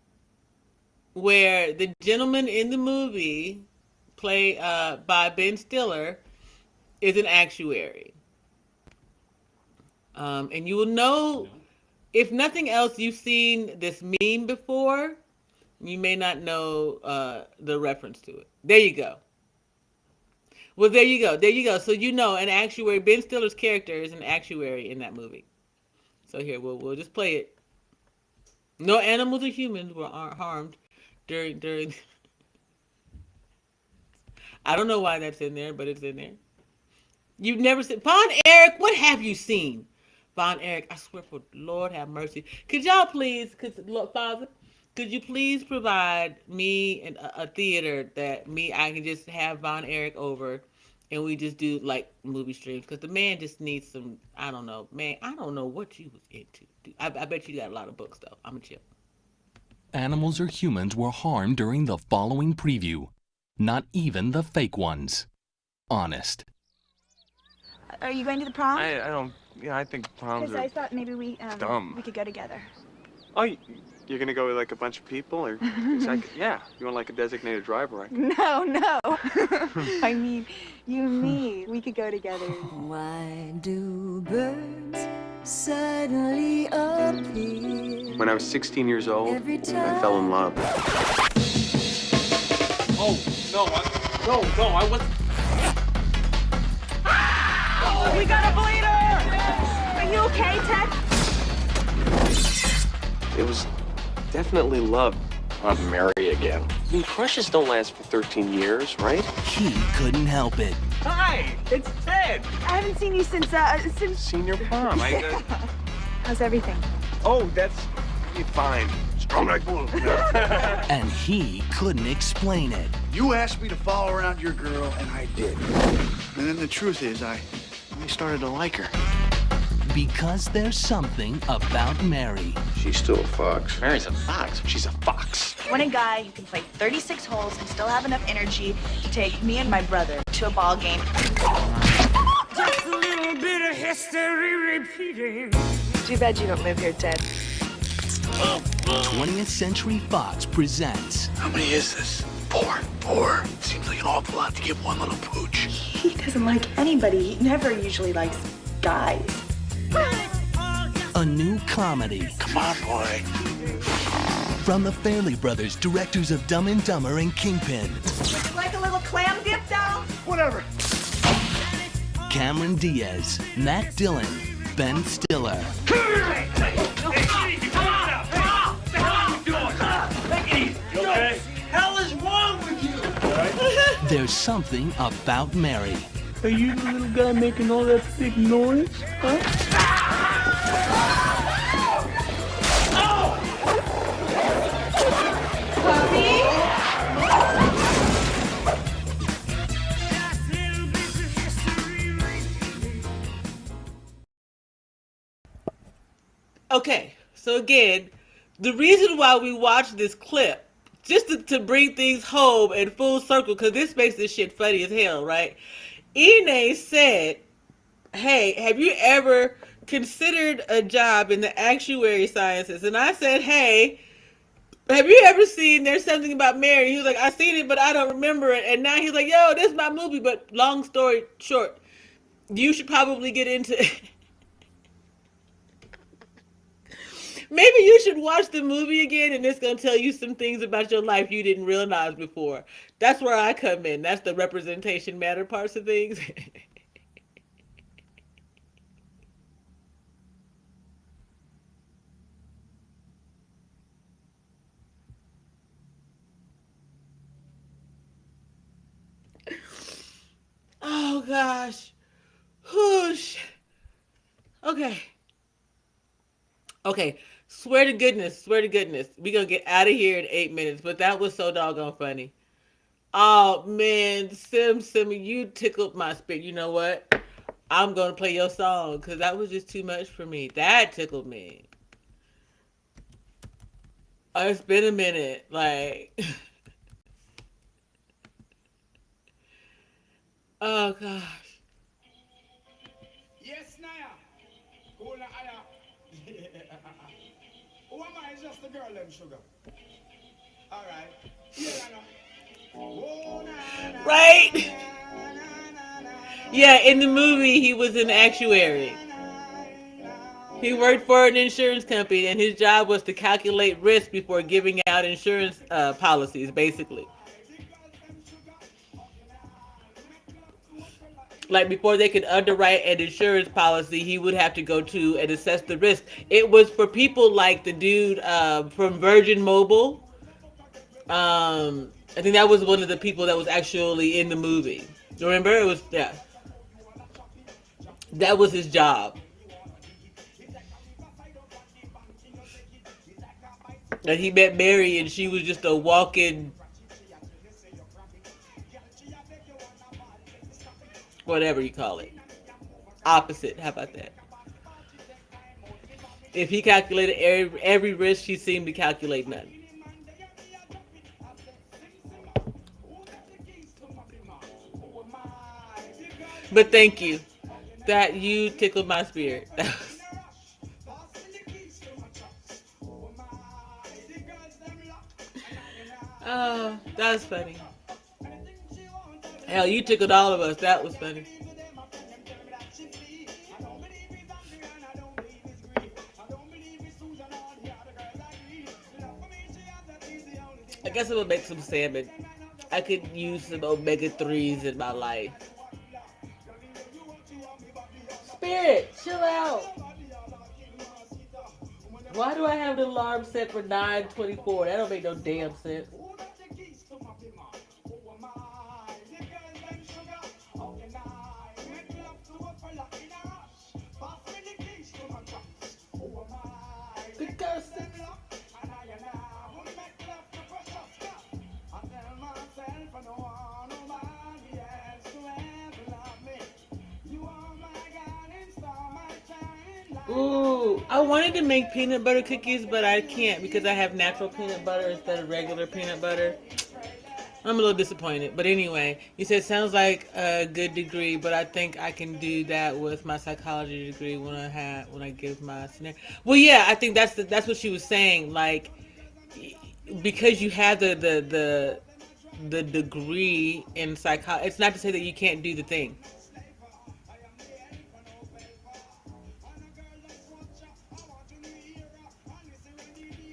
where the gentleman in the movie, played by Ben Stiller, is an actuary. And you will know, if nothing else, you've seen this meme before. You may not know the reference to it. There you go. Well, there you go. There you go. So you know an actuary. Ben Stiller's character is an actuary in that movie. So here, we'll just play it. No animals or humans were harmed during. I don't know why that's in there, but it's in there. You've never seen Von Erich. What have you seen, Von Erich? I swear, for Lord have mercy. Could y'all please, Father, could you please provide me a theater that I can just have Von Erich over, and we just do like movie streams, because the man just needs some. I don't know, man. I don't know what you was into. I bet you got a lot of books though. I'm a chill. Animals or humans were harmed during the following preview. Not even the fake ones. Honest. Are you going to the prom? I don't. Yeah, I think proms Because are I thought maybe we dumb. we could go together. Oh, you're gonna go with like a bunch of people, or yeah, you want like a designated driver, right? No. I mean, you and me. We could go together. Why do birds suddenly appear? When I was 16 years old, I fell in love. Oh no! I was. Oh, we got a bleeder! Are you okay, Ted? It was definitely love. I'm Mary again. I mean, crushes don't last for 13 years, right? He couldn't help it. Hi, it's Ted. I haven't seen you since Senior prom. How's everything? Oh, that's fine. Strong like bull. And he couldn't explain it. You asked me to follow around your girl, and I did. And then the truth is, I started to like her. Because there's something about Mary. She's still a fox. Mary's a fox. She's a fox. I want a guy who can play 36 holes and still have enough energy to take me and my brother to a ball game. Just a little bit of history repeating. Too bad you don't live here, Ted. 20th Century Fox presents. How many is this? Four. Seems like an awful lot to give one little pooch. He doesn't like anybody. He never usually likes guys. A new comedy. Come on, boy. From the Fairley Brothers, directors of Dumb and Dumber and Kingpin. Would you like a little clam dip, doll? Whatever. Cameron Diaz, Matt Dillon, Ben Stiller. There's something about Mary. Are you the little guy making all that big noise? Huh? Okay, so again, the reason why we watch this clip, just to bring things home and full circle, because this makes this shit funny as hell, right? Ine said, hey, have you ever considered a job in the actuary sciences? And I said, hey, have you ever seen There's Something About Mary? He was like, I seen it, but I don't remember it. And now he's like, yo, this is my movie. But long story short, you should probably get into it. Maybe you should watch the movie again, and it's going to tell you some things about your life you didn't realize before. That's where I come in. That's the representation matter parts of things. Oh, gosh. Whoosh. Okay. Swear to goodness. We're going to get out of here in 8 minutes, but that was so doggone funny. Oh, man, Sim, you tickled my spirit. You know what? I'm going to play your song because that was just too much for me. That tickled me. It's been a minute. Like, oh gosh. Yes, Naya. Who am I? It's just the girl, them sugar. All right. Yeah, I know. Oh, na, na, Right? na, na, na, na, Yeah, in the movie, he was an actuary. He worked for an insurance company, and his job was to calculate risk before giving out insurance policies, basically. Like before they could underwrite an insurance policy, he would have to go to and assess the risk. It was for people like the dude from Virgin Mobile. I think that was one of the people that was actually in the movie. Remember, it was yeah. That was his job. And he met Mary, and she was just a walking, whatever you call it, opposite. How about that? If he calculated every risk, she seemed to calculate none. But thank you. That you tickled my spirit. Oh, that was funny. Hell, you tickled all of us. That was funny. I guess I'm gonna make some salmon. I could use some omega-3s in my life. Spirit, chill out. Why do I have the alarm set for 9:24? That don't make no damn sense. Because ooh, I wanted to make peanut butter cookies, but I can't because I have natural peanut butter instead of regular peanut butter. I'm a little disappointed, but anyway, you said sounds like a good degree, but I think I can do that with my psychology degree when I give my scenario. Well, yeah, I think that's what she was saying. Like, because you have the degree in psychology, it's not to say that you can't do the thing.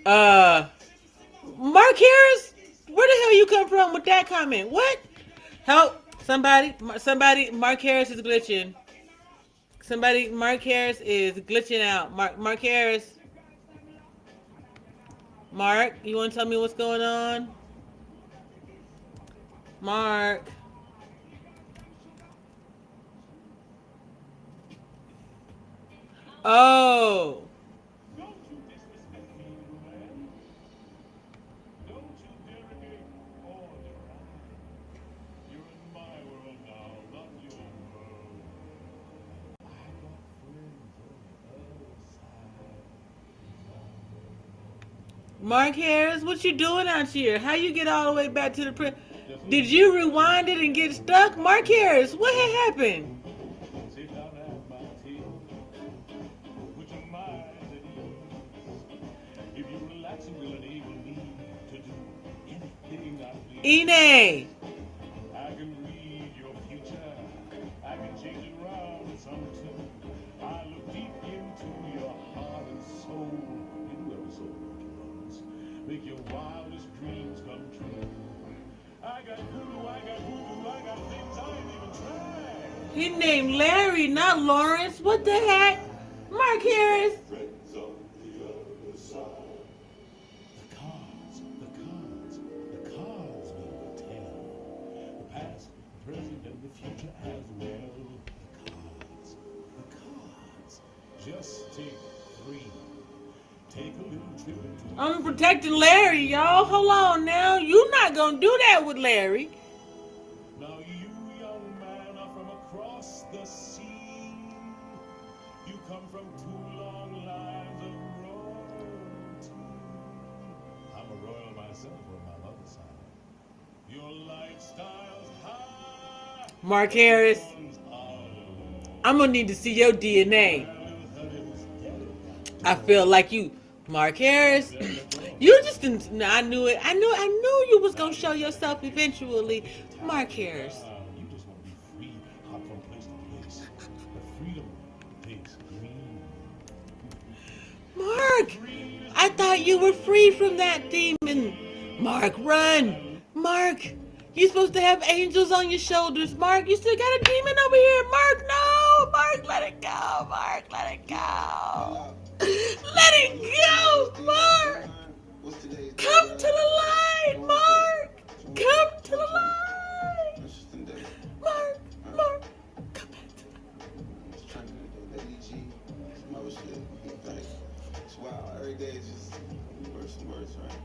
Uh, Mark Harris, where the hell you come from with that comment? What? Help! Somebody! Mark Harris is glitching. Somebody! Mark Harris is glitching out. Mark Harris. Mark, you want to tell me what's going on? Mark. Oh. Mark Harris, what you doing out here? How you get all the way back to the print? Did you rewind it and get stuck? Mark Harris, what had happened? Ine! Make your wildest dreams come true. I got voodoo, I got voodoo, I got things I ain't even tried. He named Larry, not Lawrence. What the heck? Mark Harris. Friends on the other side. The cards will tell. The past, the present, and the future as well. The cards. Just take 3. Take a little trip into I'm protecting Larry, y'all. Hold on now. You're not going to do that with Larry. Now you, young man, are from across the sea. You come from 2 long lines of royalty. myself or my mother's side. Your lifestyle's high. Mark Harris, I'm gonna need to see your DNA. I feel like you, Mark Harris, you just didn't. No, I knew it. I knew you was gonna show yourself eventually, Mark Harris. You just want to be free, hop from place to place. The freedom takes green. Mark, I thought you were free from that demon. Mark, run. Mark, you're supposed to have angels on your shoulders. Mark, you still got a demon over here. Mark, no. Mark, let it go. Mark, let it go. Let it go, Mark. Come to the light, Mark. Come to the light. Mark, come back to Wow, every day is just worse and worse, right?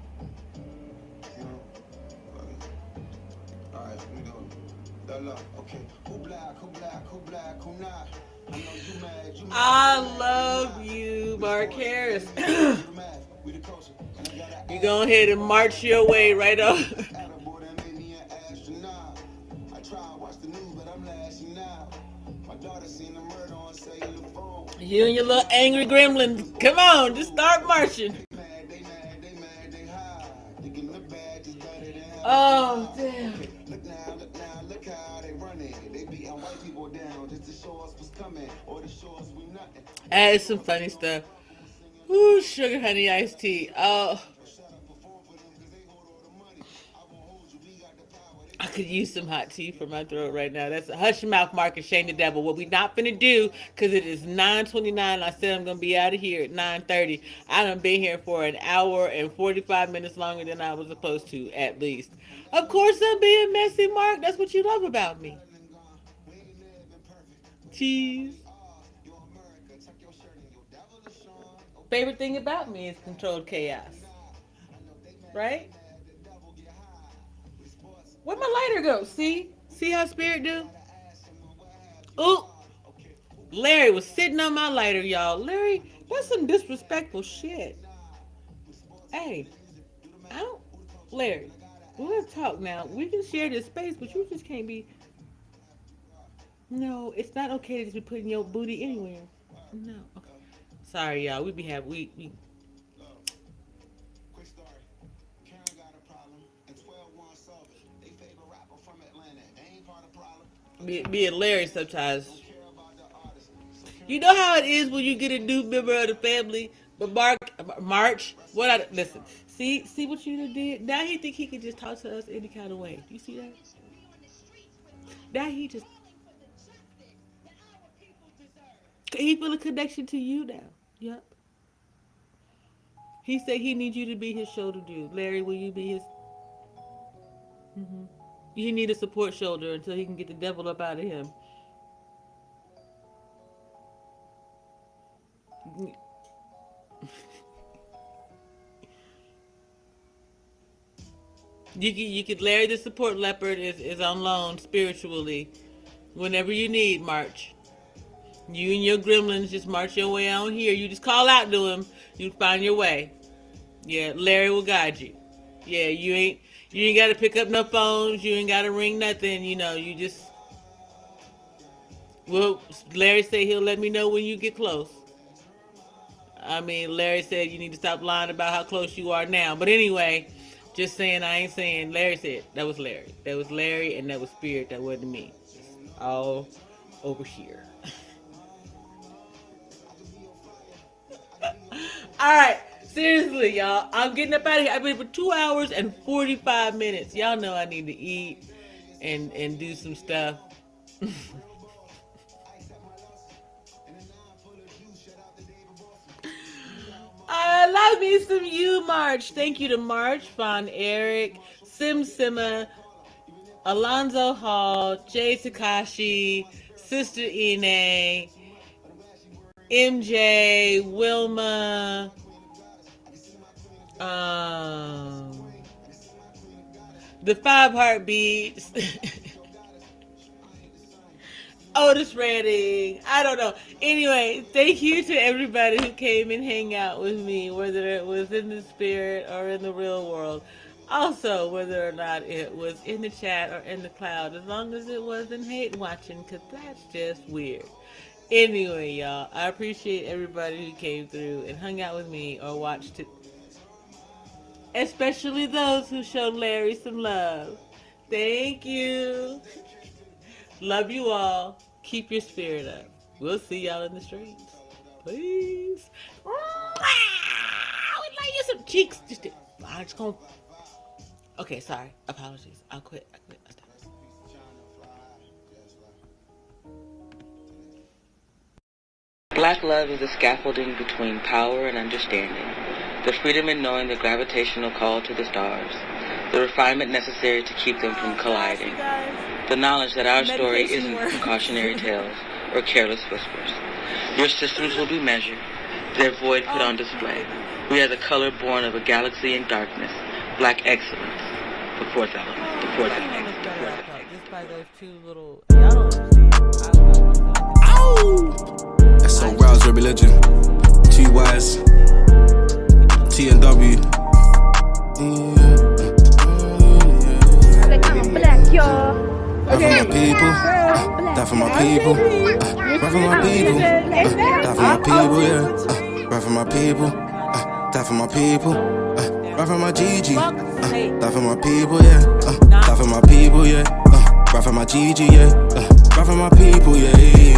You know? Alright, we go. Dala, okay. Who black, who black, who black, who not? I know you mad, you mad. I love you, Mark Harris. You go ahead and march your way right up. You and your little angry gremlins, come on, just start marching. Oh, damn. Look how they running. They beating white people down just to show us what's coming or to show us we nothing. That is some funny stuff. Ooh, sugar honey iced tea. Oh. I could use some hot tea for my throat right now. That's a hush your mouth, Mark, and shame the devil. What we not finna do, because it is 9:29. I said I'm going to be out of here at 9:30. I done been here for an hour and 45 minutes longer than I was supposed to, at least. Of course I'm being messy, Mark. That's what you love about me. Cheese. Favorite thing about me is controlled chaos. Right? Where'd my lighter go? See how spirit do? Ooh, Larry was sitting on my lighter, y'all. Larry, that's some disrespectful shit. Hey, Larry, we'll talk now. We can share this space, but you just can't be. No, it's not okay to just be putting your booty anywhere. No, okay. Sorry, y'all. We. Be hilarious sometimes. You know how it is when you get a new member of the family. But March, listen. See what you did. Now he think he can just talk to us any kind of way. You see that? Now he feel a connection to you now. Yep. He said he needs you to be his shoulder dude. Larry, will you be his? You need a support shoulder until he can get the devil up out of him. You could Larry the support leopard is on loan spiritually. Whenever you need, March. You and your gremlins just march your way on here. You just call out to him. You find your way. Yeah, Larry will guide you. Yeah, you ain't got to pick up no phones. You ain't got to ring nothing. You know, you just. Well, Larry said he'll let me know when you get close. I mean, Larry said you need to stop lying about how close you are now. But anyway, just saying, I ain't saying. Larry said that was Larry. That was Larry, and that was spirit. That wasn't me. All over here. All right. Seriously, y'all. I'm getting up out of here. I've been for 2 hours and 45 minutes. Y'all know I need to eat and do some stuff. I love me some you, March. Thank you to March, Von Eric, Sim Sima, Alonzo Hall, Jay Takashi, Sister Ine, MJ, Wilma, the 5 Heartbeats, Otis Redding, I don't know. Anyway, thank you to everybody who came and hang out with me, whether it was in the spirit or in the real world. Also, whether or not it was in the chat or in the cloud, as long as it wasn't hate watching, because that's just weird. Anyway, y'all, I appreciate everybody who came through and hung out with me or watched it. Especially those who showed Larry some love. Thank you. Love you all. Keep your spirit up. We'll see y'all in the streets. Please. I would like you some cheeks. I'm just gonna. Okay, sorry. Apologies. I'll quit. I quit. Black love is the scaffolding between power and understanding, the freedom in knowing the gravitational call to the stars, the refinement necessary to keep them from colliding, the knowledge that our story isn't precautionary tales or careless whispers. Your systems will be measured, their void put on display. We are the color born of a galaxy in darkness, black excellence, the fourth element, the fourth element, the fourth element. Just by those two little, y'all don't understand. So Rouse your religion. T Wise, T and W. I'm black, y'all. Die for my people. Die for my people. Die for my people. Die for my people. Yeah. Die for my people. Die for my people. Die for my GG. Die for my people. Yeah. Die for my people. Yeah. Die for my GG. Yeah. Die for my people. Yeah.